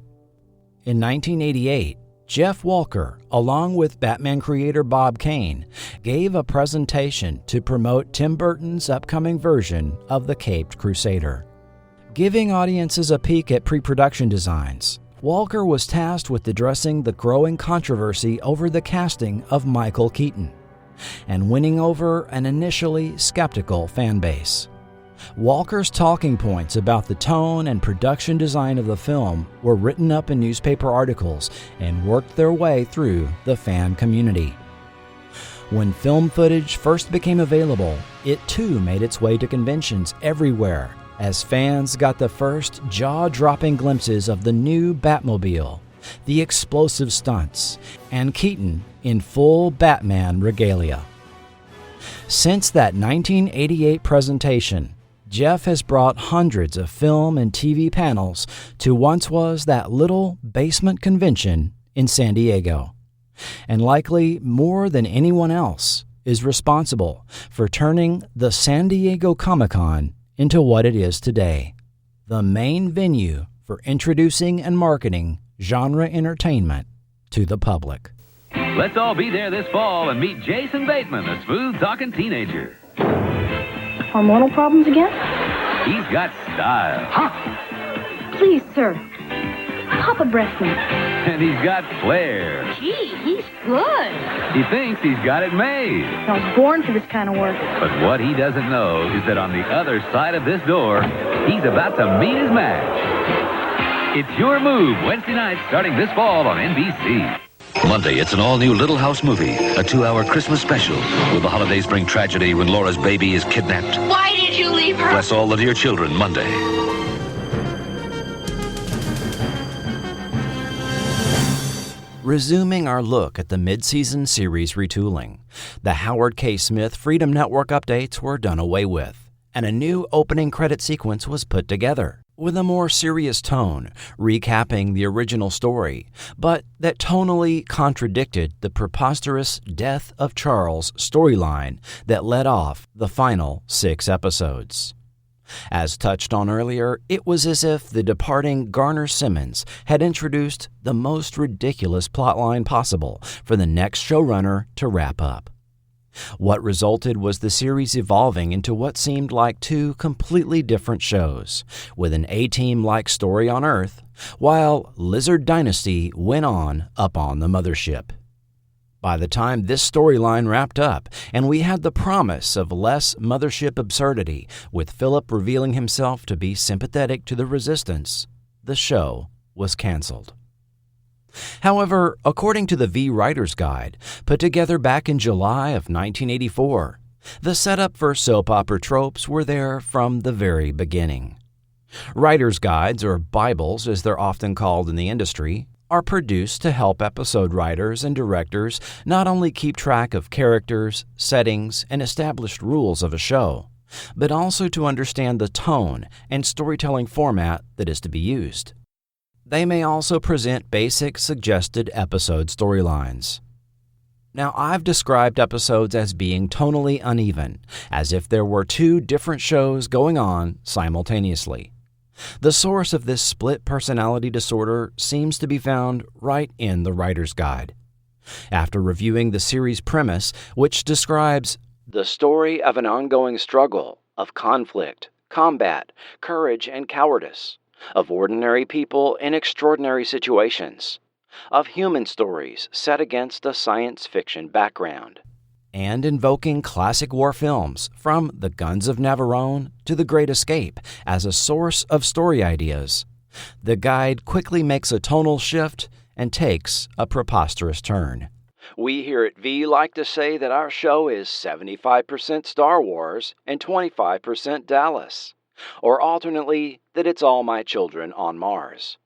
In 1988, Jeff Walker, along with Batman creator Bob Kane, gave a presentation to promote Tim Burton's upcoming version of The Caped Crusader. Giving audiences a peek at pre-production designs, Walker was tasked with addressing the growing controversy over the casting of Michael Keaton and winning over an initially skeptical fan base. Walker's talking points about the tone and production design of the film were written up in newspaper articles and worked their way through the fan community. When film footage first became available, it too made its way to conventions everywhere as fans got the first jaw-dropping glimpses of the new Batmobile, the explosive stunts, and Keaton in full Batman regalia. Since that 1988 presentation, Jeff has brought hundreds of film and TV panels to once was that little basement convention in San Diego, and likely more than anyone else is responsible for turning the San Diego Comic-Con into what it is today, the main venue for introducing and marketing genre entertainment to the public. Let's all be there this fall and meet Jason Bateman, a smooth-talking teenager. hormonal problems again? He's got style. Please, sir. Pop a breast milk. And he's got flair. Gee, he's good. He thinks he's got it made. I was born for this kind of work. But what he doesn't know is that on the other side of this door, he's about to meet his match. It's Your Move, Wednesday night, starting this fall on NBC. Monday, it's an all-new Little House movie, a 2-hour Christmas special. Will the holidays bring tragedy when Laura's baby is kidnapped? Why did you leave her? Bless all the dear children, Monday. Resuming our look at the mid-season series retooling, the Howard K. Smith Freedom Network updates were done away with, and a new opening credit sequence was put together, with a more serious tone, recapping the original story, but that tonally contradicted the preposterous Death of Charles storyline that led off the final 6 episodes. As touched on earlier, it was as if the departing Garner Simmons had introduced the most ridiculous plotline possible for the next showrunner to wrap up. What resulted was the series evolving into what seemed like 2 completely different shows, with an A-Team-like story on Earth, while Lizard Dynasty went on up on the mothership. By the time this storyline wrapped up, and we had the promise of less mothership absurdity, with Philip revealing himself to be sympathetic to the Resistance, the show was canceled. However, according to the V Writer's Guide, put together back in July of 1984, the setup for soap opera tropes were there from the very beginning. Writer's Guides, or Bibles as they're often called in the industry, are produced to help episode writers and directors not only keep track of characters, settings, and established rules of a show, but also to understand the tone and storytelling format that is to be used. They may also present basic suggested episode storylines. Now, I've described episodes as being tonally uneven, as if there were 2 different shows going on simultaneously. The source of this split personality disorder seems to be found right in the Writer's Guide. After reviewing the series premise, which describes the story of an ongoing struggle, of conflict, combat, courage, and cowardice, of ordinary people in extraordinary situations, of human stories set against a science fiction background, and invoking classic war films from The Guns of Navarone to The Great Escape as a source of story ideas, the guide quickly makes a tonal shift and takes a preposterous turn. We here at V like to say that our show is 75% Star Wars and 25% Dallas, or alternately, that it's All My Children on Mars.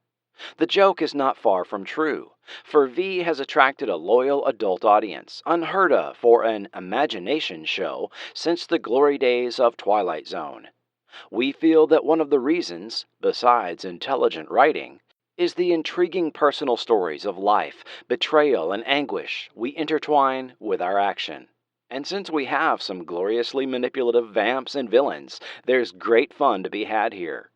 The joke is not far from true, for V has attracted a loyal adult audience, unheard of for an imagination show since the glory days of Twilight Zone. We feel that one of the reasons, besides intelligent writing, is the intriguing personal stories of life, betrayal, and anguish we intertwine with our action. And since we have some gloriously manipulative vamps and villains, there's great fun to be had here.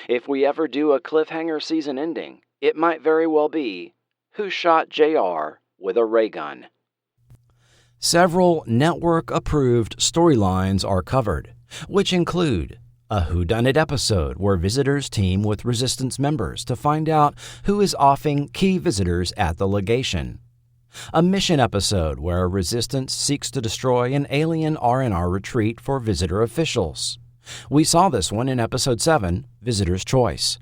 If we ever do a cliffhanger season ending, it might very well be, Who Shot JR with a Ray Gun? Several network-approved storylines are covered, which include a whodunit episode where visitors team with Resistance members to find out who is offing key visitors at the legation, a mission episode where Resistance seeks to destroy an alien R&R retreat for visitor officials. We saw this one in Episode 7, Visitor's Choice.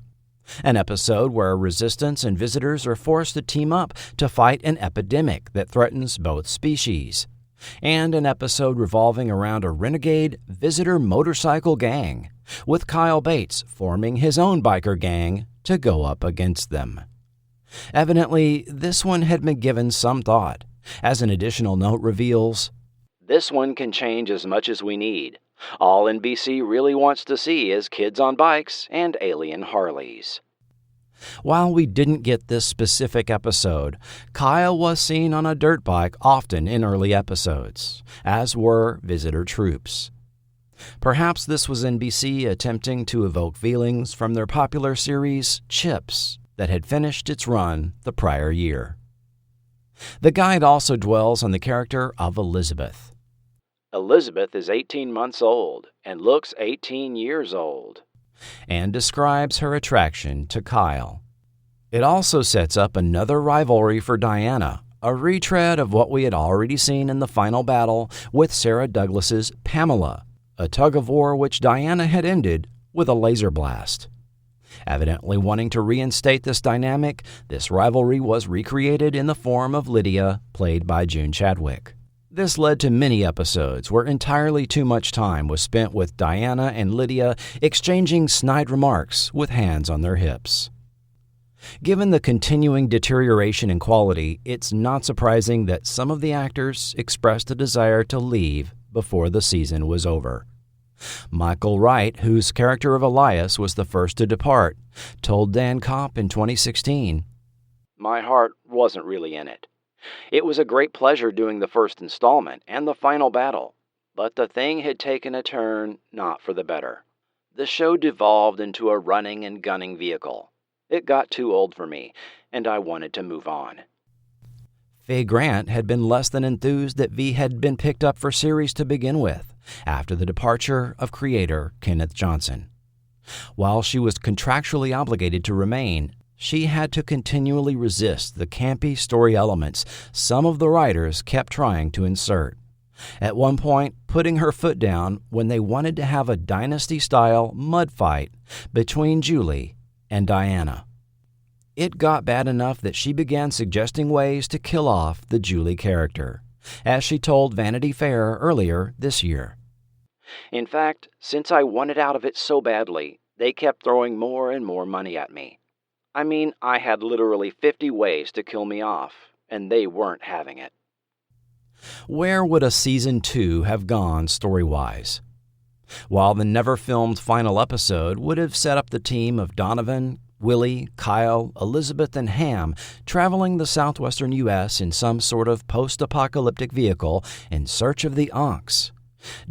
An episode where Resistance and visitors are forced to team up to fight an epidemic that threatens both species. And an episode revolving around a renegade visitor motorcycle gang, with Kyle Bates forming his own biker gang to go up against them. Evidently, this one had been given some thought. As an additional note reveals, this one can change as much as we need. All NBC really wants to see is kids on bikes and alien Harleys. While we didn't get this specific episode, Kyle was seen on a dirt bike often in early episodes, as were visitor troops. Perhaps this was NBC attempting to evoke feelings from their popular series Chips that had finished its run the prior year. The guide also dwells on the character of Elizabeth. Elizabeth is 18 months old and looks 18 years old, and describes her attraction to Kyle. It also sets up another rivalry for Diana, a retread of what we had already seen in the final battle with Sarah Douglas's Pamela, a tug-of-war which Diana had ended with a laser blast. Evidently wanting to reinstate this dynamic, this rivalry was recreated in the form of Lydia, played by June Chadwick. This led to many episodes where entirely too much time was spent with Diana and Lydia exchanging snide remarks with hands on their hips. Given the continuing deterioration in quality, it's not surprising that some of the actors expressed a desire to leave before the season was over. Michael Wright, whose character of Elias was the first to depart, told Dan Kopp in 2016, "My heart wasn't really in it. It was a great pleasure doing the first installment and the final battle, but the thing had taken a turn not for the better. The show devolved into a running and gunning vehicle. It got too old for me, and I wanted to move on." Faye Grant had been less than enthused that V had been picked up for series to begin with, after the departure of creator Kenneth Johnson. While she was contractually obligated to remain, she had to continually resist the campy story elements some of the writers kept trying to insert, at one point putting her foot down when they wanted to have a Dynasty-style mud fight between Julie and Diana. It got bad enough that she began suggesting ways to kill off the Julie character, as she told Vanity Fair earlier this year. "In fact, since I wanted out of it so badly, they kept throwing more and more money at me. I mean, I had literally 50 ways to kill me off, and they weren't having it." Where would a Season 2 have gone story-wise? While the never-filmed final episode would have set up the team of Donovan, Willie, Kyle, Elizabeth, and Ham traveling the southwestern U.S. in some sort of post-apocalyptic vehicle in search of the Ankhs,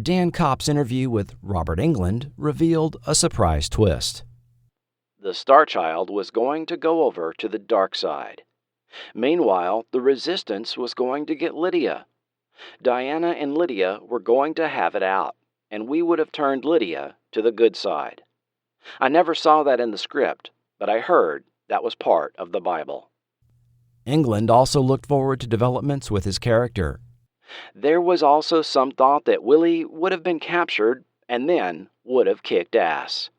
Dan Kopp's interview with Robert Englund revealed a surprise twist. The Star Child was going to go over to the dark side. Meanwhile, the Resistance was going to get Lydia. Diana and Lydia were going to have it out, and we would have turned Lydia to the good side. I never saw that in the script, but I heard that was part of the Bible. Englund also looked forward to developments with his character. There was also some thought that Willie would have been captured and then would have kicked ass.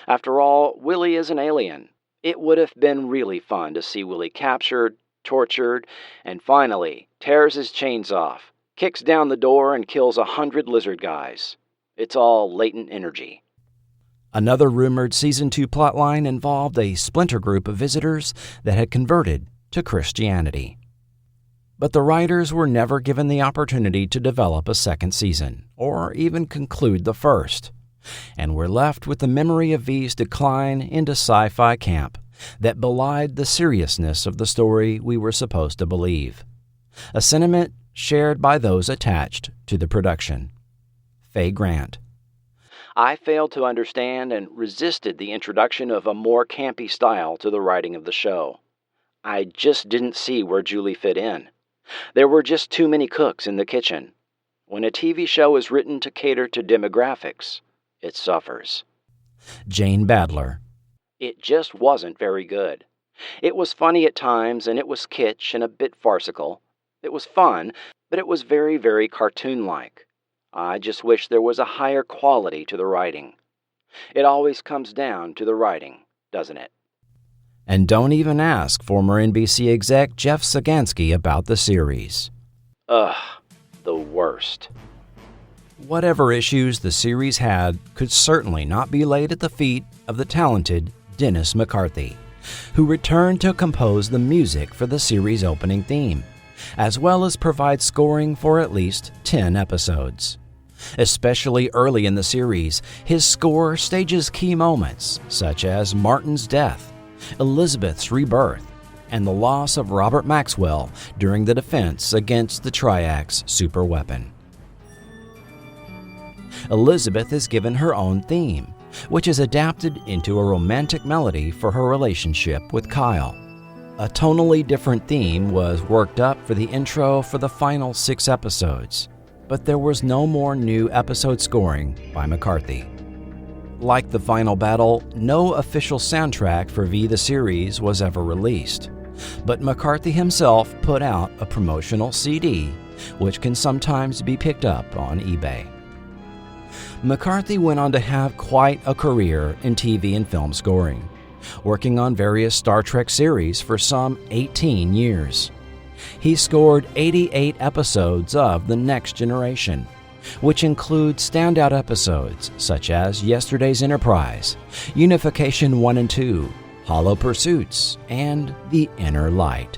After all, Willie is an alien. It would have been really fun to see Willie captured, tortured, and finally tears his chains off, kicks down the door, and kills 100 lizard guys. It's all latent energy. Another rumored Season 2 plotline involved a splinter group of visitors that had converted to Christianity. But the writers were never given the opportunity to develop a second season, or even conclude the first, and were left with the memory of V's decline into sci-fi camp that belied the seriousness of the story we were supposed to believe, a sentiment shared by those attached to the production. Faye Grant. I failed to understand and resisted the introduction of a more campy style to the writing of the show. I just didn't see where Julie fit in. There were just too many cooks in the kitchen. When a TV show is written to cater to demographics, it suffers. Jane Badler. It just wasn't very good. It was funny at times, and it was kitsch and a bit farcical. It was fun, but it was very, very cartoon-like. I just wish there was a higher quality to the writing. It always comes down to the writing, doesn't it? And don't even ask former NBC exec Jeff Sagansky about the series. Ugh, the worst. Whatever issues the series had could certainly not be laid at the feet of the talented Dennis McCarthy, who returned to compose the music for the series' opening theme, as well as provide scoring for at least 10 episodes. Especially early in the series, his score stages key moments such as Martin's death, Elizabeth's rebirth, and the loss of Robert Maxwell during the defense against the Triax superweapon. Elizabeth is given her own theme, which is adapted into a romantic melody for her relationship with Kyle. A tonally different theme was worked up for the intro for the final 6 episodes, but there was no more new episode scoring by McCarthy. Like The Final Battle, no official soundtrack for V the series was ever released, but McCarthy himself put out a promotional CD, which can sometimes be picked up on eBay. McCarthy went on to have quite a career in TV and film scoring, working on various Star Trek series for some 18 years. He scored 88 episodes of The Next Generation, which includes standout episodes such as Yesterday's Enterprise, Unification 1 and 2, Hollow Pursuits, and The Inner Light.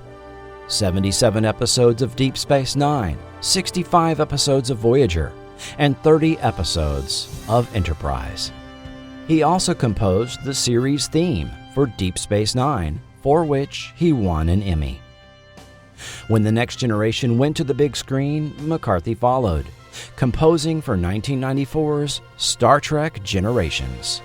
77 episodes of Deep Space Nine, 65 episodes of Voyager, and 30 episodes of Enterprise. He also composed the series theme for Deep Space Nine, for which he won an Emmy. When The Next Generation went to the big screen, McCarthy followed, composing for 1994's Star Trek Generations.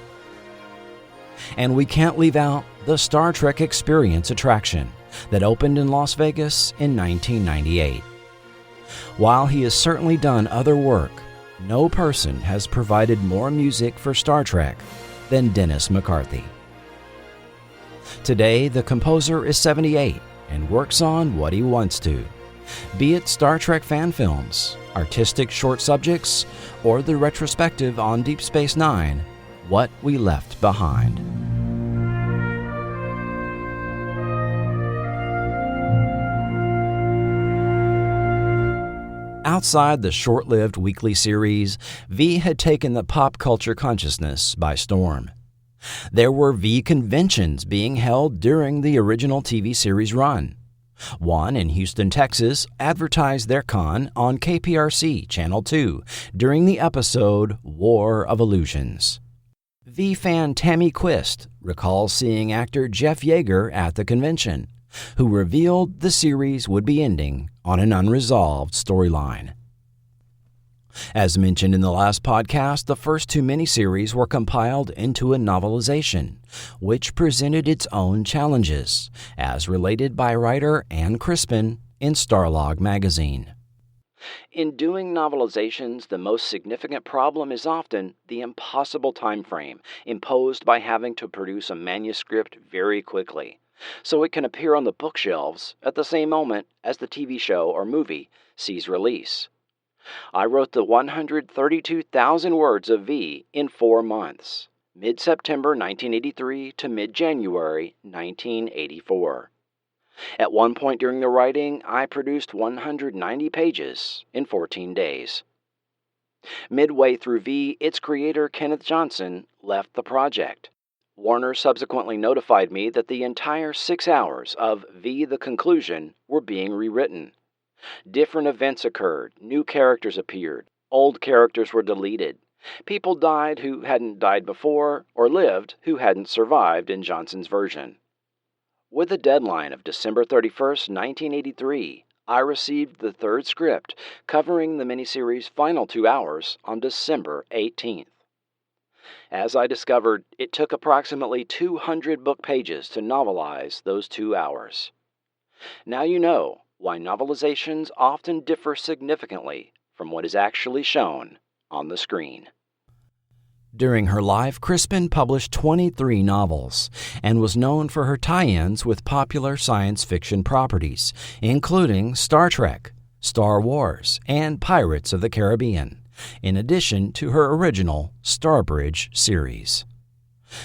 And we can't leave out the Star Trek Experience attraction that opened in Las Vegas in 1998. While he has certainly done other work, no person has provided more music for Star Trek than Dennis McCarthy. Today, the composer is 78 and works on what he wants to, be it Star Trek fan films, artistic short subjects, or the retrospective on Deep Space Nine, What We Left Behind. Outside the short-lived weekly series, V had taken the pop culture consciousness by storm. There were V conventions being held during the original TV series run. One in Houston, Texas, advertised their con on KPRC Channel 2 during the episode War of Illusions. V fan Tammy Quist recalls seeing actor Jeff Yeager at the convention, who revealed the series would be ending on an unresolved storyline. As mentioned in the last podcast, the first two miniseries were compiled into a novelization, which presented its own challenges, as related by writer Ann Crispin in Starlog magazine. In doing novelizations, the most significant problem is often the impossible time frame imposed by having to produce a manuscript very quickly, so it can appear on the bookshelves at the same moment as the TV show or movie sees release. I wrote the 132,000 words of V in 4 months, mid-September 1983 to mid-January 1984. At one point during the writing, I produced 190 pages in 14 days. Midway through V, its creator, Kenneth Johnson, left the project. Warner subsequently notified me that the entire 6 hours of V the Conclusion were being rewritten. Different events occurred, new characters appeared, old characters were deleted. People died who hadn't died before, or lived who hadn't survived in Johnson's version. With a deadline of December 31st, 1983, I received the third script covering the miniseries' final 2 hours on December 18th. As I discovered, it took approximately 200 book pages to novelize those 2 hours. Now you know why novelizations often differ significantly from what is actually shown on the screen. During her life, Crispin published 23 novels and was known for her tie-ins with popular science fiction properties, including Star Trek, Star Wars, and Pirates of the Caribbean, in addition to her original Starbridge series.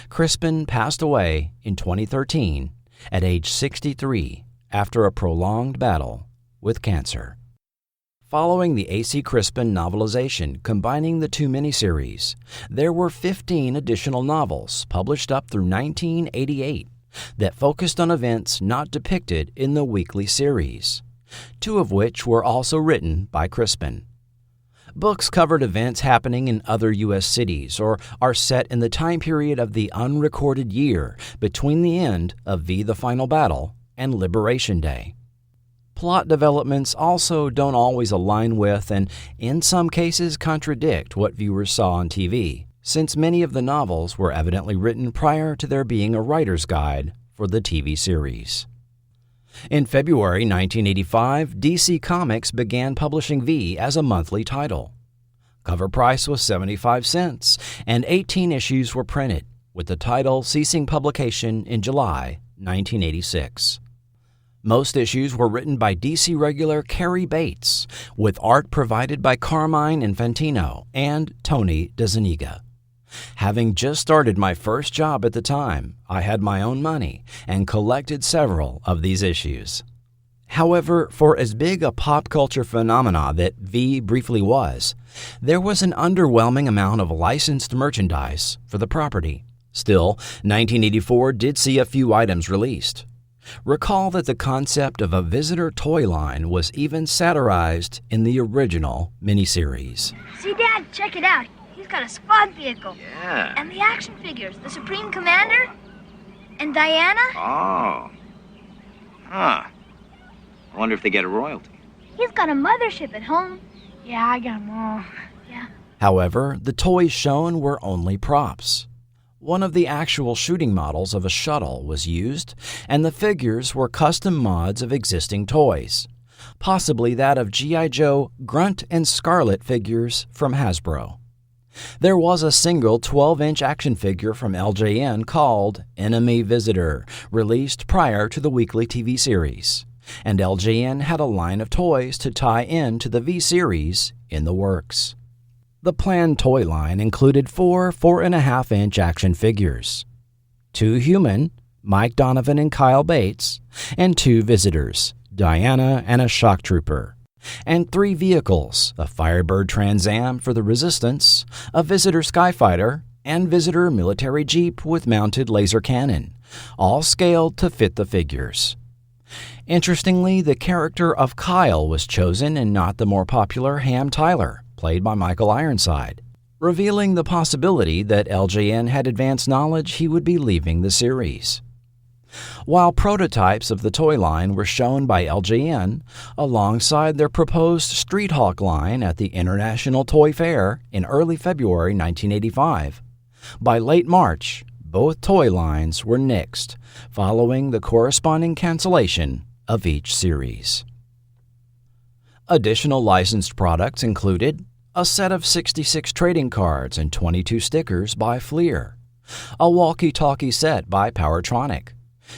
Crispin passed away in 2013 at age 63 after a prolonged battle with cancer. Following the A.C. Crispin novelization combining the two miniseries, there were 15 additional novels published up through 1988 that focused on events not depicted in the weekly series, 2 of which were also written by Crispin. Books covered events happening in other U.S. cities or are set in the time period of the unrecorded year between the end of V the Final Battle and Liberation Day. Plot developments also don't always align with and, in some cases, contradict what viewers saw on TV, since many of the novels were evidently written prior to there being a writer's guide for the TV series. In February 1985, DC Comics began publishing V as a monthly title. Cover price was 75 cents, and 18 issues were printed, with the title ceasing publication in July 1986. Most issues were written by DC regular Cary Bates, with art provided by Carmine Infantino and Tony DeZuniga. Having just started my first job at the time, I had my own money and collected several of these issues. However, for as big a pop culture phenomena that V briefly was, there was an underwhelming amount of licensed merchandise for the property. Still, 1984 did see a few items released. Recall that the concept of a visitor toy line was even satirized in the original miniseries. See, Dad, check it out. He's got a squad vehicle. Yeah. And the action figures, the Supreme Commander, and Diana. Oh. Huh. I wonder if they get a royalty. He's got a mothership at home. Yeah, I got them all. Yeah. However, the toys shown were only props. One of the actual shooting models of a shuttle was used, and the figures were custom mods of existing toys, possibly that of G.I. Joe Grunt and Scarlet figures from Hasbro. There was a single 12-inch action figure from LJN called Enemy Visitor, released prior to the weekly TV series, and LJN had a line of toys to tie in to the V series in the works. The planned toy line included 4 4.5-inch action figures, 2 human, Mike Donovan and Kyle Bates, and 2 visitors, Diana and a shock trooper, and 3 vehicles, a Firebird Trans Am for the Resistance, a Visitor Skyfighter, and Visitor military Jeep with mounted laser cannon, all scaled to fit the figures. Interestingly, the character of Kyle was chosen and not the more popular Ham Tyler, played by Michael Ironside, revealing the possibility that LJN had advanced knowledge he would be leaving the series. While prototypes of the toy line were shown by LJN alongside their proposed Street Hawk line at the International Toy Fair in early February 1985, by late March, both toy lines were nixed, following the corresponding cancellation of each series. Additional licensed products included a set of 66 trading cards and 22 stickers by Fleer, a walkie-talkie set by Powertronic,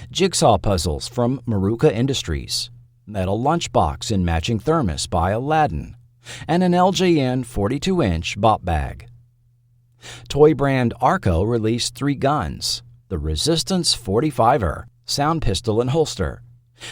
jigsaw puzzles from Maruka Industries, metal lunchbox and matching thermos by Aladdin, and an LJN 42-inch bop bag. Toy brand Arco released 3 guns, the Resistance 45er, sound pistol and holster,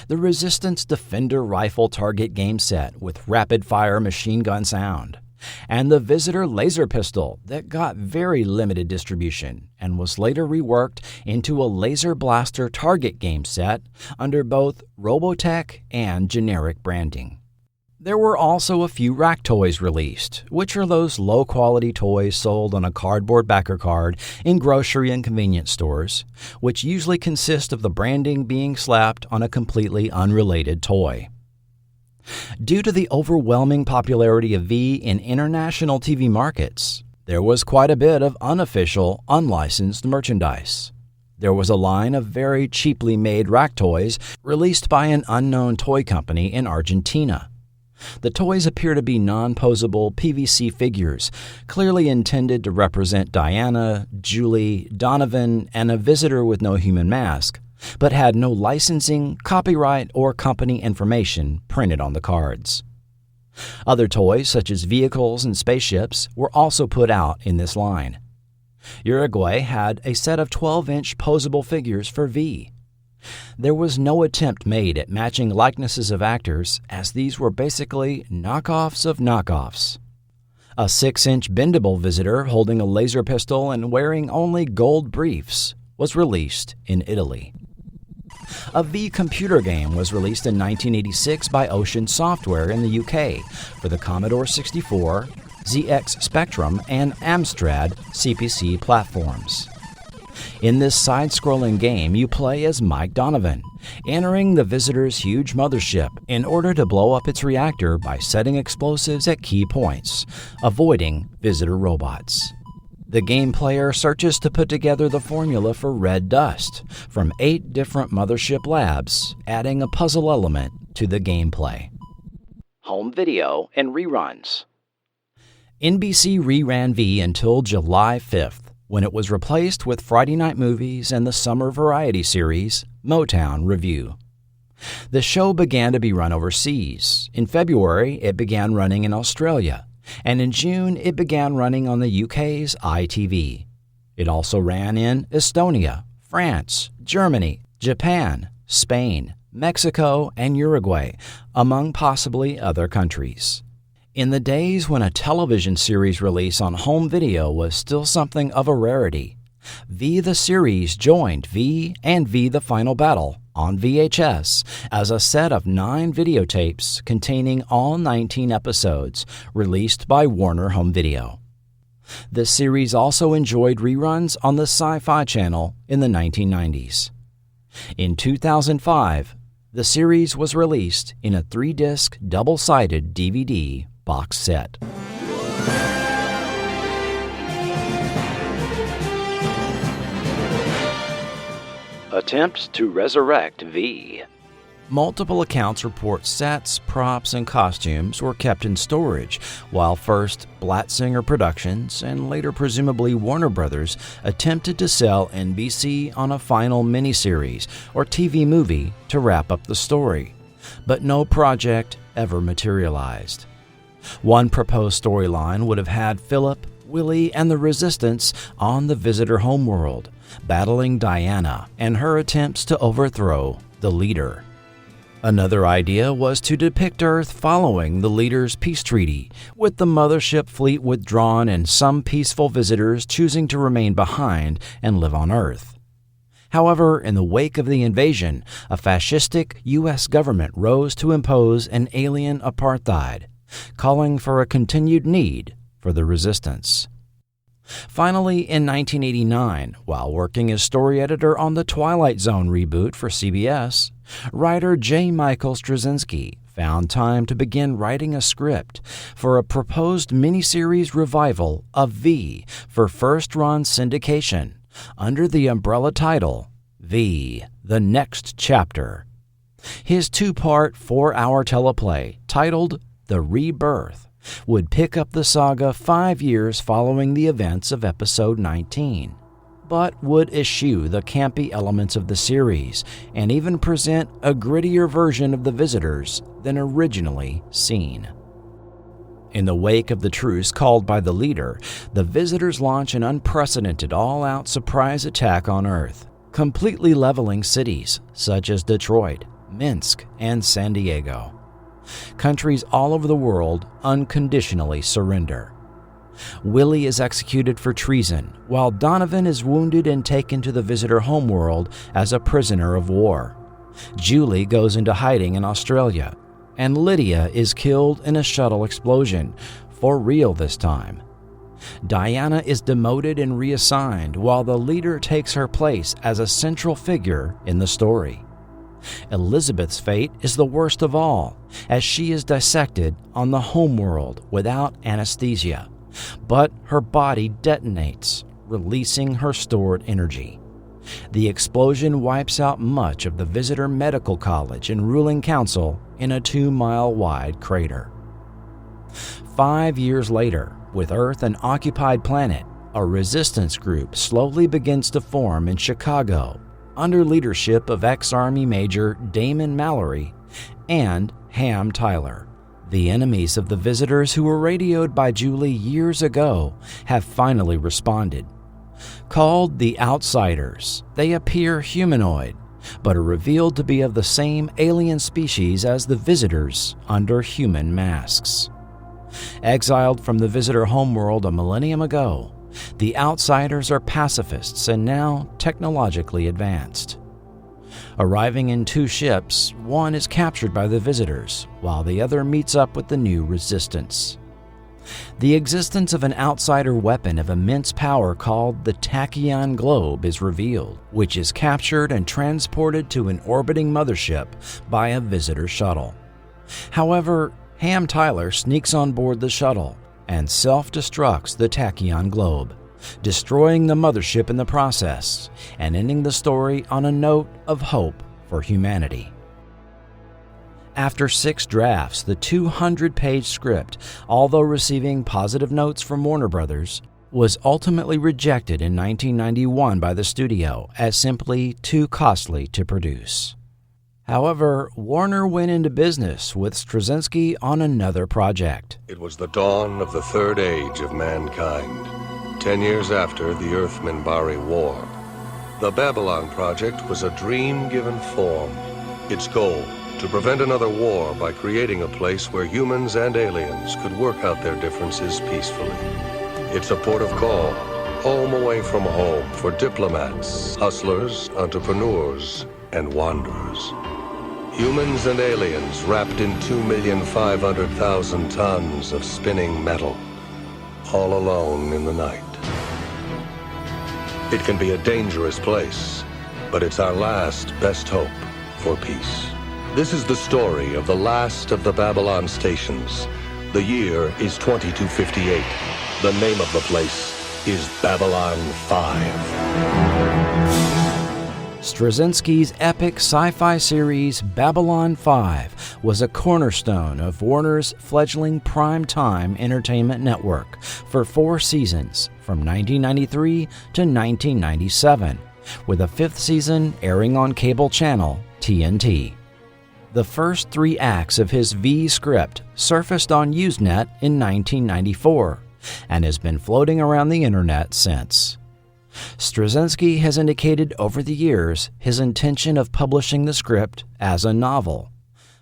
the Resistance Defender rifle target game set with rapid-fire machine gun sound, and the Visitor laser pistol that got very limited distribution and was later reworked into a laser blaster target game set under both Robotech and generic branding. There were also a few rack toys released, which are those low-quality toys sold on a cardboard backer card in grocery and convenience stores, which usually consist of the branding being slapped on a completely unrelated toy. Due to the overwhelming popularity of V in international TV markets, there was quite a bit of unofficial, unlicensed merchandise. There was a line of very cheaply made rack toys released by an unknown toy company in Argentina. The toys appear to be non-posable PVC figures, clearly intended to represent Diana, Julie, Donovan, and a visitor with no human mask, but had no licensing, copyright, or company information printed on the cards. Other toys, such as vehicles and spaceships, were also put out in this line. Uruguay had a set of 12-inch posable figures for V. There was no attempt made at matching likenesses of actors, as these were basically knockoffs of knockoffs. A 6-inch bendable visitor holding a laser pistol and wearing only gold briefs was released in Italy. A V computer game was released in 1986 by Ocean Software in the UK for the Commodore 64, ZX Spectrum, and Amstrad CPC platforms. In this side-scrolling game, you play as Mike Donovan, entering the visitor's huge mothership in order to blow up its reactor by setting explosives at key points, avoiding visitor robots. the game player searches to put together the formula for red dust from 8 different mothership labs, adding a puzzle element to the gameplay. Home video and reruns. NBC reran V until July 5th, when it was replaced with Friday night movies and the summer variety series Motown Revue. The show began to be run overseas. In February, it began running in Australia, and in June, it began running on the UK's ITV. It also ran in Estonia, France, Germany, Japan, Spain, Mexico, and Uruguay, among possibly other countries. In the days when a television series release on home video was still something of a rarity, V the Series joined V and V the Final Battle on VHS as a set of 9 videotapes containing all 19 episodes released by Warner Home Video. The series also enjoyed reruns on the Sci-Fi Channel in the 1990s. In 2005, the series was released in a 3-disc double-sided DVD box set. Attempts to resurrect V. Multiple accounts report sets, props, and costumes were kept in storage, while first Blatzinger Productions and later presumably Warner Brothers attempted to sell NBC on a final miniseries or TV movie to wrap up the story, but no project ever materialized. One proposed storyline would have had Philip, Willie, and the Resistance on the visitor homeworld, battling Diana and her attempts to overthrow the leader. Another idea was to depict Earth following the leader's peace treaty, with the mothership fleet withdrawn and some peaceful visitors choosing to remain behind and live on Earth. However, in the wake of the invasion, a fascistic U.S. government rose to impose an alien apartheid, calling for a continued need for the Resistance. Finally, in 1989, while working as story editor on the Twilight Zone reboot for CBS, writer J. Michael Straczynski found time to begin writing a script for a proposed miniseries revival of V for first-run syndication under the umbrella title V, The Next Chapter. His 2-part, 4-hour teleplay titled The Rebirth would pick up the saga 5 years following the events of episode 19, but would eschew the campy elements of the series and even present a grittier version of the visitors than originally seen. In the wake of the truce called by the leader, the visitors launch an unprecedented all-out surprise attack on Earth, completely leveling cities such as Detroit, Minsk, and San Diego. Countries all over the world unconditionally surrender. Willie is executed for treason, while Donovan is wounded and taken to the visitor homeworld as a prisoner of war. Julie goes into hiding in Australia, and Lydia is killed in a shuttle explosion, for real this time. Diana is demoted and reassigned, while the leader takes her place as a central figure in the story. Elizabeth's fate is the worst of all, as she is dissected on the homeworld without anesthesia, but her body detonates, releasing her stored energy. The explosion wipes out much of the Visitor Medical College and ruling council in a 2-mile-wide crater. 5 years later, with Earth an occupied planet, a resistance group slowly begins to form in Chicago under leadership of ex-Army Major Damon Mallory and Ham Tyler. The enemies of the visitors who were radioed by Julie years ago have finally responded. Called the Outsiders, they appear humanoid, but are revealed to be of the same alien species as the visitors under human masks. Exiled from the visitor homeworld a millennium ago, the Outsiders are pacifists and now technologically advanced. Arriving in 2 ships, one is captured by the visitors, while the other meets up with the new resistance. The existence of an outsider weapon of immense power called the Tachyon Globe is revealed, which is captured and transported to an orbiting mothership by a visitor shuttle. However, Ham Tyler sneaks on board the shuttle and self-destructs the Tachyon Globe, destroying the mothership in the process, and ending the story on a note of hope for humanity. After 6 drafts, the 200-page script, although receiving positive notes from Warner Brothers, was ultimately rejected in 1991 by the studio as simply too costly to produce. However, Warner went into business with Straczynski on another project. It was the dawn of the third age of mankind, 10 years after the Earth-Minbari War. The Babylon Project was a dream given form. Its goal, to prevent another war by creating a place where humans and aliens could work out their differences peacefully. It's a port of call, home away from home for diplomats, hustlers, entrepreneurs, and wanderers. Humans and aliens wrapped in 2,500,000 tons of spinning metal, all alone in the night. It can be a dangerous place, but it's our last best hope for peace. This is the story of the last of the Babylon stations. The year is 2258. The name of the place is Babylon 5. Straczynski's epic sci-fi series Babylon 5 was a cornerstone of Warner's fledgling prime-time entertainment network for 4 seasons from 1993 to 1997, with a 5th season airing on cable channel TNT. The first 3 acts of his V script surfaced on Usenet in 1994 and has been floating around the internet since. Straczynski has indicated over the years his intention of publishing the script as a novel,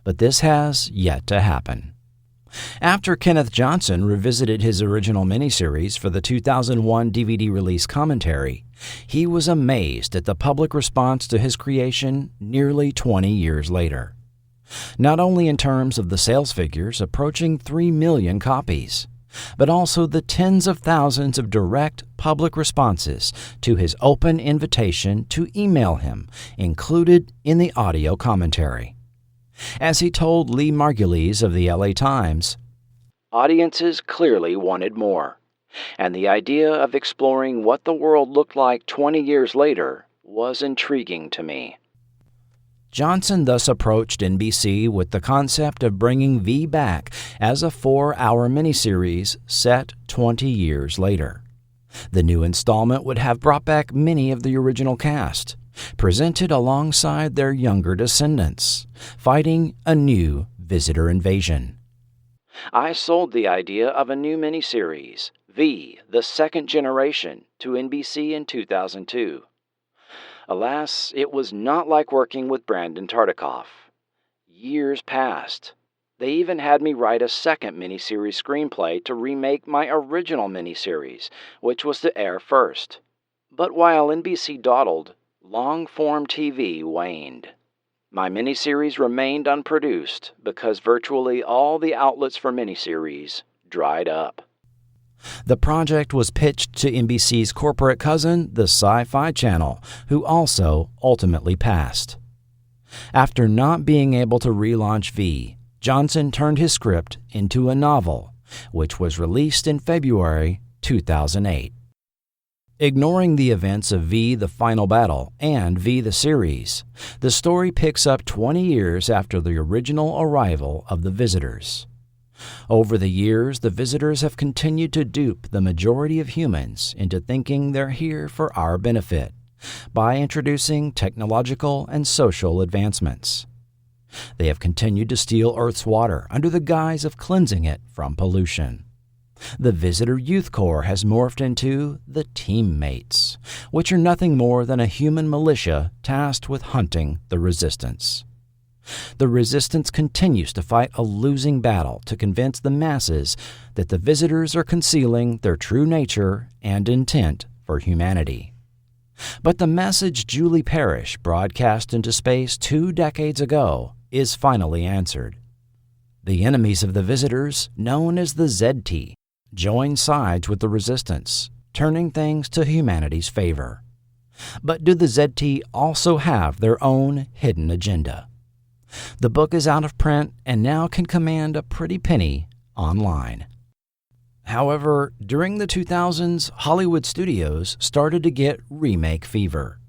but this has yet to happen. After Kenneth Johnson revisited his original miniseries for the 2001 DVD release commentary, he was amazed at the public response to his creation nearly 20 years later. Not only in terms of the sales figures approaching 3 million copies, but also the tens of thousands of direct public responses to his open invitation to email him included in the audio commentary. As he told Lee Margulies of the LA Times, "Audiences clearly wanted more, and the idea of exploring what the world looked like 20 years later was intriguing to me." Johnson thus approached NBC with the concept of bringing V back as a 4-hour miniseries set 20 years later. The new installment would have brought back many of the original cast, presented alongside their younger descendants, fighting a new visitor invasion. I sold the idea of a new miniseries, V, the Second Generation, to NBC in 2002. Alas, it was not like working with Brandon Tartikoff. Years passed. They even had me write a second miniseries screenplay to remake my original miniseries, which was to air first. But while NBC dawdled, long-form TV waned. My miniseries remained unproduced because virtually all the outlets for miniseries dried up. The project was pitched to NBC's corporate cousin, the Sci-Fi Channel, who also ultimately passed. After not being able to relaunch V, Johnson turned his script into a novel, which was released in February 2008. Ignoring the events of V, the Final Battle, and V, the series, the story picks up 20 years after the original arrival of the visitors. Over the years, the visitors have continued to dupe the majority of humans into thinking they're here for our benefit by introducing technological and social advancements. They have continued to steal Earth's water under the guise of cleansing it from pollution. The Visitor Youth Corps has morphed into the Teammates, which are nothing more than a human militia tasked with hunting the Resistance. The Resistance continues to fight a losing battle to convince the masses that the visitors are concealing their true nature and intent for humanity. But the message Julie Parrish broadcast into space 2 decades ago is finally answered. The enemies of the visitors, known as the ZT, join sides with the Resistance, turning things to humanity's favor. But do the ZT also have their own hidden agenda? The book is out of print and now can command a pretty penny online. However, during the 2000s, Hollywood studios started to get remake fever.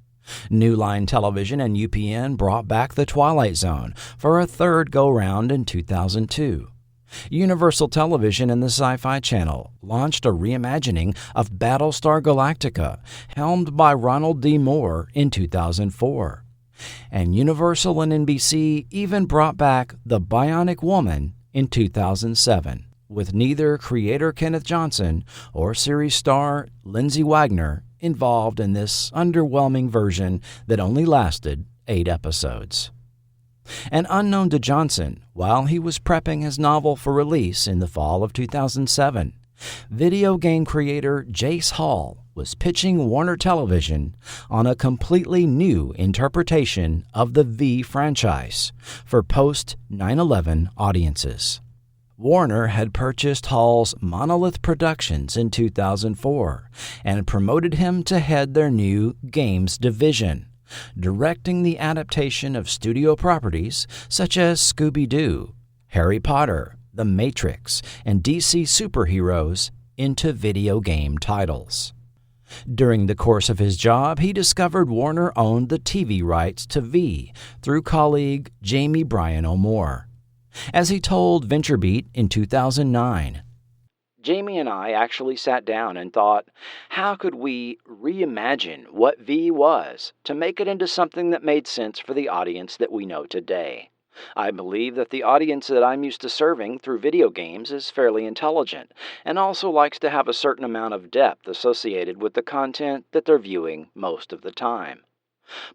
New Line Television and UPN brought back The Twilight Zone for a third go-round in 2002. Universal Television and the Sci-Fi Channel launched a reimagining of Battlestar Galactica, helmed by Ronald D. Moore in 2004. And Universal and NBC even brought back The Bionic Woman in 2007, with neither creator Kenneth Johnson or series star Lindsay Wagner involved in this underwhelming version that only lasted 8 episodes. And unknown to Johnson, while he was prepping his novel for release in the fall of 2007, video game creator Jace Hall was pitching Warner Television on a completely new interpretation of the V franchise for post-9/11 audiences. Warner had purchased Hall's Monolith Productions in 2004 and promoted him to head their new games division, directing the adaptation of studio properties such as Scooby-Doo, Harry Potter, The Matrix, and DC superheroes into video game titles. During the course of his job, he discovered Warner owned the TV rights to V through colleague Jamie Bryan O'Moore. As he told VentureBeat in 2009, Jamie and I actually sat down and thought, how could we reimagine what V was to make it into something that made sense for the audience that we know today? I believe that the audience that I'm used to serving through video games is fairly intelligent and also likes to have a certain amount of depth associated with the content that they're viewing most of the time.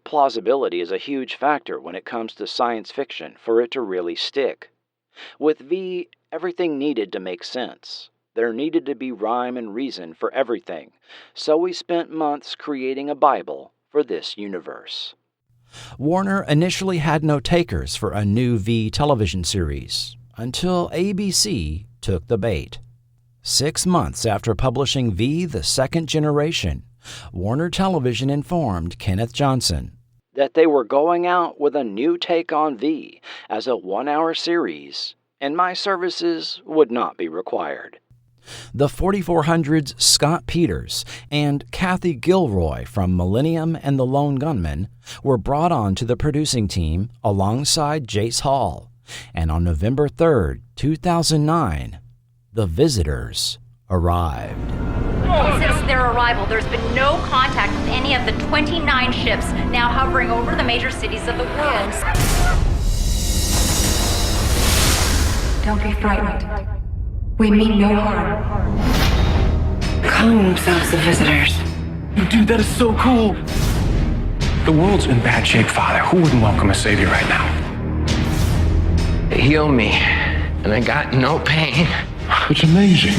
Plausibility is a huge factor when it comes to science fiction for it to really stick. With V, everything needed to make sense. There needed to be rhyme and reason for everything, so we spent months creating a Bible for this universe. Warner initially had no takers for a new V television series until ABC took the bait. 6 months after publishing V: The Second Generation, Warner Television informed Kenneth Johnson that they were going out with a new take on V as a 1-hour series, and my services would not be required. The 4400's Scott Peters and Kathy Gilroy from Millennium and the Lone Gunman were brought on to the producing team alongside Jace Hall, and on November 3, 2009, the visitors arrived. Since their arrival, there's been no contact with any of the 29 ships now hovering over the major cities of the world. Don't be frightened. We mean no harm. Calling themselves the visitors. Dude, that is so cool. The world's in bad shape, Father. Who wouldn't welcome a savior right now? They healed me, and I got no pain. It's amazing.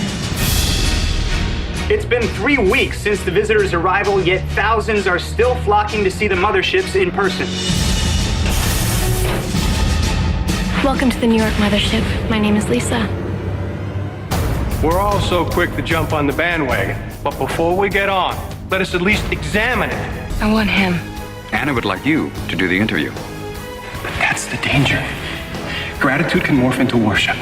It's been 3 weeks since the visitors' arrival, yet thousands are still flocking to see the motherships in person. Welcome to the New York mothership. My name is Lisa. We're all so quick to jump on the bandwagon, but before we get on, let us at least examine it. I want him. Anna would like you to do the interview. But that's the danger. Gratitude can morph into worship.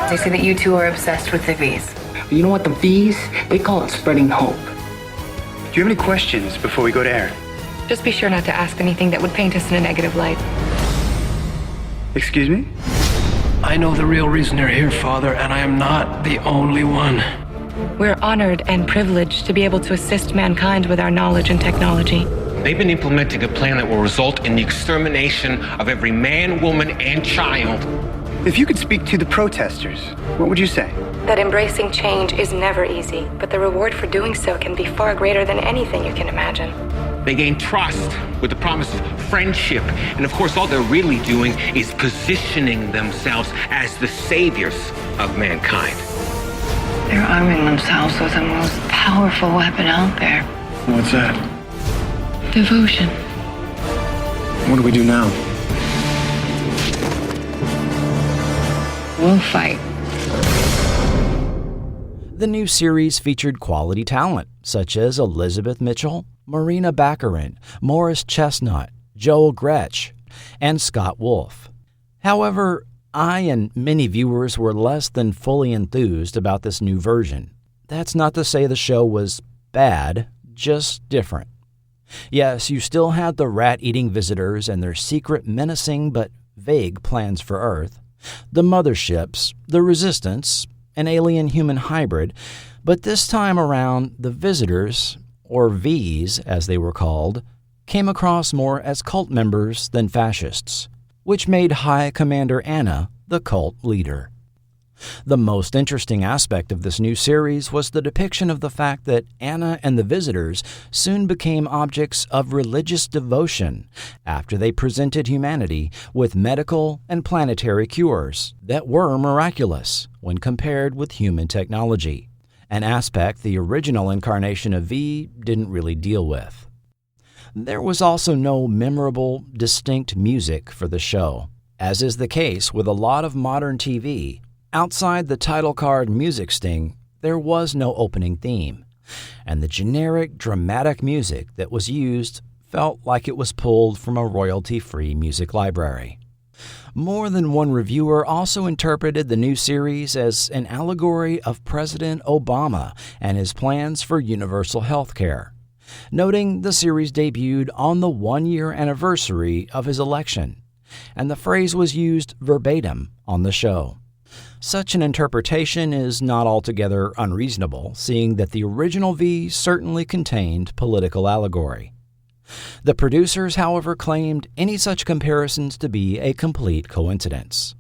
They say that you two are obsessed with the V's. You know what, the V's? They call it spreading hope. Do you have any questions before we go to air? Just be sure not to ask anything that would paint us in a negative light. Excuse me? I know the real reason you're here, Father, and I am not the only one. We're honored and privileged to be able to assist mankind with our knowledge and technology. They've been implementing a plan that will result in the extermination of every man, woman, and child. If you could speak to the protesters, what would you say? That embracing change is never easy, but the reward for doing so can be far greater than anything you can imagine. They gain trust with the promise of friendship, and of course all they're really doing is positioning themselves as the saviors of mankind. They're arming themselves with the most powerful weapon out there. What's that? Devotion. What do we do now? We'll fight. The new series featured quality talent such as Elizabeth Mitchell, Marina Baccarin, Morris Chestnut, Joel Gretsch, and Scott Wolf. However, I and many viewers were less than fully enthused about this new version. That's not to say the show was bad, just different. Yes, you still had the rat-eating visitors and their secret, menacing but vague plans for Earth, the motherships, the Resistance, an alien-human hybrid, but this time around, the visitors, or Vs as they were called, came across more as cult members than fascists, which made High Commander Anna the cult leader. The most interesting aspect of this new series was the depiction of the fact that Anna and the visitors soon became objects of religious devotion after they presented humanity with medical and planetary cures that were miraculous when compared with human technology, an aspect the original incarnation of V didn't really deal with. There was also no memorable, distinct music for the show. As is the case with a lot of modern TV, outside the title card music sting, there was no opening theme, and the generic, dramatic music that was used felt like it was pulled from a royalty-free music library. More than one reviewer also interpreted the new series as an allegory of President Obama and his plans for universal health care, noting the series debuted on the one-year anniversary of his election, and the phrase was used verbatim on the show. Such an interpretation is not altogether unreasonable, seeing that the original V certainly contained political allegory. The producers, however, claimed any such comparisons to be a complete coincidence.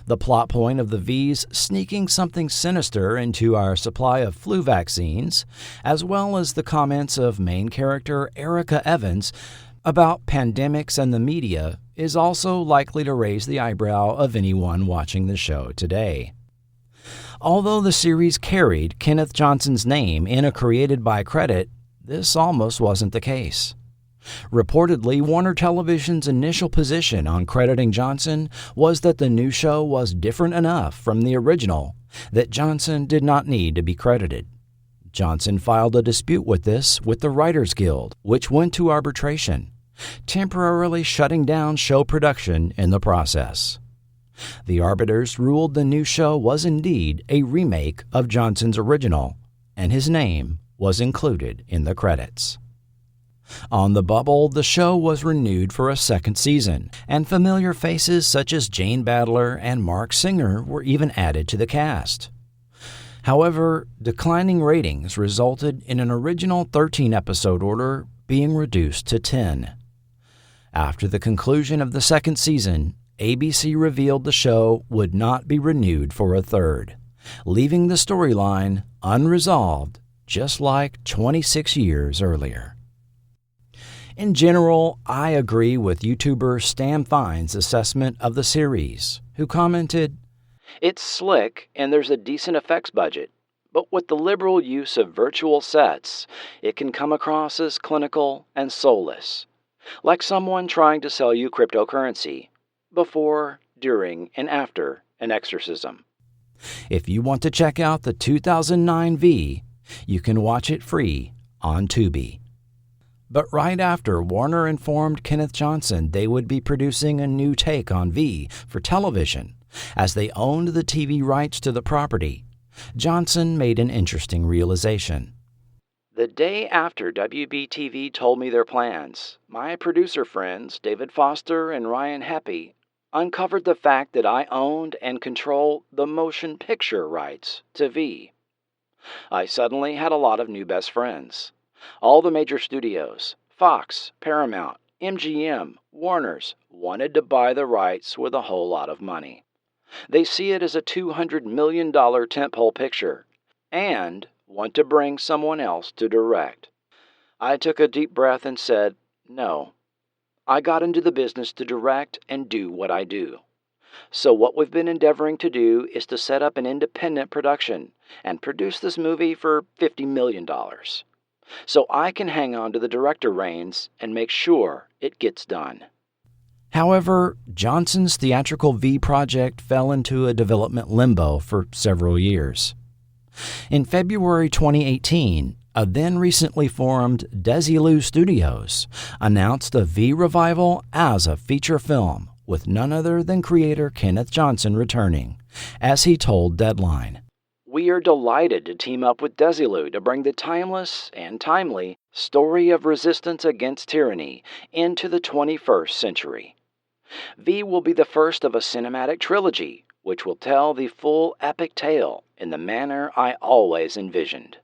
The plot point of the V's sneaking something sinister into our supply of flu vaccines, as well as the comments of main character Erica Evans about pandemics and the media, is also likely to raise the eyebrow of anyone watching the show today. Although the series carried Kenneth Johnson's name in a created by credit, this almost wasn't the case. Reportedly, Warner Television's initial position on crediting Johnson was that the new show was different enough from the original that Johnson did not need to be credited. Johnson filed a dispute with this with the Writers Guild, which went to arbitration, temporarily shutting down show production in the process. The arbiters ruled the new show was indeed a remake of Johnson's original, and his name was included in the credits. On the bubble, the show was renewed for a second season, and familiar faces such as Jane Badler and Mark Singer were even added to the cast. However, declining ratings resulted in an original 13-episode order being reduced to 10. After the conclusion of the second season, ABC revealed the show would not be renewed for a third, leaving the storyline unresolved, just like 26 years earlier. In general, I agree with YouTuber Stam Fine's assessment of the series, who commented, "It's slick and there's a decent effects budget, but with the liberal use of virtual sets, it can come across as clinical and soulless, like someone trying to sell you cryptocurrency before, during, and after an exorcism." If you want to check out the 2009 V, you can watch it free on Tubi. But right after Warner informed Kenneth Johnson they would be producing a new take on V for television, as they owned the TV rights to the property, Johnson made an interesting realization. "The day after WB-TV told me their plans, my producer friends, David Foster and Ryan Heppy, uncovered the fact that I owned and control the motion picture rights to V. I suddenly had a lot of new best friends. All the major studios, Fox, Paramount, MGM, Warner's, wanted to buy the rights with a whole lot of money. They see it as a $200 million tentpole picture and want to bring someone else to direct. I took a deep breath and said, no. I got into the business to direct and do what I do. So what we've been endeavoring to do is to set up an independent production and produce this movie for $50 million. So I can hang on to the director reins and make sure it gets done." However, Johnson's theatrical V project fell into a development limbo for several years. In February 2018, a then recently formed Desilu Studios announced a V revival as a feature film with none other than creator Kenneth Johnson returning, as he told Deadline. We are delighted to team up with Desilu to bring the timeless and timely story of resistance against tyranny into the 21st century. V will be the first of a cinematic trilogy, which will tell the full epic tale in the manner I always envisioned.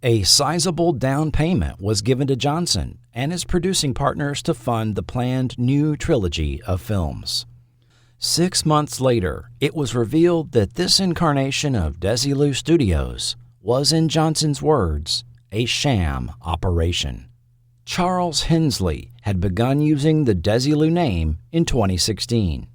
A sizable down payment was given to Johnson and his producing partners to fund the planned new trilogy of films. 6 months later, it was revealed that this incarnation of Desilu Studios was, in Johnson's words, a sham operation. Charles Hensley had begun using the Desilu name in 2016,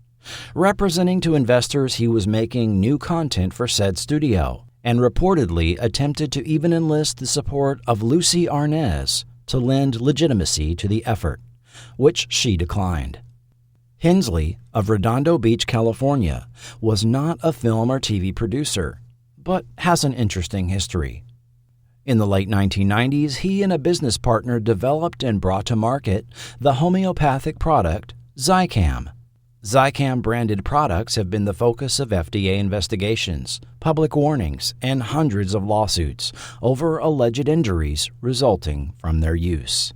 representing to investors he was making new content for said studio, and reportedly attempted to even enlist the support of Lucy Arnaz to lend legitimacy to the effort, which she declined. Hensley, of Redondo Beach, California, was not a film or TV producer, but has an interesting history. In the late 1990s, he and a business partner developed and brought to market the homeopathic product Zicam. Zicam-branded products have been the focus of FDA investigations, public warnings, and hundreds of lawsuits over alleged injuries resulting from their use.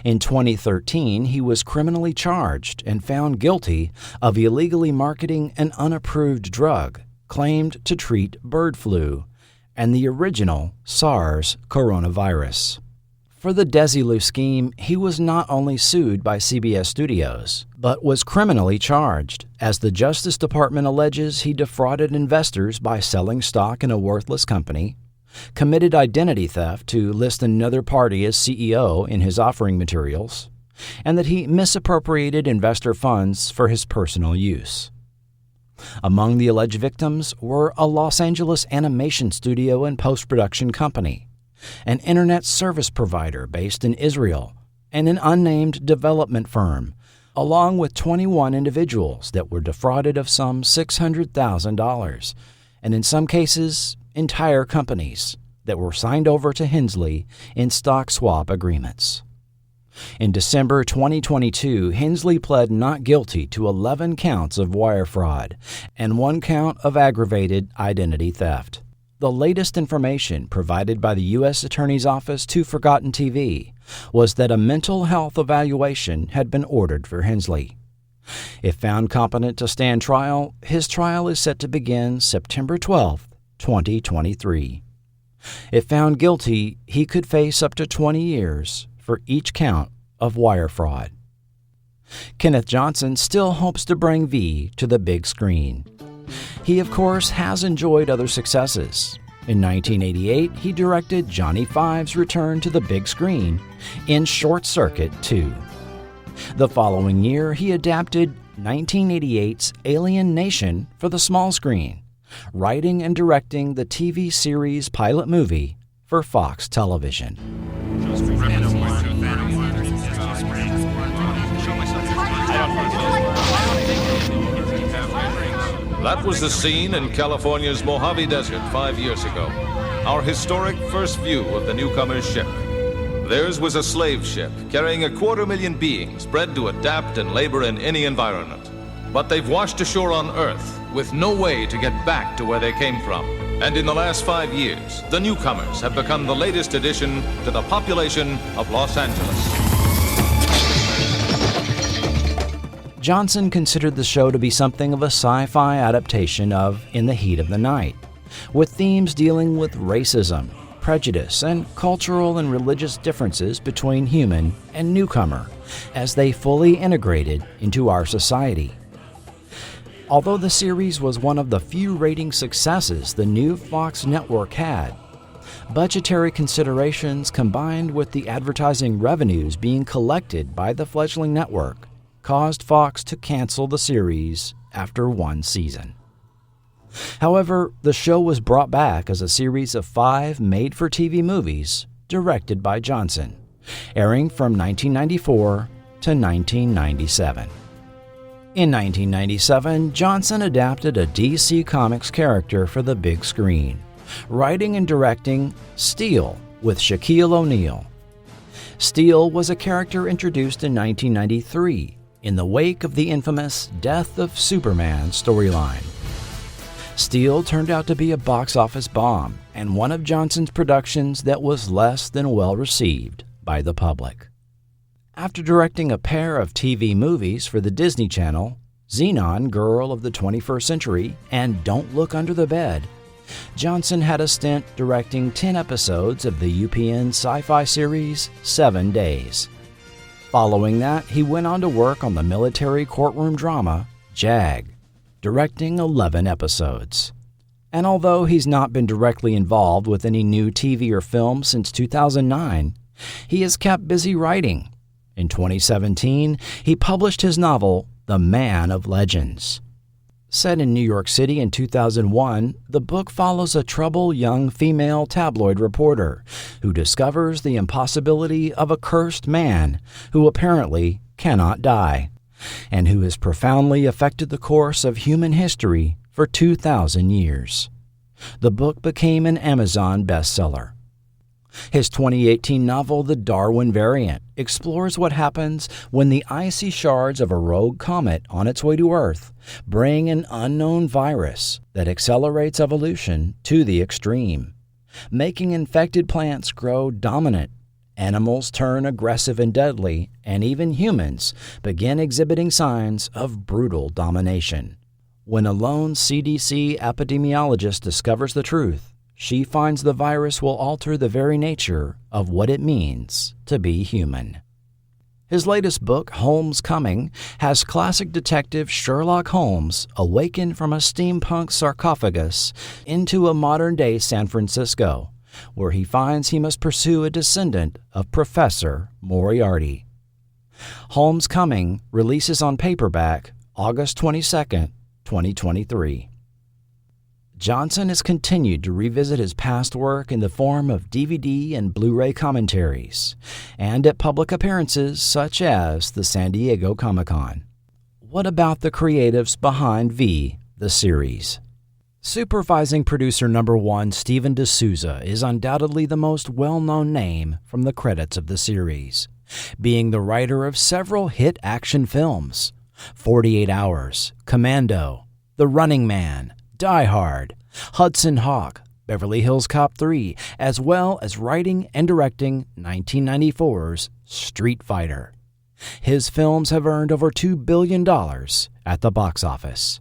In 2013, he was criminally charged and found guilty of illegally marketing an unapproved drug claimed to treat bird flu and the original SARS coronavirus. For the Desilu scheme, he was not only sued by CBS Studios, but was criminally charged, as the Justice Department alleges he defrauded investors by selling stock in a worthless company, committed identity theft to list another party as CEO in his offering materials, and that he misappropriated investor funds for his personal use. Among the alleged victims were a Los Angeles animation studio and post-production company, an internet service provider based in Israel, and an unnamed development firm, along with 21 individuals that were defrauded of some $600,000, and in some cases, entire companies that were signed over to Hensley in stock swap agreements. In December 2022, Hensley pled not guilty to 11 counts of wire fraud and 1 count of aggravated identity theft. The latest information provided by the U.S. Attorney's Office to Forgotten TV was that a mental health evaluation had been ordered for Hensley. If found competent to stand trial, his trial is set to begin September 12, 2023. If found guilty, he could face up to 20 years for each count of wire fraud. Kenneth Johnson still hopes to bring V to the big screen. He, of course, has enjoyed other successes. In 1988, he directed Johnny Five's return to the big screen in Short Circuit 2. The following year, he adapted 1988's Alien Nation for the small screen, writing and directing the TV series pilot movie for Fox Television. That was the scene in California's Mojave Desert 5 years ago. Our historic first view of the newcomer's ship. Theirs was a slave ship carrying 250,000 beings bred to adapt and labor in any environment. But they've washed ashore on Earth with no way to get back to where they came from. And in the last 5 years, the newcomers have become the latest addition to the population of Los Angeles. Johnson considered the show to be something of a sci-fi adaptation of In the Heat of the Night, with themes dealing with racism, prejudice, and cultural and religious differences between human and newcomer as they fully integrated into our society. Although the series was one of the few rating successes the new Fox network had, budgetary considerations combined with the advertising revenues being collected by the fledgling network caused Fox to cancel the series after 1 season. However, the show was brought back as a series of 5 made-for-TV movies directed by Johnson, airing from 1994 to 1997. In 1997, Johnson adapted a DC Comics character for the big screen, writing and directing Steel with Shaquille O'Neal. Steel was a character introduced in 1993 in the wake of the infamous Death of Superman storyline. Steel turned out to be a box office bomb and one of Johnson's productions that was less than well received by the public. After directing a pair of TV movies for the Disney Channel, Xenon, Girl of the 21st Century, and Don't Look Under the Bed, Johnson had a stint directing 10 episodes of the UPN sci-fi series 7 Days. Following that, he went on to work on the military courtroom drama JAG, directing 11 episodes. And although he's not been directly involved with any new TV or film since 2009, he has kept busy writing. In 2017, he published his novel, The Man of Legends. Set in New York City in 2001, the book follows a troubled young female tabloid reporter who discovers the impossibility of a cursed man who apparently cannot die, and who has profoundly affected the course of human history for 2,000 years. The book became an Amazon bestseller. His 2018 novel, The Darwin Variant, explores what happens when the icy shards of a rogue comet on its way to Earth bring an unknown virus that accelerates evolution to the extreme, making infected plants grow dominant, animals turn aggressive and deadly, and even humans begin exhibiting signs of brutal domination. When a lone CDC epidemiologist discovers the truth, she finds the virus will alter the very nature of what it means to be human. His latest book, Holmes Coming, has classic detective Sherlock Holmes awaken from a steampunk sarcophagus into a modern-day San Francisco, where he finds he must pursue a descendant of Professor Moriarty. Holmes Coming releases on paperback August 22, 2023. Johnson has continued to revisit his past work in the form of DVD and Blu-ray commentaries, and at public appearances such as the San Diego Comic-Con. What about the creatives behind V, the series? Supervising producer number 1 Steven D'Souza is undoubtedly the most well-known name from the credits of the series, being the writer of several hit action films: 48 Hours, Commando, The Running Man, Die Hard, Hudson Hawk, Beverly Hills Cop 3, as well as writing and directing 1994's Street Fighter. His films have earned over $2 billion at the box office.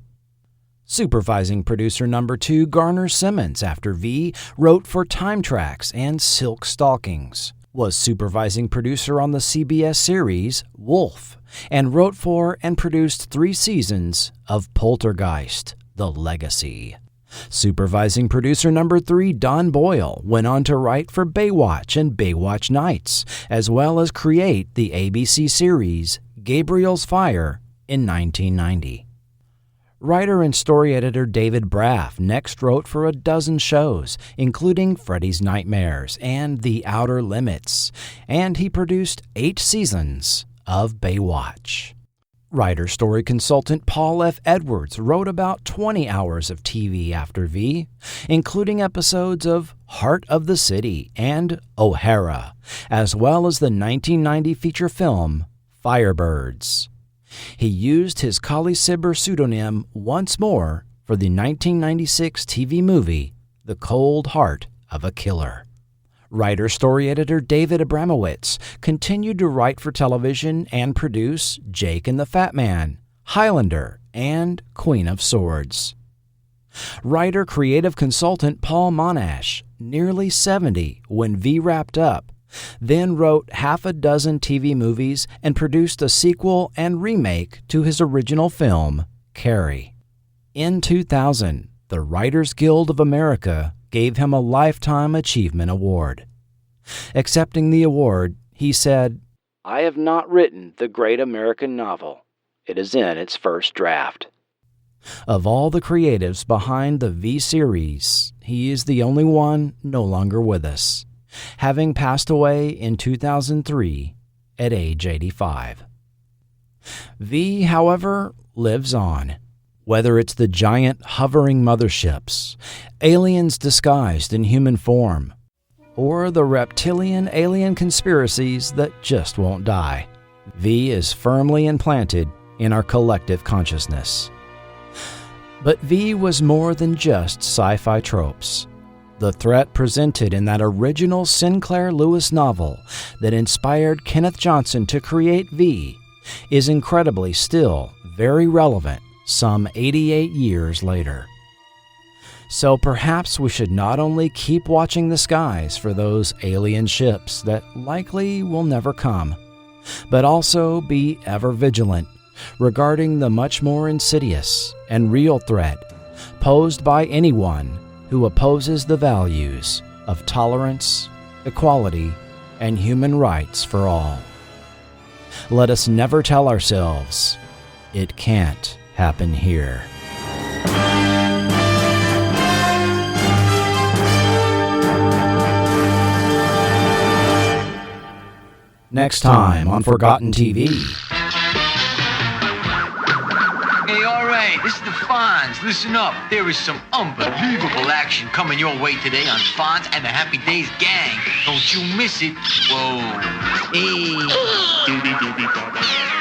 Supervising producer number 2 Garner Simmons, after V, wrote for Time Tracks and Silk Stalkings, was supervising producer on the CBS series Wolf, and wrote for and produced 3 seasons of Poltergeist: The Legacy. Supervising producer number 3 Don Boyle went on to write for Baywatch and Baywatch Nights, as well as create the ABC series Gabriel's Fire in 1990. Writer and story editor David Braff next wrote for a dozen shows, including Freddy's Nightmares and The Outer Limits, and he produced 8 seasons of Baywatch. Writer-story consultant Paul F. Edwards wrote about 20 hours of TV after V, including episodes of Heart of the City and O'Hara, as well as the 1990 feature film Firebirds. He used his Kali Sibber pseudonym once more for the 1996 TV movie The Cold Heart of a Killer. Writer-story editor David Abramowitz continued to write for television and produce Jake and the Fat Man, Highlander, and Queen of Swords. Writer-creative consultant Paul Monash, nearly 70 when V wrapped up, then wrote half a dozen TV movies and produced a sequel and remake to his original film, Carrie. In 2000, the Writers Guild of America gave him a Lifetime Achievement Award. Accepting the award, he said, "I have not written the great American novel. It is in its first draft." Of all the creatives behind the V series, he is the only one no longer with us, having passed away in 2003 at age 85. V, however, lives on. Whether it's the giant hovering motherships, aliens disguised in human form, or the reptilian alien conspiracies that just won't die, V is firmly implanted in our collective consciousness. But V was more than just sci-fi tropes. The threat presented in that original Sinclair Lewis novel that inspired Kenneth Johnson to create V is incredibly still very relevant some 88 years later. So perhaps we should not only keep watching the skies for those alien ships that likely will never come, but also be ever vigilant regarding the much more insidious and real threat posed by anyone who opposes the values of tolerance, equality, and human rights for all. Let us never tell ourselves, it can't happen here. Next time on Forgotten TV. Hey, all right, this is the Fonz. Listen up. There is some unbelievable action coming your way today on Fonz and the Happy Days Gang. Don't you miss it. Whoa. Hey.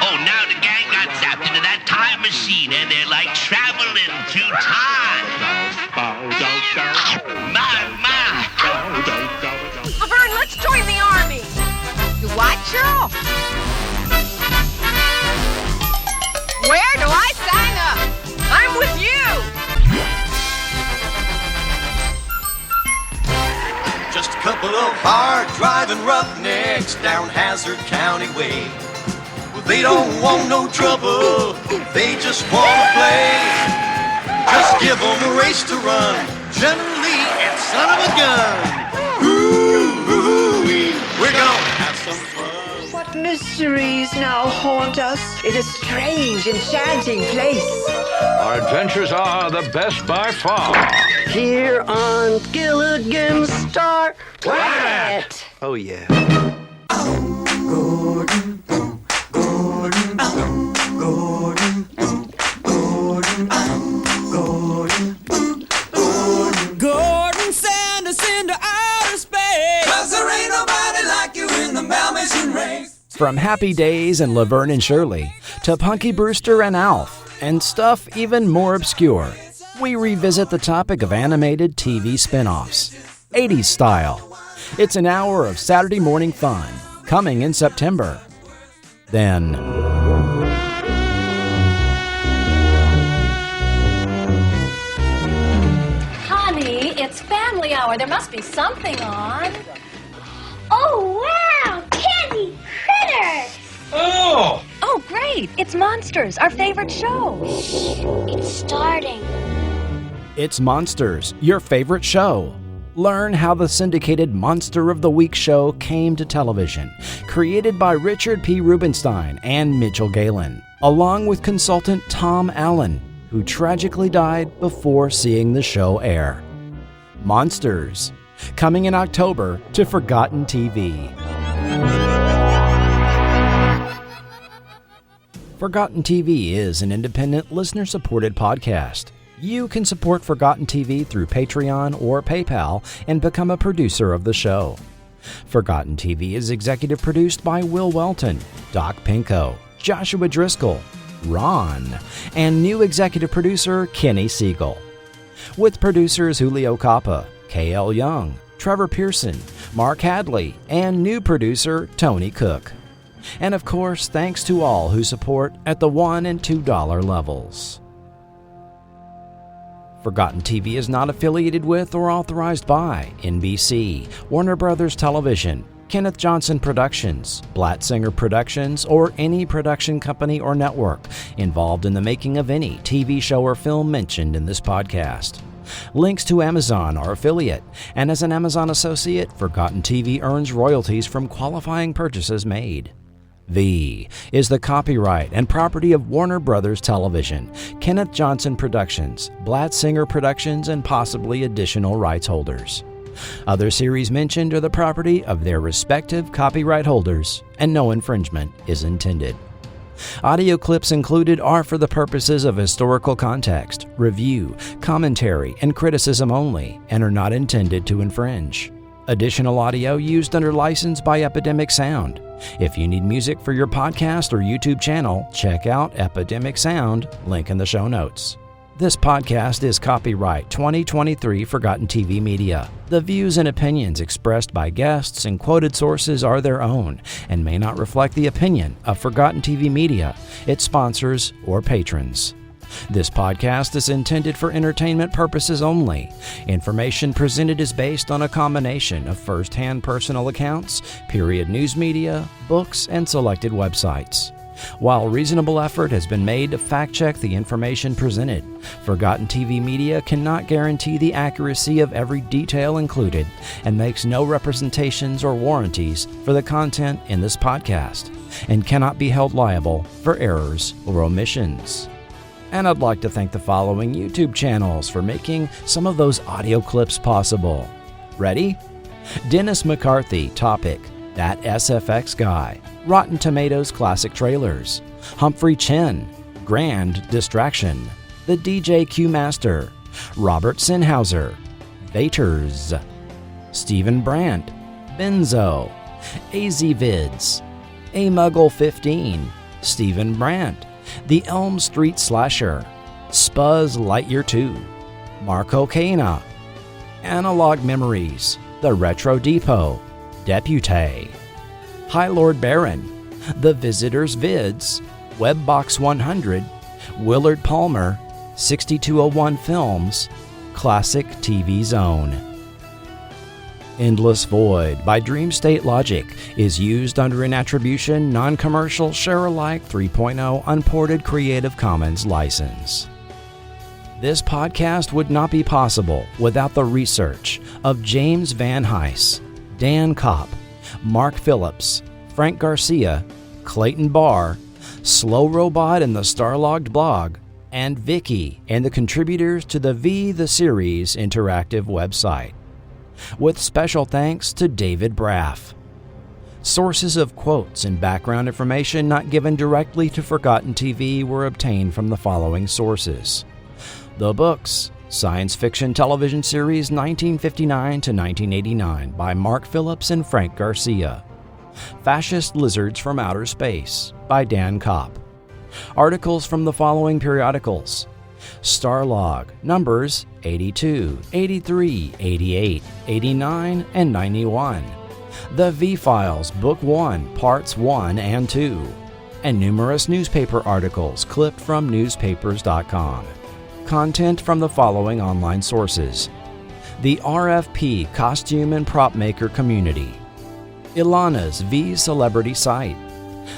Oh, now the gang got zapped into that time machine and they're like traveling through time. My. Laverne, let's join the army. You what, Cheryl? Where do I sign up? I'm with you. Just a couple of hard-driving roughnecks down Hazard County way. Well, they don't want no trouble, they just want to play. Just give them a race to run, generally, and son of a gun. We're gonna have some fun. What mysteries now haunt us in a strange, enchanting place? Our adventures are the best by far. Here on Gilligan's Star Planet. Oh, yeah. Gordon, send us into outer space. 'Cause there ain't nobody like you in the Dalmatian race. From Happy Days and Laverne and Shirley to Punky Brewster and Alf and stuff even more obscure, we revisit the topic of animated TV spin-offs, 80s style. It's an hour of Saturday morning fun, coming in September. Then... Honey, it's family hour. There must be something on. Oh, wow! Candy critters! Oh! Oh, great! It's Monsters, our favorite show. It's starting. It's Monsters, your favorite show. Learn how the syndicated Monster of the Week show came to television, created by Richard P. Rubenstein and Mitchell Galen, along with consultant Tom Allen, who tragically died before seeing the show air. Monsters, coming in October to Forgotten TV. Forgotten TV is an independent, listener-supported podcast. You can support Forgotten TV through Patreon or PayPal and become a producer of the show. Forgotten TV is executive produced by Will Welton, Doc Pinko, Joshua Driscoll, Ron, and new executive producer Kenny Siegel. With producers Julio Capa, K.L. Young, Trevor Pearson, Mark Hadley, and new producer Tony Cook. And of course, thanks to all who support at the $1 and $2 levels. Forgotten TV is not affiliated with or authorized by NBC, Warner Brothers Television, Kenneth Johnson Productions, Blatzinger Productions, or any production company or network involved in the making of any TV show or film mentioned in this podcast. Links to Amazon are affiliate, and as an Amazon associate, Forgotten TV earns royalties from qualifying purchases made. V is the copyright and property of Warner Brothers Television, Kenneth Johnson Productions, Blatzinger Productions, and possibly additional rights holders. Other series mentioned are the property of their respective copyright holders, and no infringement is intended. Audio clips included are for the purposes of historical context, review, commentary, and criticism only, and are not intended to infringe. Additional audio used under license by Epidemic Sound. If you need music for your podcast or YouTube channel, check out Epidemic Sound, link in the show notes. This podcast is copyright 2023 Forgotten TV Media. The views and opinions expressed by guests and quoted sources are their own and may not reflect the opinion of Forgotten TV Media, its sponsors, or patrons. This podcast is intended for entertainment purposes only. Information presented is based on a combination of first-hand personal accounts, period news media, books, and selected websites. While reasonable effort has been made to fact-check the information presented, Forgotten TV Media cannot guarantee the accuracy of every detail included and makes no representations or warranties for the content in this podcast and cannot be held liable for errors or omissions. And I'd like to thank the following YouTube channels for making some of those audio clips possible. Ready? Dennis McCarthy, Topic, That SFX Guy, Rotten Tomatoes Classic Trailers, Humphrey Chen, Grand Distraction, The DJ Q Master, Robert Sinhauser, Vaters, Stephen Brandt, Benzo, AZVids, AMuggle15, Stephen Brandt, The Elm Street Slasher, Spuzz Lightyear 2, Marco Cana, Analog Memories, The Retro Depot, Depute, High Lord Baron, The Visitors Vids, Webbox 100, Willard Palmer, 6201 Films, Classic TV Zone. Endless Void by Dream State Logic is used under an attribution, non-commercial, share-alike 3.0 unported Creative Commons license. This podcast would not be possible without the research of James Van Heis, Dan Kopp, Mark Phillips, Frank Garcia, Clayton Barr, Slow Robot and the Starlogged blog, and Vicky and the contributors to the the Series interactive website. With special thanks to David Braff. Sources of quotes and background information not given directly to Forgotten TV were obtained from the following sources. The books, Science Fiction Television Series 1959 to 1989 by Mark Phillips and Frank Garcia. Fascist Lizards from Outer Space by Dan Kopp. Articles from the following periodicals: Starlog, numbers 82, 83, 88, 89, and 91. The V-Files, Book 1, Parts 1 and 2. And numerous newspaper articles clipped from newspapers.com. Content from the following online sources: the RFP Costume and Prop Maker Community, Ilana's V Celebrity Site,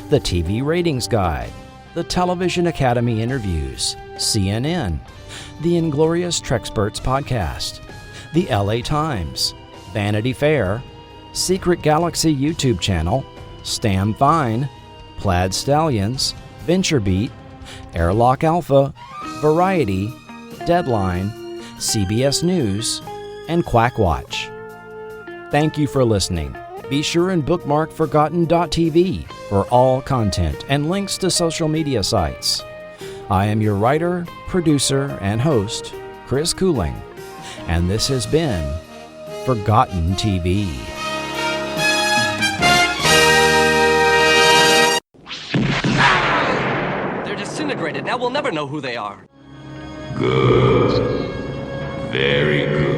the TV Ratings Guide, the Television Academy Interviews, CNN, the Inglorious Trexperts Podcast, the LA Times, Vanity Fair, Secret Galaxy YouTube channel, Stam Fine, Plaid Stallions, VentureBeat, Airlock Alpha, Variety, Deadline, CBS News, and Quackwatch. Thank you for listening. Be sure and bookmark Forgotten.tv for all content and links to social media sites. I am your writer, producer, and host, Chris Cooling, and this has been Forgotten TV. They're disintegrated. Now we'll never know who they are. Good. Very good.